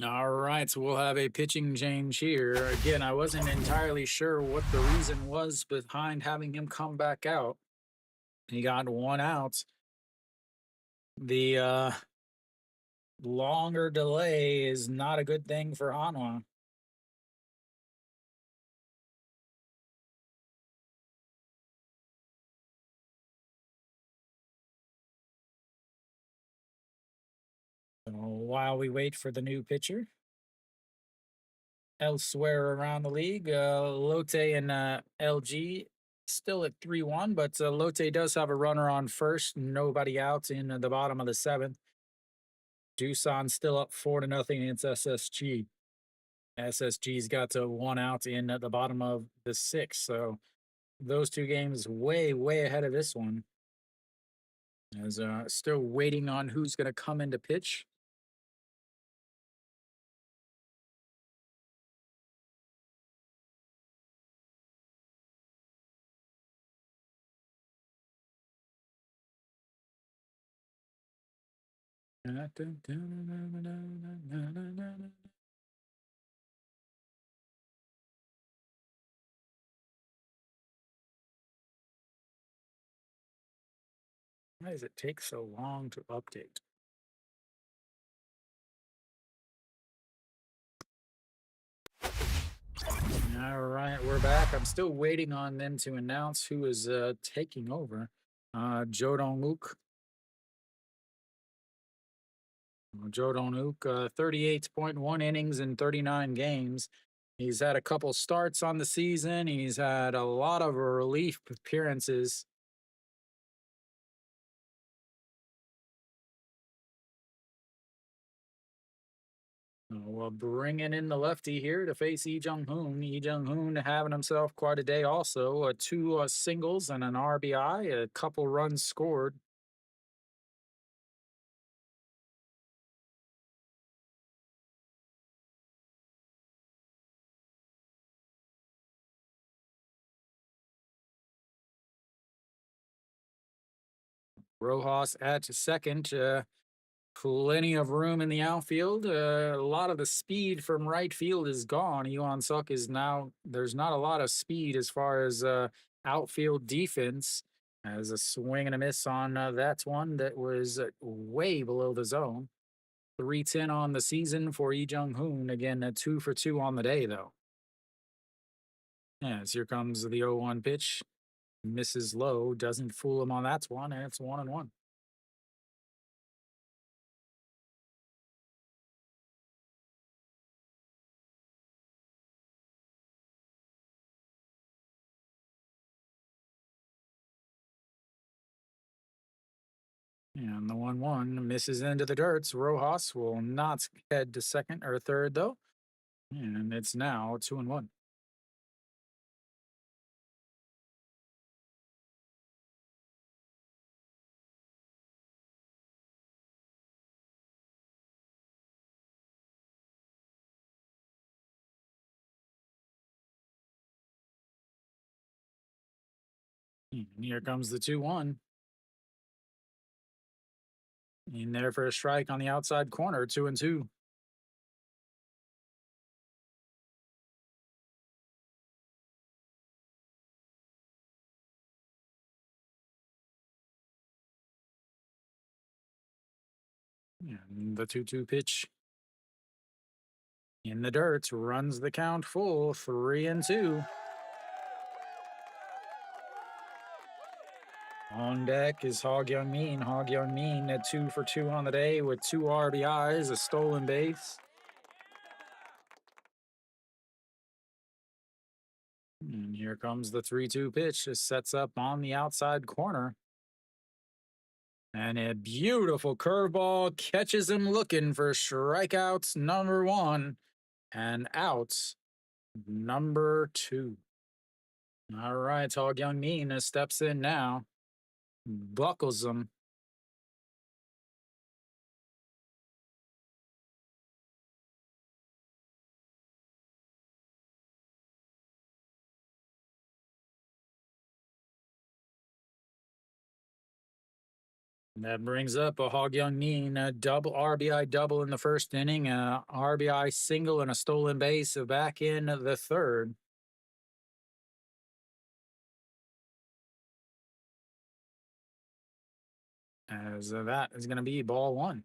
All right, so we'll have a pitching change here. Again, I wasn't entirely sure what the reason was behind having him come back out. He got 1 out. The longer delay is not a good thing for Hanwha. So while we wait for the new pitcher, elsewhere around the league, Lotte and LG still at 3-1, but Lotte does have a runner on first, nobody out in the bottom of the seventh. Doosan still up 4-0 against SSG. SSG's got to one out in at the bottom of the sixth, so those two games way ahead of this one. As still waiting on who's going to come into pitch. Why does it take so long to update? All right, we're back. I'm still waiting on them to announce who is taking over. Jo Dong-wook. Jo Dong-wook, 38.1 innings in 39 games. He's had a couple starts on the season. He's had a lot of relief appearances. Well, bringing in the lefty here to face Lee Jung-hoon. Lee Jung-hoon having himself quite a day also. Two singles and an RBI, a couple runs scored. Rojas at second. Plenty of room in the outfield. A lot of the speed from right field is gone. Yuan Suk is now, there's not a lot of speed as far as outfield defense. As a swing and a miss on that one that was way below the zone. 310 on the season for Lee Jung-hoon. Again, a 2 for 2 on the day, though. Yes, here comes the 0-1 pitch. Misses low, doesn't fool him on that one, and it's 1-1. And the 1-1 misses into the dirt. Rojas will not head to second or third, though. And it's now 2-1. And here comes the 2-1. In there for a strike on the outside corner, 2-2. And the 2-2 pitch in the dirt runs the count full, 3-2. On deck is Hog Young Min. Hog Young Min at 2 for 2 on the day with 2 RBIs, a stolen base. And here comes the 3-2 pitch. It sets up on the outside corner. And a beautiful curveball catches him looking for strikeouts number 1 and outs number 2. All right, Hog Young Min steps in now, buckles him. That brings up a Hog Young Min, a double RBI double in the first inning, a RBI single and a stolen base back in the third. As that is going to be ball 1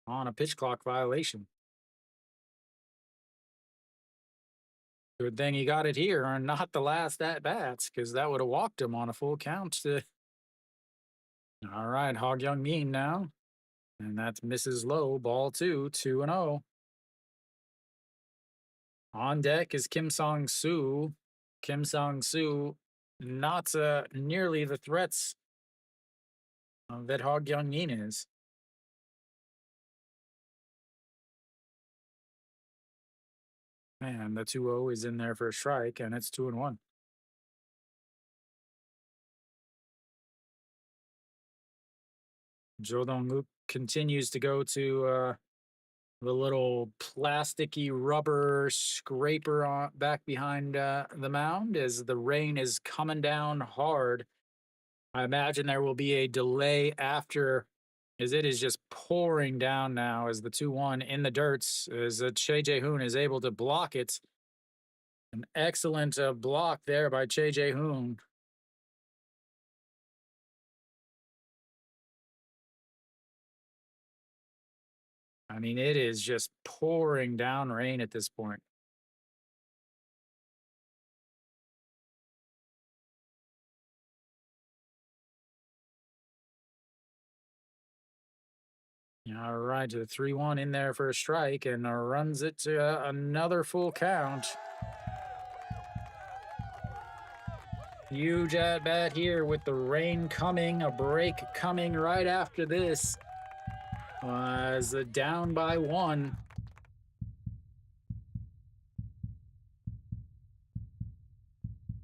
on a pitch clock violation. Good thing he got it here and not the last at bats, because that would have walked him on a full count. All right, Hog Young Min now. And that's misses low, ball 2, 2-0. On deck is Kim Song-soo. Kim Song-soo, not nearly the threats that Hog Young-in is. And the 2-0 is in there for a strike, and it's 2-1. Jo Dong-wook continues to go to the little plasticky rubber scraper on back behind the mound as the rain is coming down hard. I imagine there will be a delay after, as it is just pouring down now as the 2-1 in the dirts, as Che Jae-hoon is able to block it. An excellent block there by Che Jae-hoon. I mean, it is just pouring down rain at this point. All right, to the 3-1 in there for a strike and runs it to another full count. Huge at bat here with the rain coming, a break coming right after this. Was down by 1.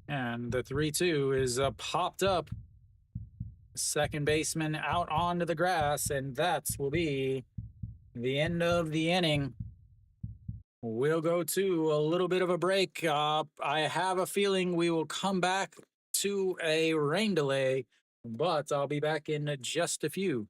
And the 3-2 is popped up. Second baseman out onto the grass, and that will be the end of the inning. We'll go to a little bit of a break. I have a feeling we will come back to a rain delay, but I'll be back in just a few.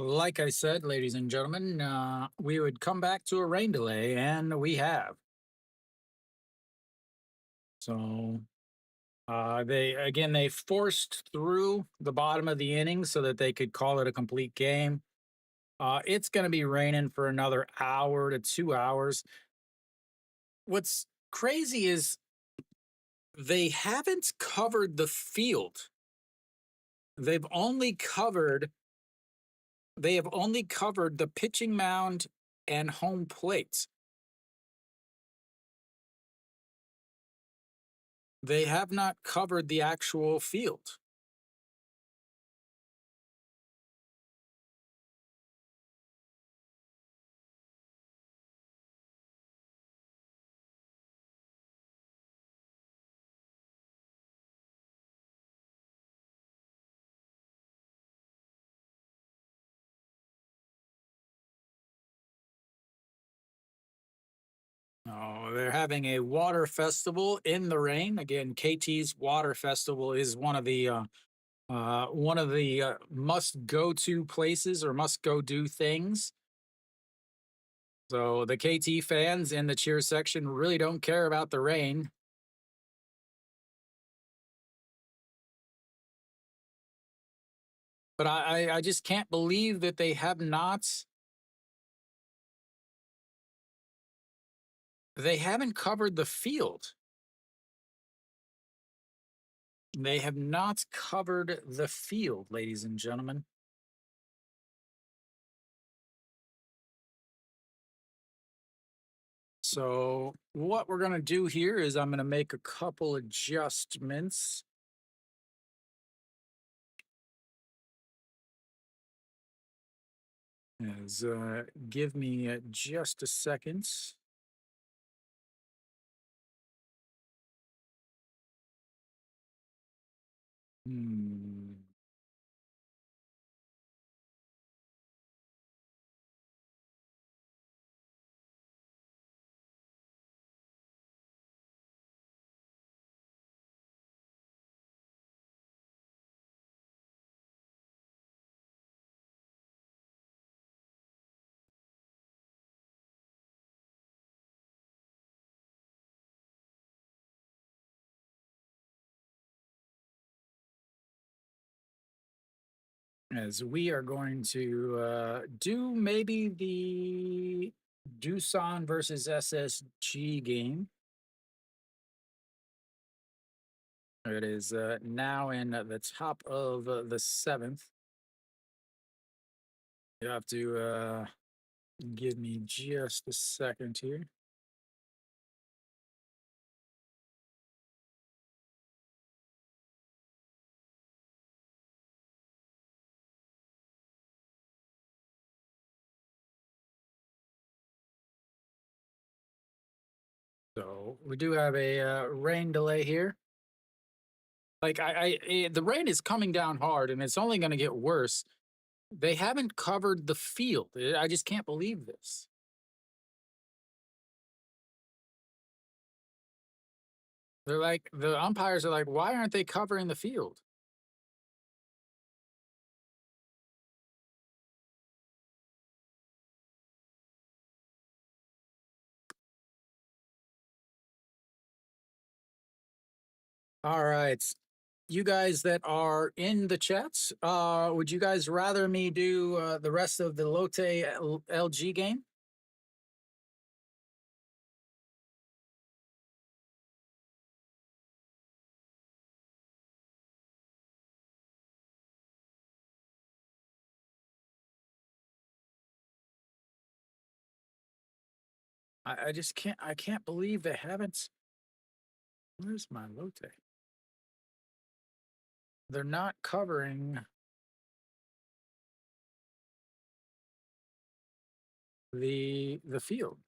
Like I said, ladies and gentlemen, we would come back to a rain delay, and we have. So they forced through the bottom of the inning so that they could call it a complete game. It's going to be raining for another hour to 2 hours. What's crazy is they haven't covered the field. They've only covered they have only covered the pitching mound and home plate. They have not covered the actual field. Oh, they're having a water festival in the rain. Again, KT's water festival is one of the must go to places or must go do things. So the KT fans in the cheer section really don't care about the rain. But I just can't believe that they haven't covered the field. They have not covered the field, ladies and gentlemen. So what we're gonna do here is I'm gonna make a couple adjustments. As give me just a second. Hmm. As we are going to do maybe the Doosan versus SSG game. It is now in the top of the seventh. You have to give me just a second here. So we do have a rain delay here. Like the rain is coming down hard, and it's only going to get worse. They haven't covered the field. I just can't believe this. They're like the umpires are like, why aren't they covering the field? All right, you guys that are in the chats, would you guys rather me do the rest of the Lotte LG game? I just can't believe they haven't. Where's my Lotte? They're not covering the field.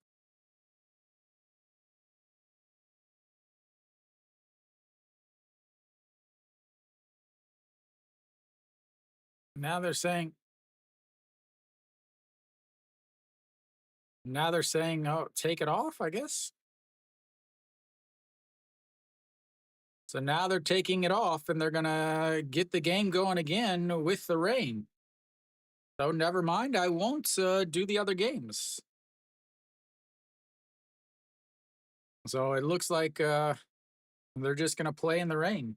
Now they're saying oh, take it off, I guess. So now they're taking it off and they're gonna get the game going again with the rain. So never mind. I won't do the other games. So it looks like they're just gonna play in the rain.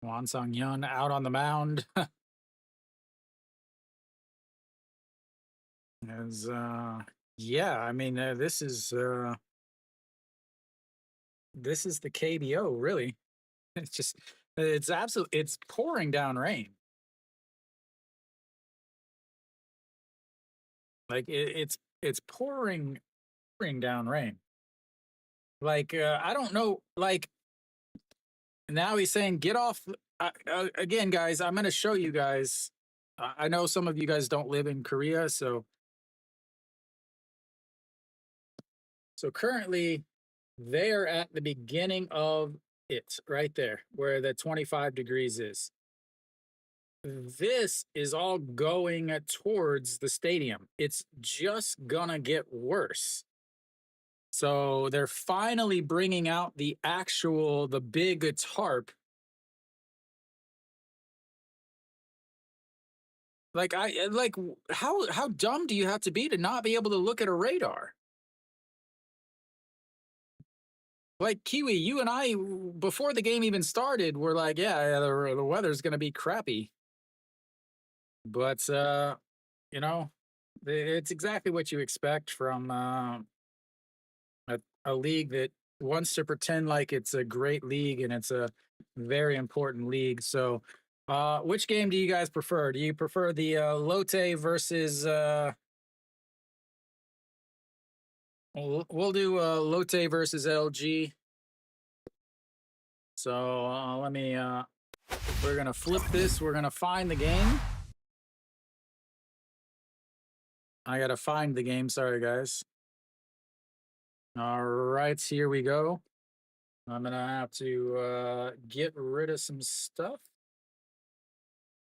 Wan Sung Yun out on the mound. As yeah, I mean this is the KBO really. It's just it's absolute it's pouring down rain. Like it's pouring down rain. Like I don't know. Like now he's saying get off. Again, guys, I'm going to show you guys. I know some of you guys don't live in Korea, so currently they are at the beginning of it right there where the 25 degrees is. This is all going towards the stadium. It's just gonna get worse. So they're finally bringing out the big tarp. Like how dumb do you have to be to not be able to look at a radar? Like Kiwi, you and I before the game even started, were like, yeah, the weather's gonna be crappy. But you know, it's exactly what you expect from a league that wants to pretend like it's a great league and it's a very important league. So, which game do you guys prefer? Do you prefer the Lotte versus? We'll do Lotte versus LG. So let me. We're gonna flip this. We're gonna find the game. I gotta find the game. Sorry, guys. All right, here we go. I'm gonna have to get rid of some stuff.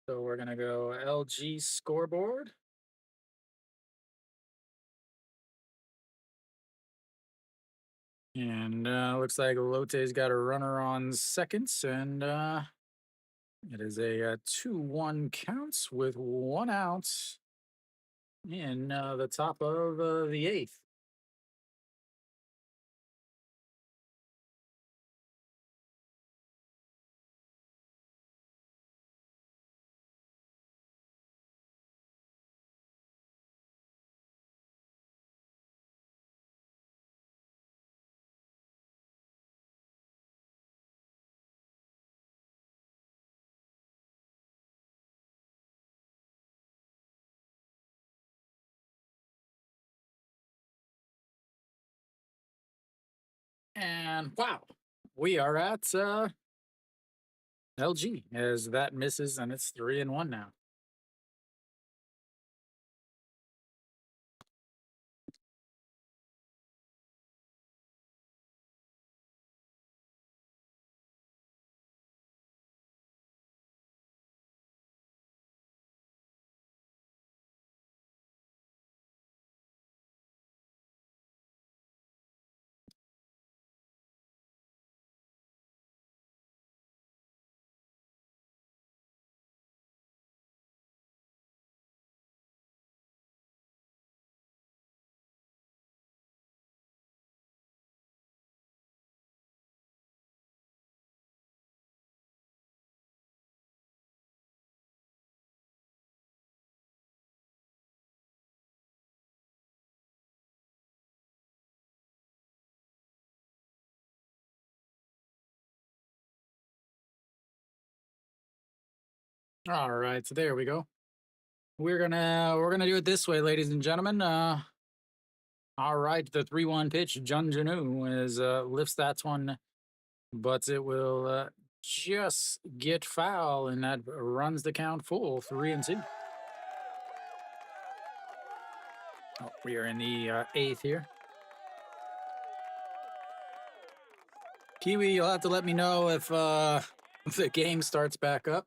So we're gonna go LG scoreboard. And looks like Lotte's got a runner on seconds, and it is a 2-1 counts with 1 out in the top of the eighth. And wow, we are at LG as that misses, and it's 3-1 now. All right, so there we go. We're gonna do it this way, ladies and gentlemen. All right, the 3-1 pitch, Jun Janu is lifts that one, but it will just get foul, and that runs the count full 3-2. Oh, we are in the eighth here. Kiwi, you'll have to let me know if the game starts back up.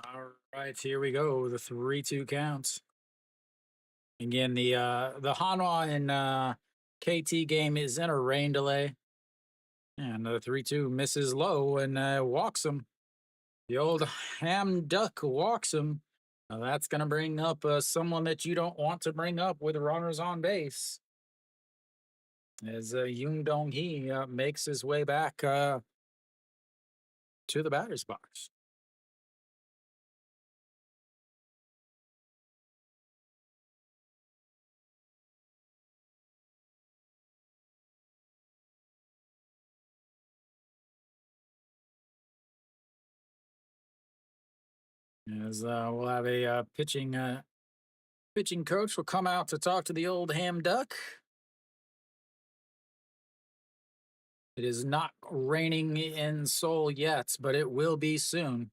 All right, here we go. The 3-2 counts. Again, the Hanwha and KT game is in a rain delay. And the 3-2 misses low and walks him. The old ham duck walks him. Now that's going to bring up someone that you don't want to bring up with runners on base. As Yoon Dong Hee makes his way back to the batter's box. As we'll have a pitching coach will come out to talk to the old ham duck. It is not raining in Seoul yet, but it will be soon.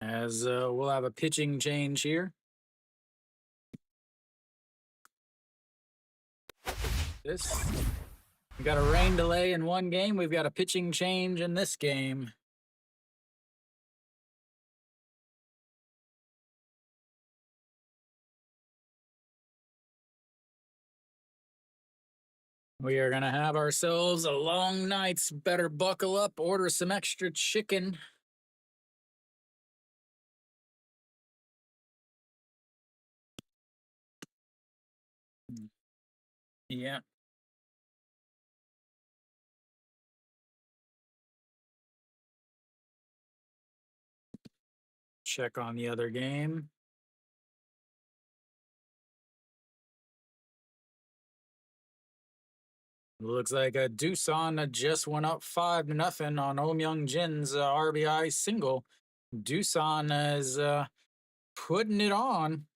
As we'll have a pitching change here. We got a rain delay in one game. We've got a pitching change in this game. We are going to have ourselves a long night. Better buckle up, order some extra chicken. Yeah. Check on the other game. Looks like Doosan just went up 5-0 on Oh Myung Jin's RBI single. Doosan is putting it on.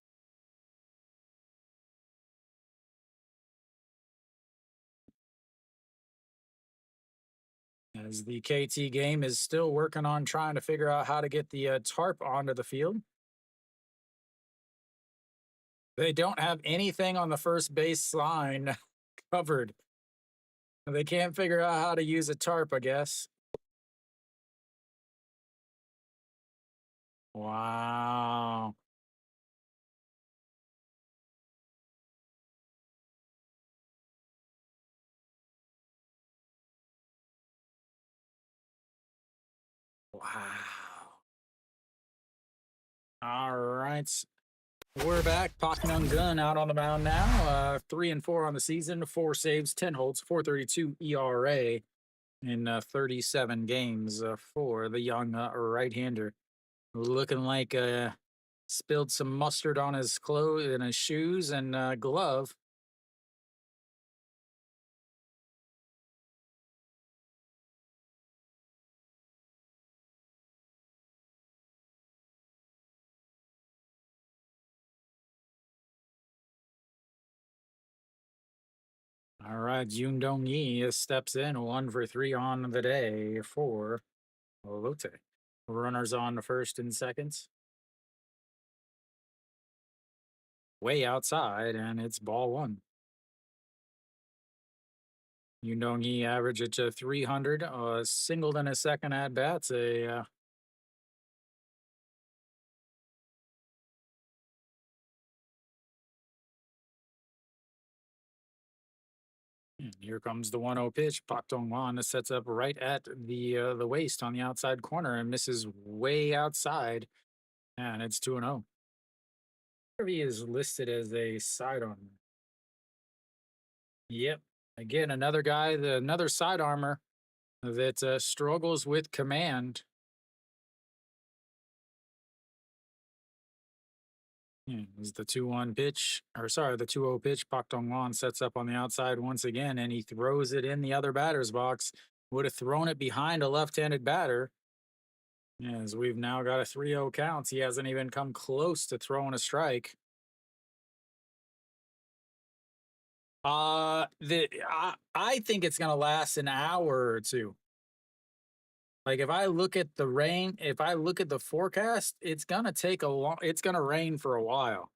As the KT game is still working on trying to figure out how to get the tarp onto the field. They don't have anything on the first base line covered. They can't figure out how to use a tarp, I guess. Wow. Wow. All right. We're back. Pak Myung Gun out on the mound now. 3-4 on the season, 4 saves, 10 holds, 4.32 ERA in 37 games for the young right-hander. Looking like spilled some mustard on his clothes and his shoes and glove. All right, Yoon Dong Yi steps in 1 for 3 on the day for Lotte. Runners on the first and seconds. Way outside, and it's ball 1. Yoon Dong Yi averaged at 300, singled in his second at bats. Here comes the 1-0 pitch. Pak Dong-hwan sets up right at the waist on the outside corner and misses way outside. And it's 2-0. He is listed as a sidearmer. Yep. Again, another guy, another sidearmer that struggles with command. Is the 2-1 pitch, or sorry, the 2-0 pitch. Pak Dong-hwan sets up on the outside once again, and he throws it in the other batter's box. Would have thrown it behind a left-handed batter. As we've now got a 3-0 count. He hasn't even come close to throwing a strike. I, 'Cause- I think it's gonna last an hour or two. I think it's going to last an hour or two. Like if I look at the rain, if I look at the forecast, it's gonna take a long. It's gonna rain for a while.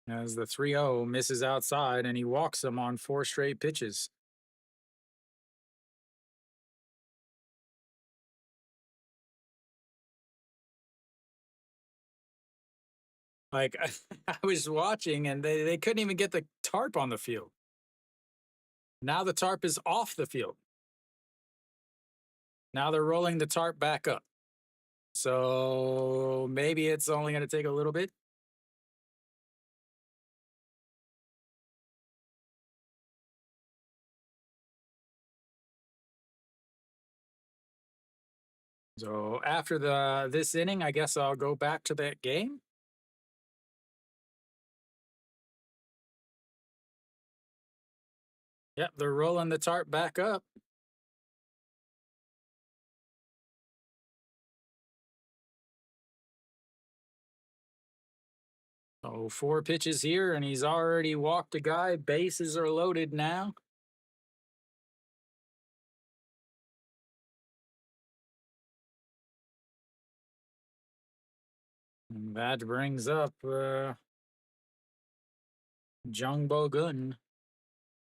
As the 3-0 misses outside and he walks him on 4 straight pitches. Like I was watching and they couldn't even get the tarp on the field. Now the tarp is off the field. Now they're rolling the tarp back up. So maybe it's only going to take a little bit. So after the this inning, I guess I'll go back to that game. Yep, they're rolling the tarp back up. Oh, 4 pitches here, and he's already walked a guy. Bases are loaded now. And that brings up Jung Bo Gun.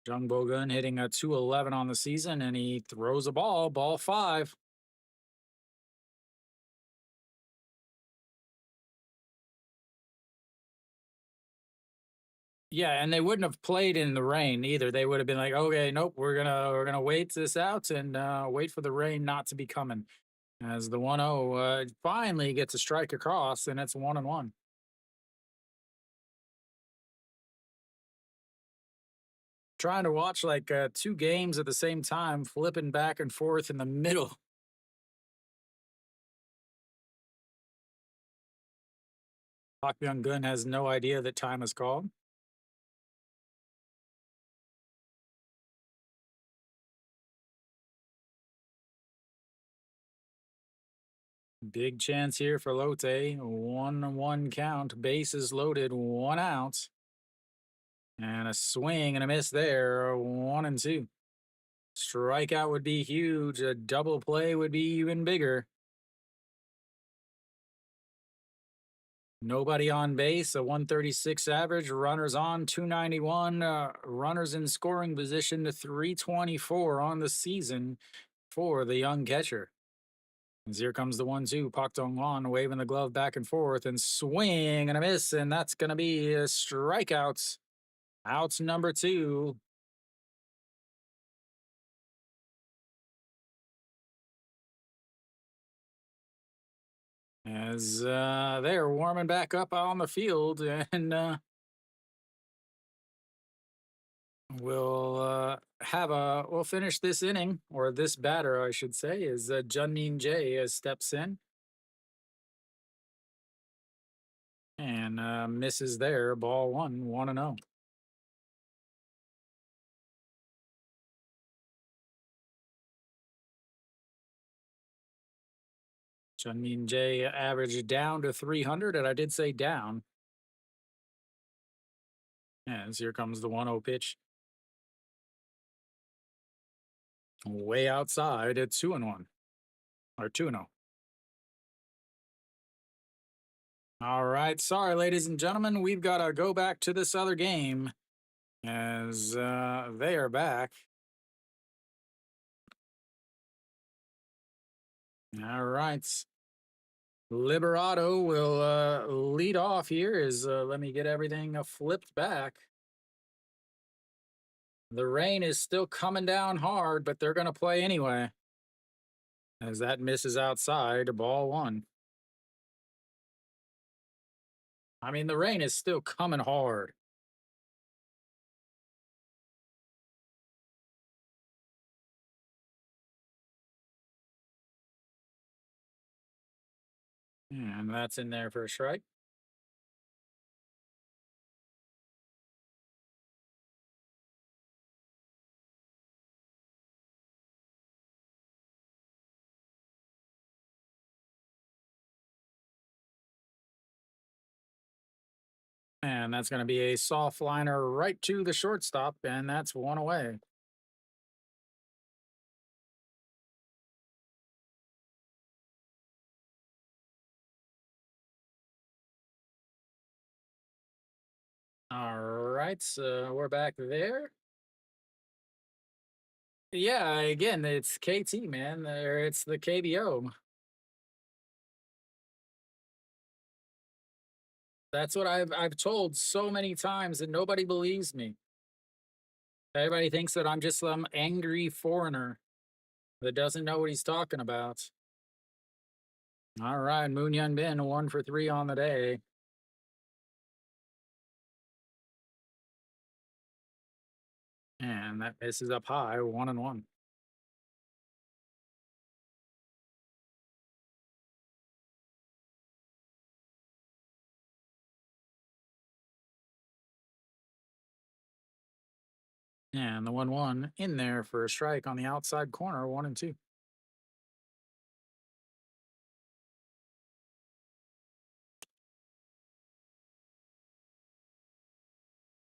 Jung Bo Gun hitting a 211 on the season, and he throws a ball 5. Yeah, and they wouldn't have played in the rain either. They would have been like, okay, nope, we're gonna wait this out and wait for the rain not to be coming. As the 1-0 finally gets a strike across, and it's 1-1. Trying to watch like 2 games at the same time, flipping back and forth in the middle. Pak Byung Gun has no idea that time is called. Big chance here for Lotte. 1-1 count. Bases loaded. 1 out. And a swing and a miss there. 1-2. Strikeout would be huge. A double play would be even bigger. Nobody on base. A 136 average. Runners on 291. Runners in scoring position to 324 on the season for the young catcher. As here comes the 1-2. Pak Dong Hwan waving the glove back and forth and swing and a miss. And that's going to be a strikeout. Outs number 2. As they're warming back up on the field, and we'll finish this inning, or this batter, I should say, is Junmin Jae steps in and misses there. Ball 1, 1-0. Junmin Jae averaged down to 300, and I did say down. As here comes the 1-0 pitch. Way outside at 2-1. Or 2-0. All right. Sorry, ladies and gentlemen. We've got to go back to this other game as they are back. All right. Liberato will lead off here. Let me get everything flipped back. The rain is still coming down hard, but they're going to play anyway. As that misses outside, ball 1. I mean, the rain is still coming hard. And that's in there for a strike. And that's going to be a soft liner right to the shortstop, and that's 1 away. All right, so we're back there. Yeah, again, it's KT, man. Or it's the KBO. That's what I've told so many times, and nobody believes me. Everybody thinks that I'm just some angry foreigner that doesn't know what he's talking about. All right, Moon Yun Bin, 1 for 3 on the day. And that misses up high, 1-1. And the 1-1 in there for a strike on the outside corner, 1-2.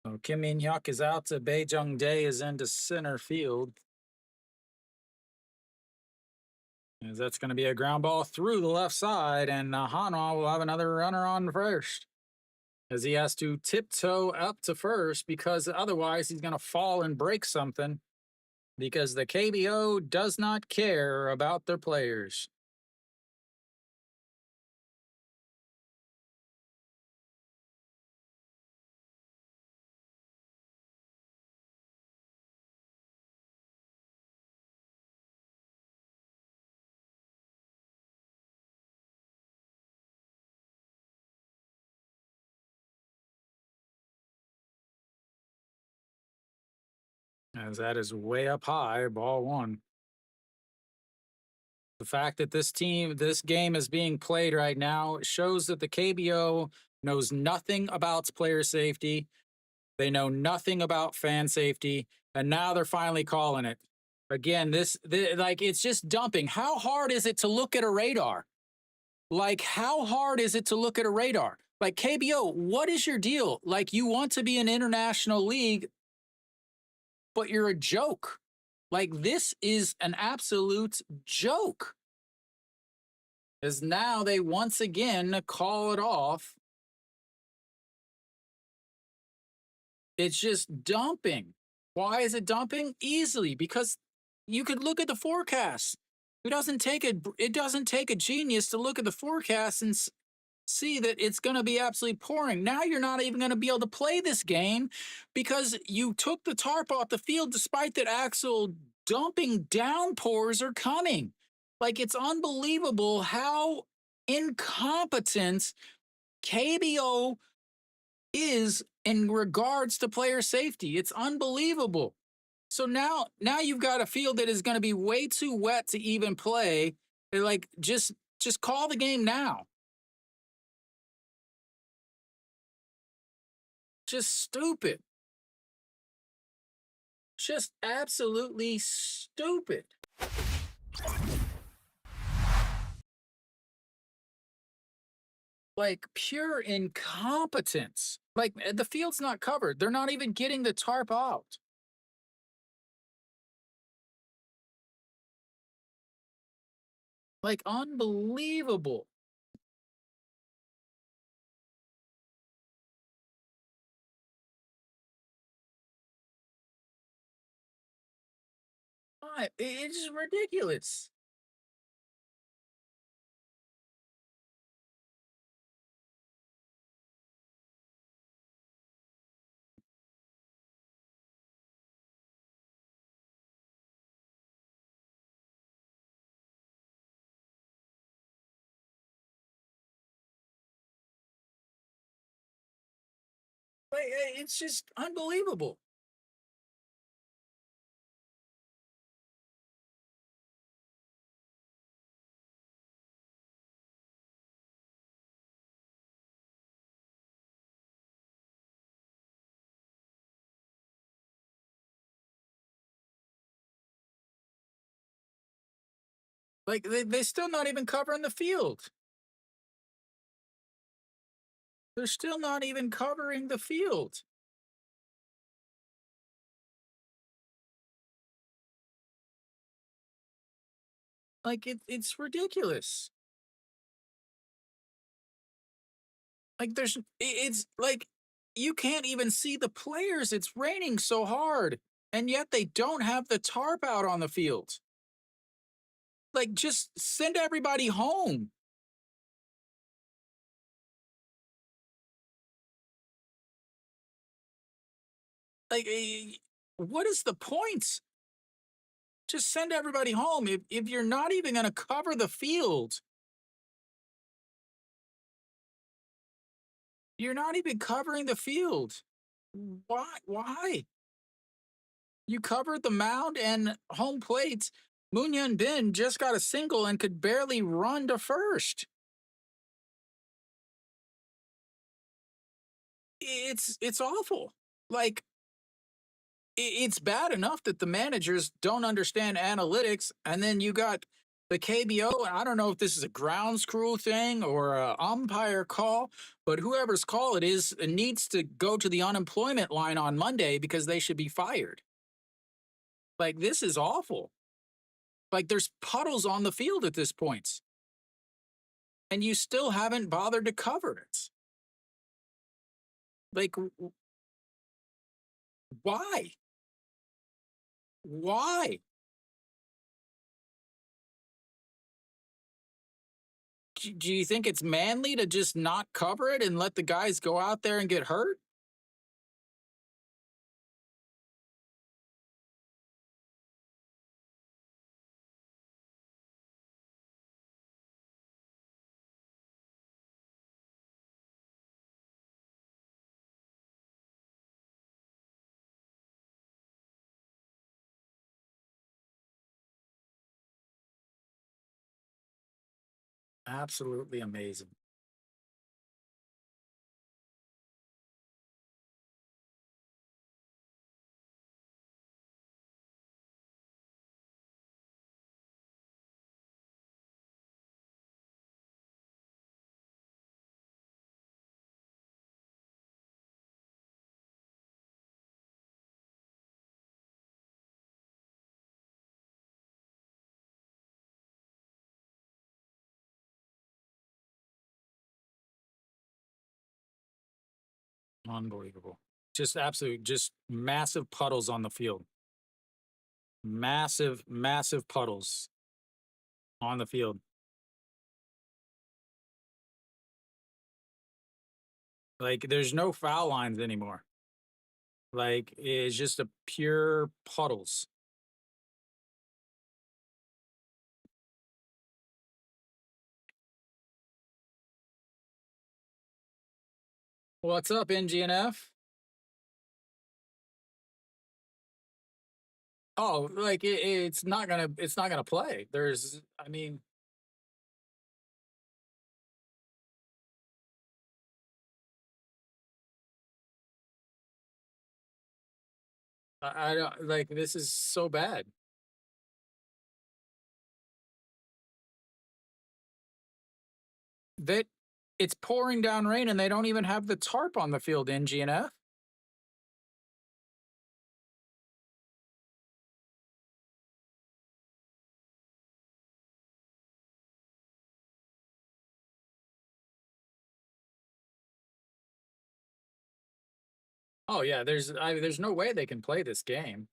So Kim Min Hyuk is out to Bae Jung Dae is into center field. As that's going to be a ground ball through the left side, and Hanwha will have another runner on first. As he has to tiptoe up to first because otherwise he's going to fall and break something because the KBO does not care about their players. As that is way up high, ball one. The fact that this game is being played right now shows that the KBO knows nothing about player safety. They know nothing about fan safety, and now they're finally calling it. Again, like it's just dumping. How hard is it to look at a radar? Like, how hard is it to look at a radar? Like, KBO, what is your deal? Like, you want to be an international league, but you're a joke. Like, this is an absolute joke. As now they once again call it off. It's just dumping. Why is it dumping? Easily, because you could look at the forecast. It doesn't take a genius to look at the forecast and see that it's going to be absolutely pouring. Now you're not even going to be able to play this game because you took the tarp off the field despite that actual dumping downpours are coming. Like, it's unbelievable how incompetent KBO is in regards to player safety. It's unbelievable. So now you've got a field that is going to be way too wet to even play. Like, just call the game now. Just stupid. Just absolutely stupid. Like, pure incompetence. Like, the field's not covered. They're not even getting the tarp out. Like, unbelievable. It's just ridiculous. Like, it's just unbelievable. Like, they're still not even covering the field. They're still not even covering the field. Like, it's ridiculous. Like, it's like You can't even see the players. It's raining so hard. And yet they don't have the tarp out on the field. Like, just send everybody home. Like, what is the point? Just send everybody home. If you're not even going to cover the field, you're not even covering the field. Why? Why? You covered the mound and home plate. Munyan Bin just got a single and could barely run to first. It's awful. Like, it's bad enough that the managers don't understand analytics, and then you got the KBO. And I don't know if this is a grounds crew thing or a umpire call, but whoever's call it is, it needs to go to the unemployment line on Monday because they should be fired. Like, this is awful. Like, there's puddles on the field at this point, and you still haven't bothered to cover it. Like, why? Why? Do you think it's manly to just not cover it and let the guys go out there and get hurt? Absolutely amazing. Unbelievable. Just absolute, just massive puddles on the field. Massive, massive puddles on the field. Like, there's no foul lines anymore. Like, it's just a pure puddles. What's up, NGNF? Oh, like it's not gonna play. There's, I mean, I don't like this is so bad that it's pouring down rain and they don't even have the tarp on the field. NGNF. Oh yeah, there's no way they can play this game.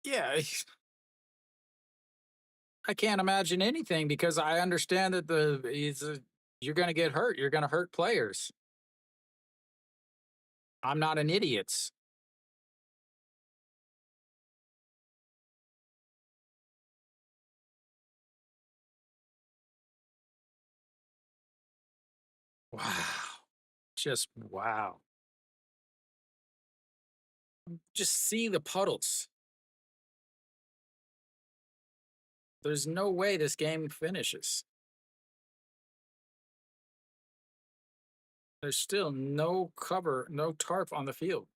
Yeah, I can't imagine anything because I understand that you're going to get hurt. You're going to hurt players. I'm not an idiot. Wow. Just wow. Just see the puddles. There's no way this game finishes. There's still no cover, no tarp on the field.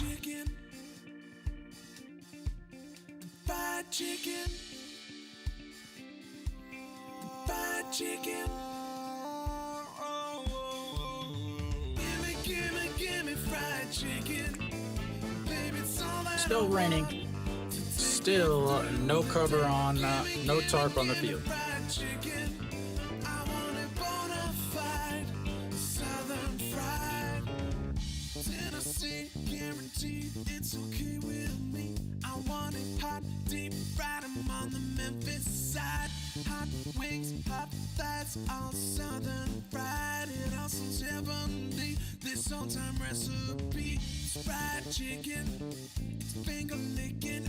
chicken, fried chicken, fried chicken. Gimme fried chicken. Baby, it's all that Still raining. Still no cover on, no tarp on the field. fried chicken. I want it bona fide, southern fried, Tennessee. Tennessee, guaranteed it's okay with me. I want it hot, deep fried. I'm on the Memphis side. Hot wings, hot thighs, all southern fried. It all sounds heavenly. This old-time recipe, it's fried chicken, it's finger licking.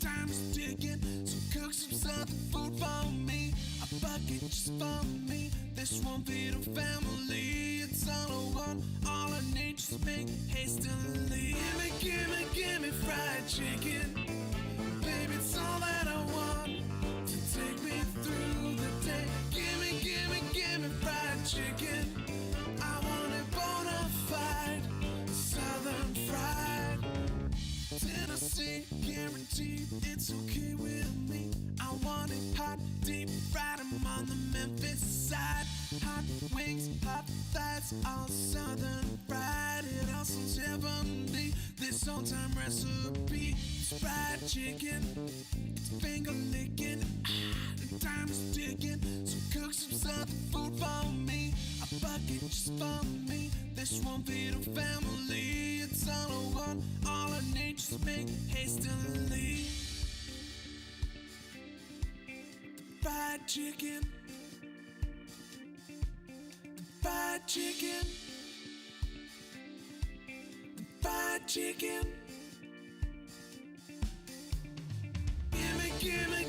Time is ticking, so cook some southern food for me. A bucket just for me. This won't feed a family. It's all I want, all I need. Just make hastily. Give me fried chicken. Baby, it's all that I want to take me through the day. Give me fried chicken. I want it bona fide, southern fried. Tennessee, guaranteed it's okay with me. I want it hot, deep fried. I'm on the Memphis side. Hot wings, hot thighs, all southern fried. It all sounds heavenly. This old-time recipe, it's fried chicken, it's finger licking. Time is ticking, so cook some southern food for me. A bucket just for me. This won't feed a family. It's all I want, all I need. Just make hastily. Fried chicken, fried chicken, fried chicken.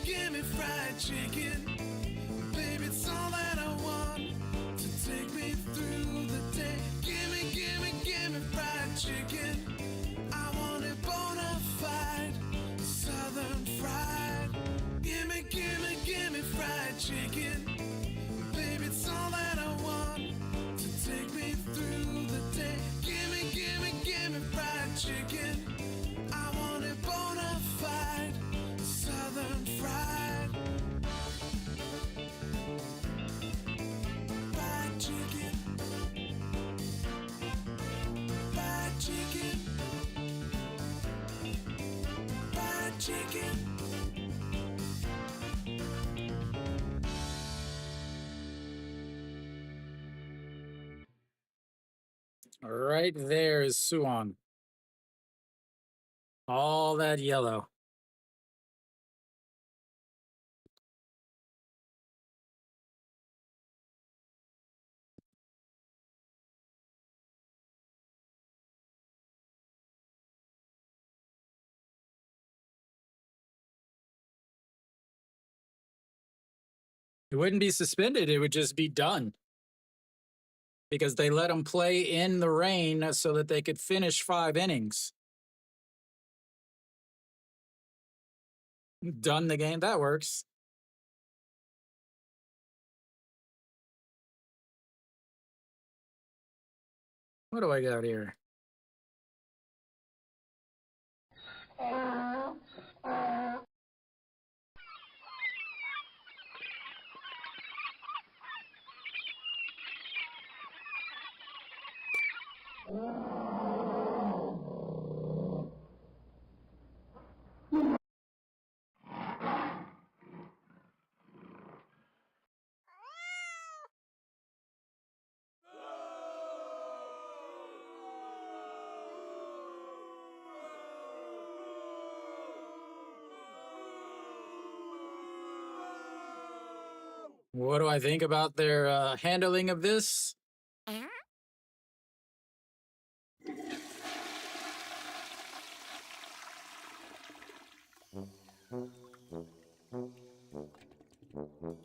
Give me fried chicken. Baby, it's all that I want to take me through the day. Give me fried chicken. I want it bona fide, southern fried. Give me fried chicken. Baby, it's all that I want to take me through the day. Give me fried chicken. I want it bona fide, southern fried. Fried chicken. Fried chicken. Fried chicken. Right there is Suwon. All that yellow. It wouldn't be suspended, it would just be done. Because they let them play in the rain so that they could finish 5 innings. Done the game. That works. What do I got here? What do I think about their handling of this?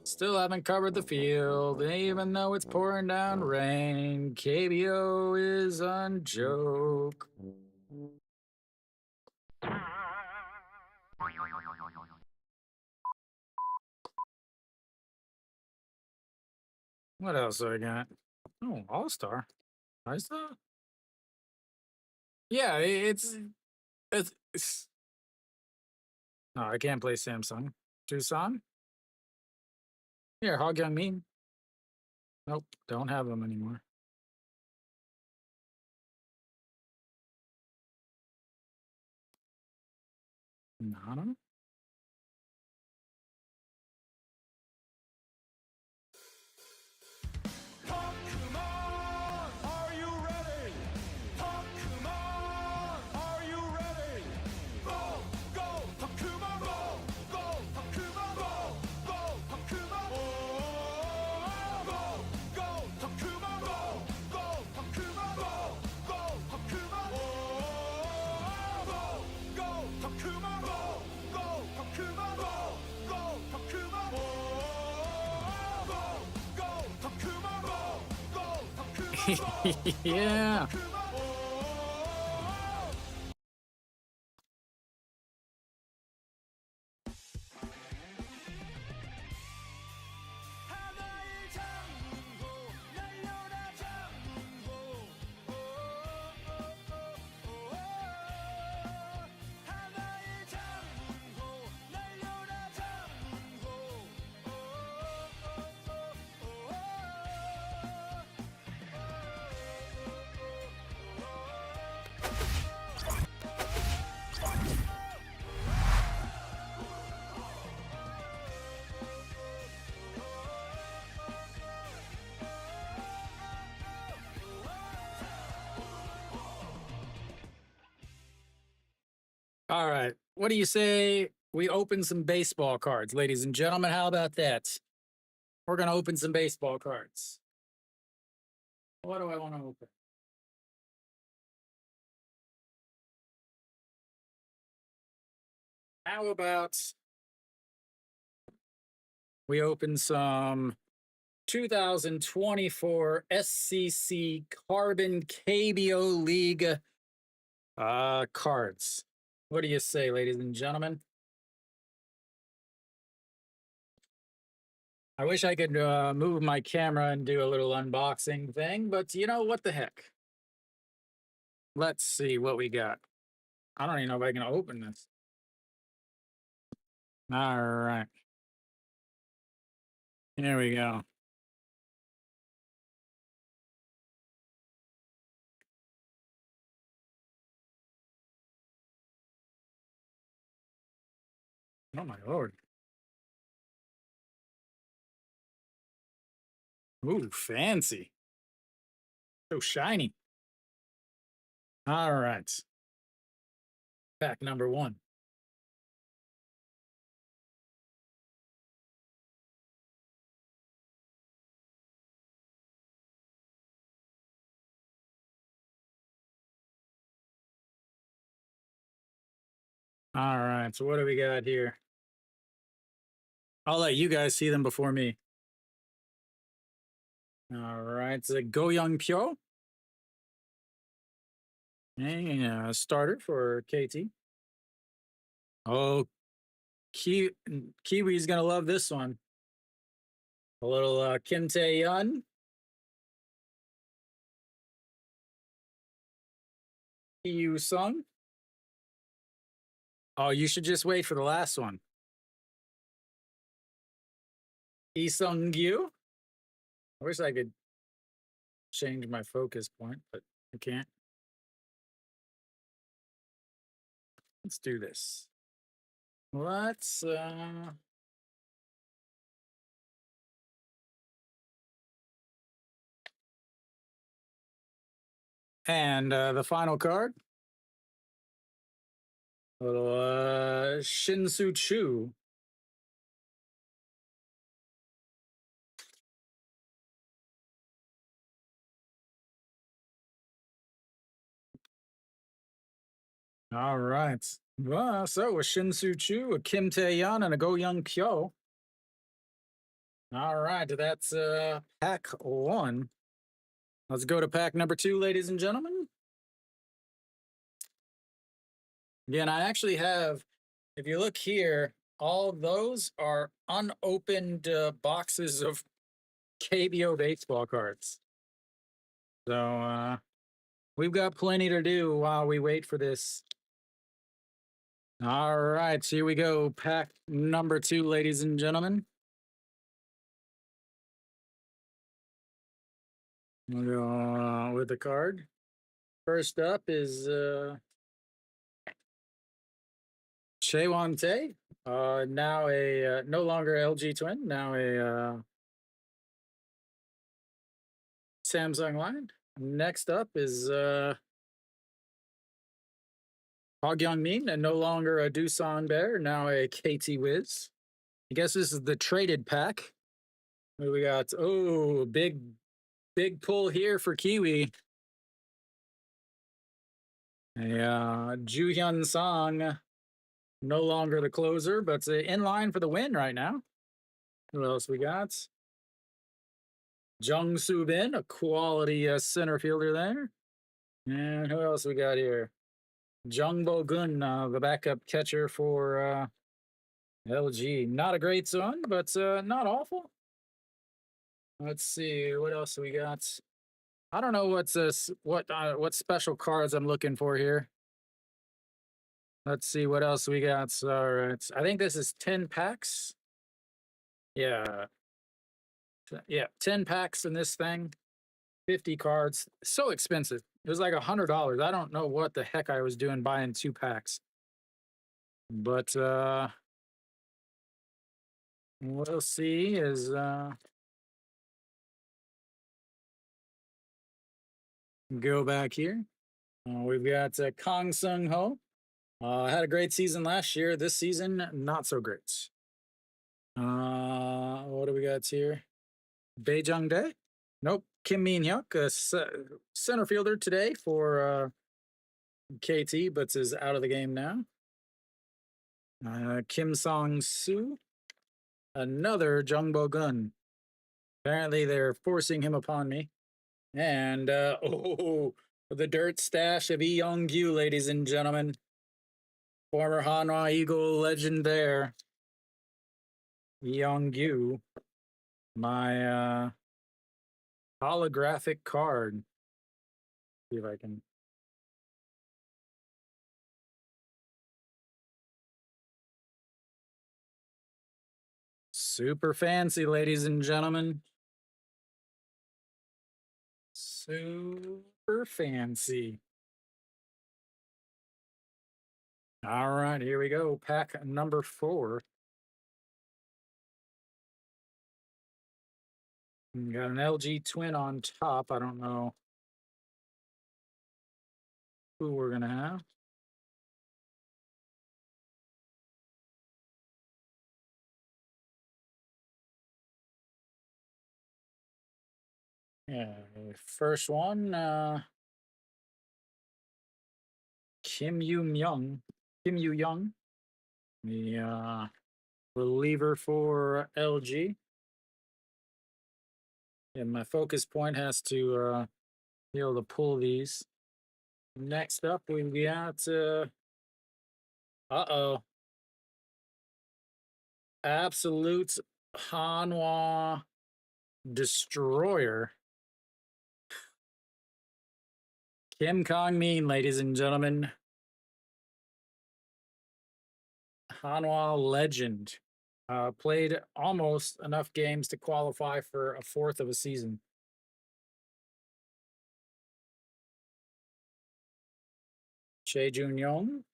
Still haven't covered the field, even though it's pouring down rain. KBO is a joke. What else do I got? Oh, All-Star. Nice though. Yeah, it's. No, I can't play Samsung. Tucson? Here, Hog Young Mean. Nope, don't have them anymore. Nana? Pokemon, are you ready? Pokemon, Yeah. All right. What do you say we open some baseball cards, ladies and gentlemen? How about that? We're going to open some baseball cards. What do I want to open? How about we open some 2024 SCC Carbon KBO League cards? What do you say, ladies and gentlemen? I wish I could move my camera and do a little unboxing thing, but you know what the heck? Let's see what we got. I don't even know if I can open this. All right. Here we go. Oh my lord. Ooh, fancy. So shiny. All right. Pack number one. All right. So what do we got here? I'll let you guys see them before me. All right. It's a Go Young Pyo. And a starter for KT. Oh, Kiwi's going to love this one. A little Kim Tae-yeon. Yu Sung. Oh, you should just wait for the last one. Lee Sung Gyu. I wish I could change my focus point, but I can't. Let's do this. Let's and the final card. Little Shinsu Chu. All right. Well, so a Shinsu Chu, a Kim Tae-yeon, and a Go Young Pyo. All right, that's pack one. Let's go to pack number two, ladies and gentlemen. Again, I actually have, if you look here, all those are unopened boxes of KBO baseball cards. So we've got plenty to do while we wait for this. All right, here we go. Pack number two, ladies and gentlemen. We'll go with the card. First up is Chaewon Tae. Now a no longer LG Twin, now a Samsung line. Next up is Hogyeong Min, and no longer a Doosan Bear, now a KT Wiz. I guess this is the traded pack. What do we got? Oh, big pull here for Kiwi. Ju Hyun Song, no longer the closer, but in line for the win right now. What else we got? Jung Soo Bin, a quality center fielder there. And who else we got here? Jung Bo Gun, the backup catcher for LG. Not a great son, but not awful. Let's see what else we got. I don't know what special cards I'm looking for here. Let's see what else we got. All right, I think this is 10 packs. Yeah, yeah, 10 packs in this thing. 50 cards. So expensive. It was like $100. I don't know what the heck I was doing buying 2 packs. But we'll see is go back here. We've got Kang Sung Ho. Had a great season last year. This season, not so great. What do we got here? Baejung Dae? Nope. Kim Min Hyuk, a center fielder today for KT, but is out of the game now. Kim Song Soo, another Jung Bo Gun. Apparently, they're forcing him upon me. And the dirt stash of Lee Young Gyu, ladies and gentlemen. Former Hanwha Eagle legend there. Lee Young Gyu. My holographic card. See if I can. Super fancy, ladies and gentlemen. Super fancy. All right, here we go. Pack number 4. Got an LG twin on top. I don't know who we're going to have. Yeah, first one, Kim Yu Young, the reliever for LG. And my focus point has to be able to pull these. Next up, we got absolute Hanwha destroyer. Kim Kong Min, ladies and gentlemen. Hanwha legend. Played almost enough games to qualify for a fourth of a season. Chae Jun Yong.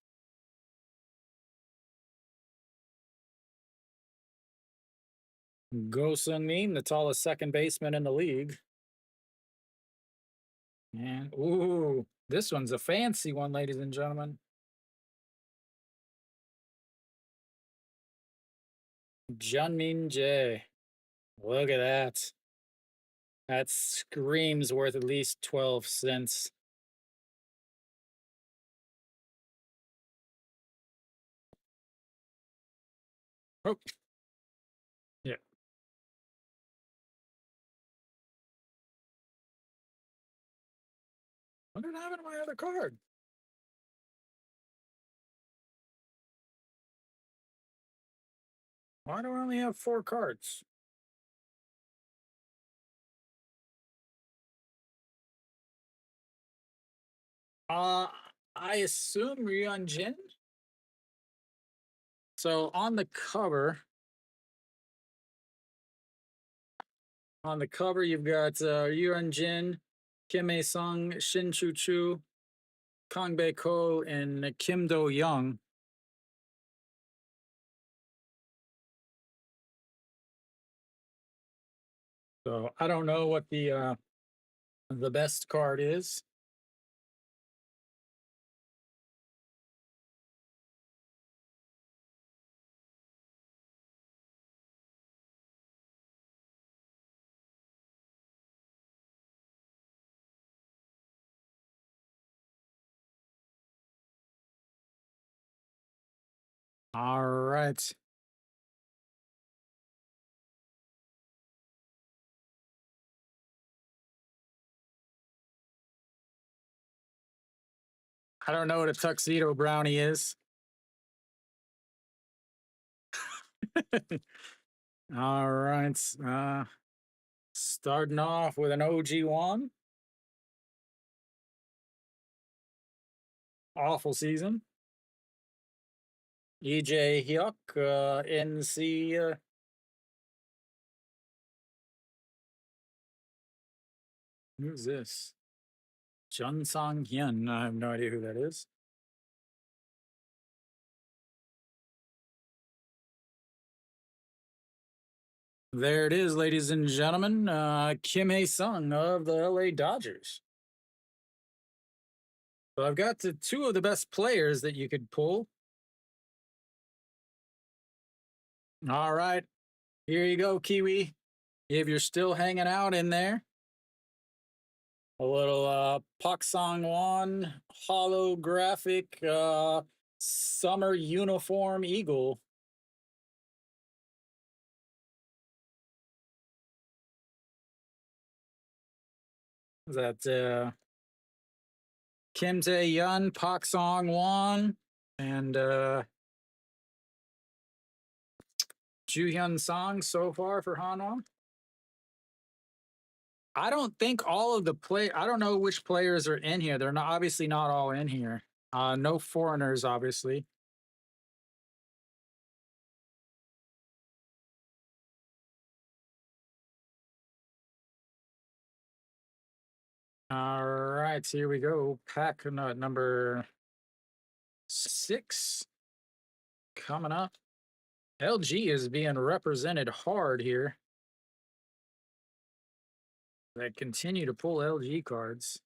Go Sung Min, the tallest second baseman in the league. And ooh, this one's a fancy one, ladies and gentlemen. Junmin Jae. Look at that. That screams worth at least 12 cents. Oh. Yeah. What did I have in my other card? Why do I only have 4 cards? I assume Ryun Jin. So on the cover, you've got Ryun Jin, Kim A Sung, Shin Chu Chu, Kang Bae Ko, and Kim Do Young. So I don't know what the best card is. All right. I don't know what a tuxedo brownie is. All right. Starting off with an OG1. Awful season. EJ Hyuk, NC. Who's this? Jun Sang Hyun. I have no idea who that is. There it is, ladies and gentlemen. Kim Hae Sung of the LA Dodgers. So I've got two of the best players that you could pull. All right. Here you go, Kiwi. If you're still hanging out in there. A little Pak Sang Won holographic summer uniform eagle. Is that Kim Tae-yeon, Pak Sang Won, and Ju-hyun Sang so far for Hanwha? I don't think all of the I don't know which players are in here. They're not obviously not all in here. No foreigners, obviously. All right, here we go. Pack number 6 coming up. LG is being represented hard here. They continue to pull LG cards.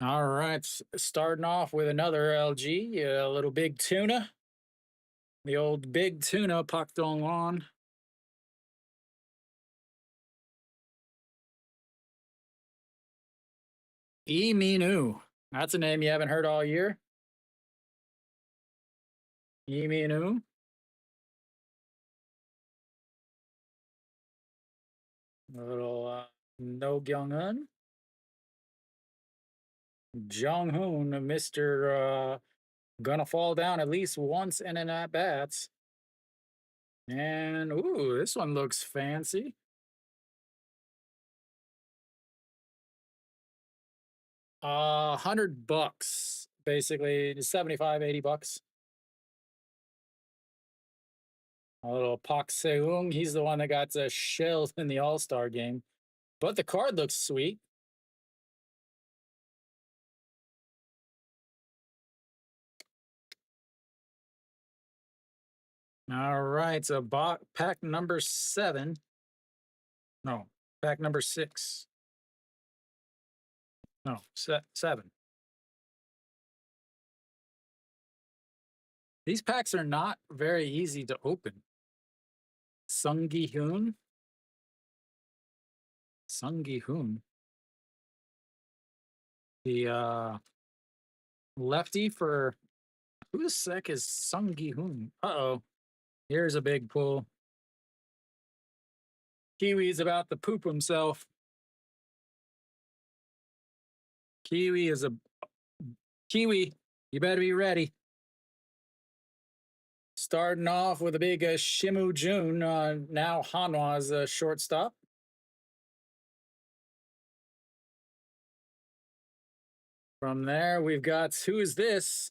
All right, starting off with another LG, a little big tuna. The old big tuna, Pak Dong Won. Lee Minu. That's a name you haven't heard all year. Lee Minu. A little No Kyung-un. Jong-hoon, Mr. Gonna fall down at least once in an at-bats. And, ooh, this one looks fancy. $100, basically, 75, 80 bucks. A little Pak Seung, he's the one that got shelled in the All-Star game. But the card looks sweet. All right, so pack number 7. No, pack number 6. No, 7. These packs are not very easy to open. Sung Gi-hoon. Sung Gi-hoon. The lefty for who the sec is Sung Gi-hoon? Uh-oh. Here's a big pull. Kiwi's about to poop himself. Kiwi, you better be ready. Starting off with a big Shimu Jun, now Hanwha's shortstop. From there, we've got, who is this?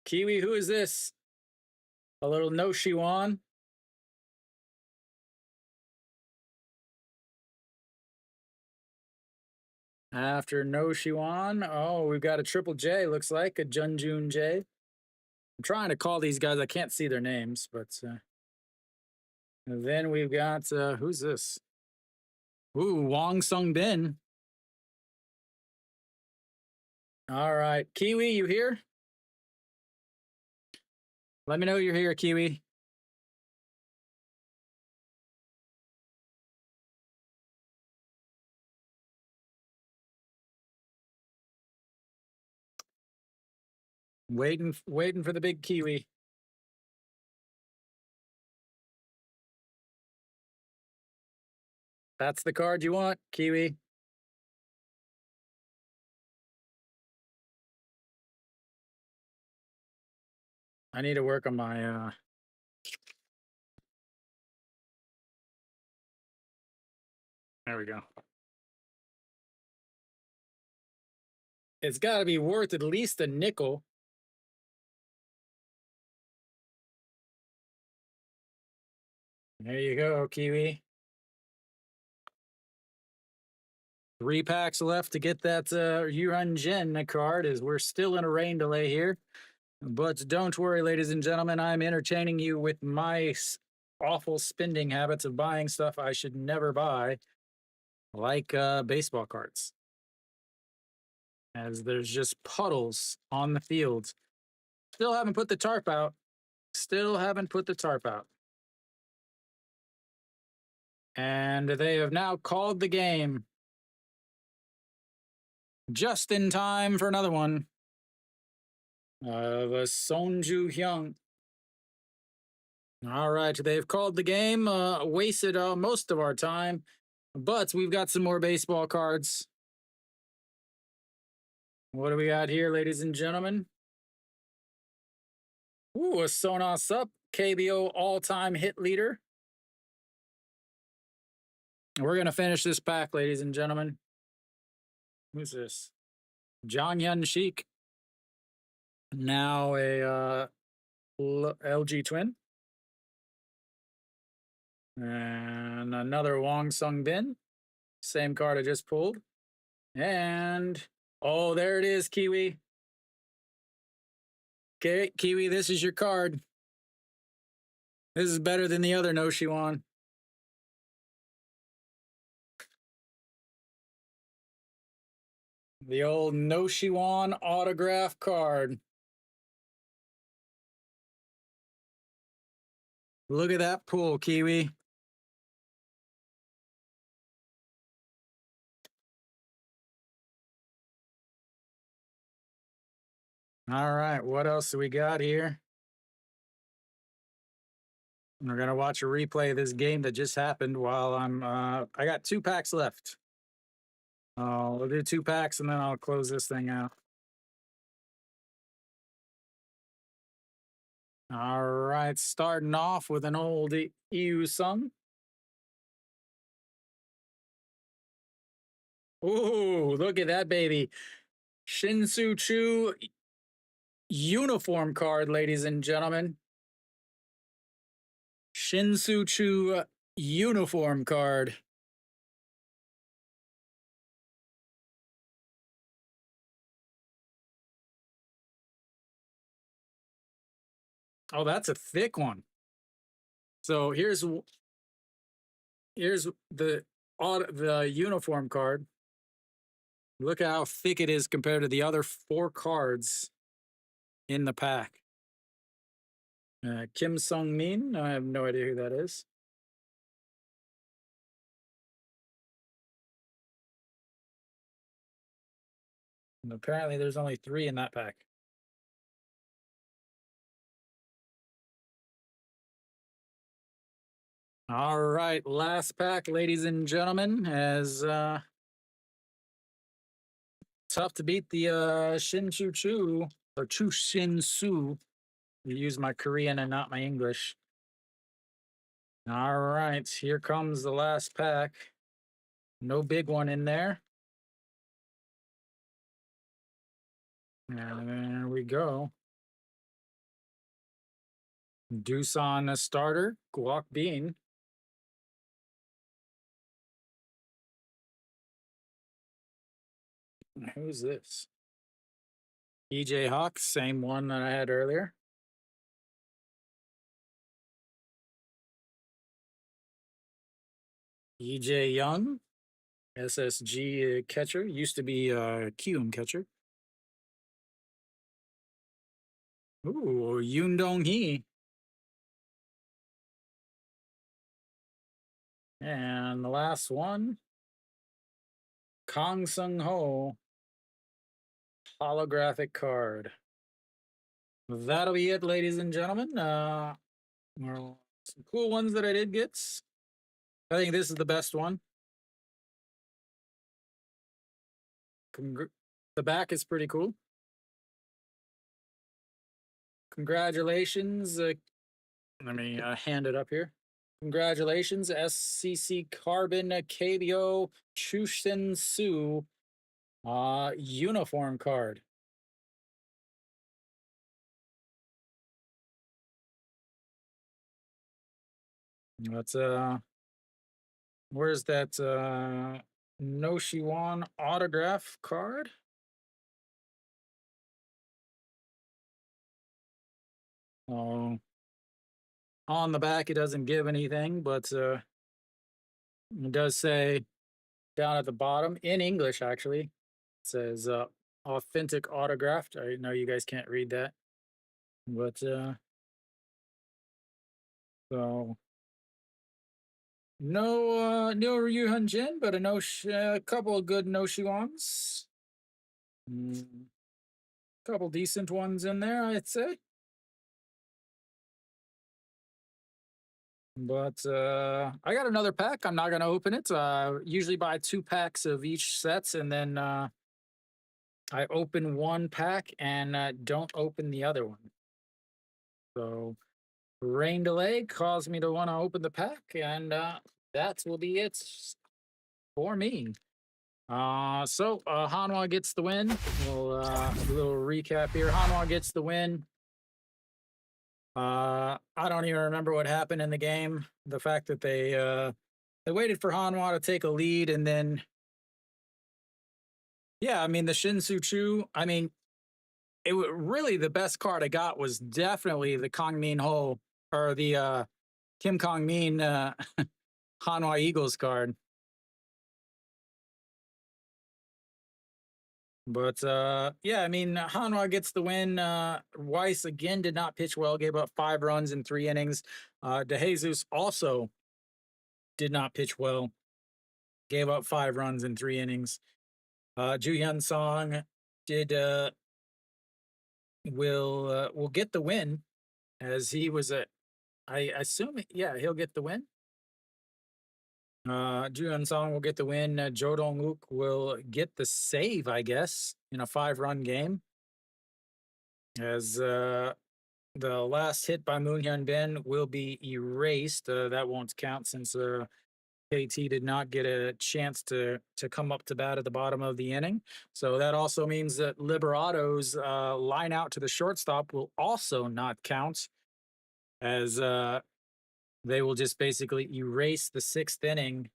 Kiwi, who is this? A little No Shiwan. After No Shiwan, oh, we've got a Triple J, looks like a Junjun J. I'm trying to call these guys, I can't see their names, but and then we've got, who's this? Ooh, Wong Sung Bin. All right, Kiwi, you here? Let me know you're here, Kiwi. Waiting for the big Kiwi. That's the card you want, Kiwi. I need to work on my there we go. It's got to be worth at least a nickel. There you go, Kiwi. 3 packs left to get that Yuan Jin card, as we're still in a rain delay here. But don't worry, ladies and gentlemen, I'm entertaining you with my awful spending habits of buying stuff I should never buy, like baseball cards. As there's just puddles on the field. Still haven't put the tarp out. Still haven't put the tarp out. And they have now called the game. Just in time for another one. Of Sonju Hyung. All right, they've called the game, wasted most of our time, but we've got some more baseball cards. What do we got here, ladies and gentlemen? Ooh, a Sonos Up, KBO all-time hit leader. We're going to finish this pack, ladies and gentlemen. Who's this? Jang Hyun Sheik. Now a LG Twin. And another Wong Sung Bin. Same card I just pulled. And, oh, there it is, Kiwi. Okay, Kiwi, this is your card. This is better than the other No Shiwan. The old No Shiwan autograph card. Look at that pull, Kiwi. All right, what else do we got here? We're going to watch a replay of this game that just happened while I got 2 packs left. We'll do 2 packs and then I'll close this thing out. All right, starting off with an old EU Sung. Ooh, look at that baby. Shinsu Chu uniform card, ladies and gentlemen. Shinsu Chu uniform card. Oh, that's a thick one. So here's the uniform card. Look at how thick it is compared to the other 4 cards in the pack. Kim Sung Min, I have no idea who that is. And apparently there's only 3 in that pack. All right, last pack, ladies and gentlemen, as tough to beat the Shinsu Chu, or Chu Shinsu. You use my Korean and not my English. All right, here comes the last pack. No big one in there. And there we go. Doosan, a starter. Guak Bean. Who's this? EJ Hawk, same one that I had earlier. EJ Young, SSG catcher. Used to be Kium catcher. Ooh, Yoon Dong Hee. And the last one, Kang Sung Ho, holographic card. That'll be it, ladies and gentlemen. Well, some cool ones that I did get. I think this is the best one. The back is pretty cool. Congratulations. Let me hand it up here. Congratulations, SCC Carbon KBO Chushin Su uniform card. That's where's that No Shiwan autograph card? Oh, on the back it doesn't give anything, but it does say down at the bottom in English actually. It says authentic autographed. I know you guys can't read that, but so no Ryu Jin, but a couple of good no Shiwans. Couple decent ones in there, I'd say. But I got another pack. I'm not gonna open it. Usually buy 2 packs of each sets, and then I open one pack and don't open the other one. So rain delay caused me to want to open the pack, and that will be it for me. So Hanwha gets the win. We'll do a little recap here. Hanwha gets the win. I don't even remember what happened in the game. The fact that they waited for Hanwha to take a lead, and then yeah, I mean the Shinsu Chu. I mean, really the best card I got was definitely the Kong Min Ho or the Kim Kong Min Hanwha Eagles card. But yeah, I mean Hanwha gets the win. Weiss again did not pitch well, gave up 5 runs in 3 innings. DeJesus also did not pitch well, gave up 5 runs in 3 innings. Ju Hyun Song did will get the win, as he was I assume, yeah, he'll get the win. Ju Hyun Song will get the win. Jo Dong-wook will get the save, I guess, in a 5-run game. As the last hit by Moon Hyun Bin will be erased. That won't count since KT did not get a chance to come up to bat at the bottom of the inning. So that also means that Liberado's line out to the shortstop will also not count, as they will just basically erase the 6th inning,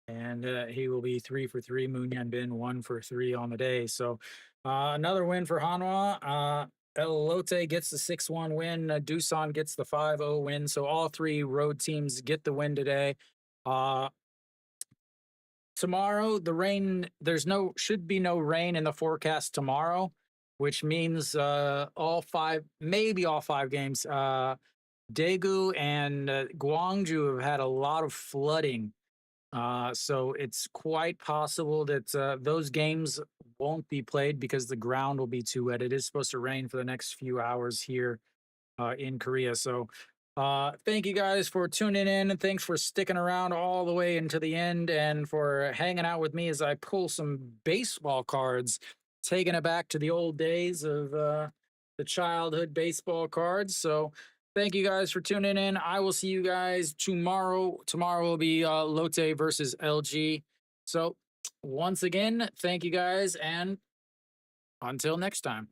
and he will be 3 for 3. Moon Hyun Bin 1 for 3 on the day. So another win for Hanwha. El Lote gets the 6-1 win. Doosan gets the 5-0 win. So all 3 road teams get the win today. Tomorrow, the rain, should be no rain in the forecast tomorrow, which means maybe all 5 games. Daegu and Gwangju have had a lot of flooding. So it's quite possible that those games won't be played because the ground will be too wet. It is supposed to rain for the next few hours here in Korea. So thank you guys for tuning in, and thanks for sticking around all the way into the end, and for hanging out with me as I pull some baseball cards, taking it back to the old days of the childhood baseball cards. So thank you guys for tuning in. I will see you guys tomorrow. Tomorrow will be Lotte versus LG. So once again, thank you guys, and until next time.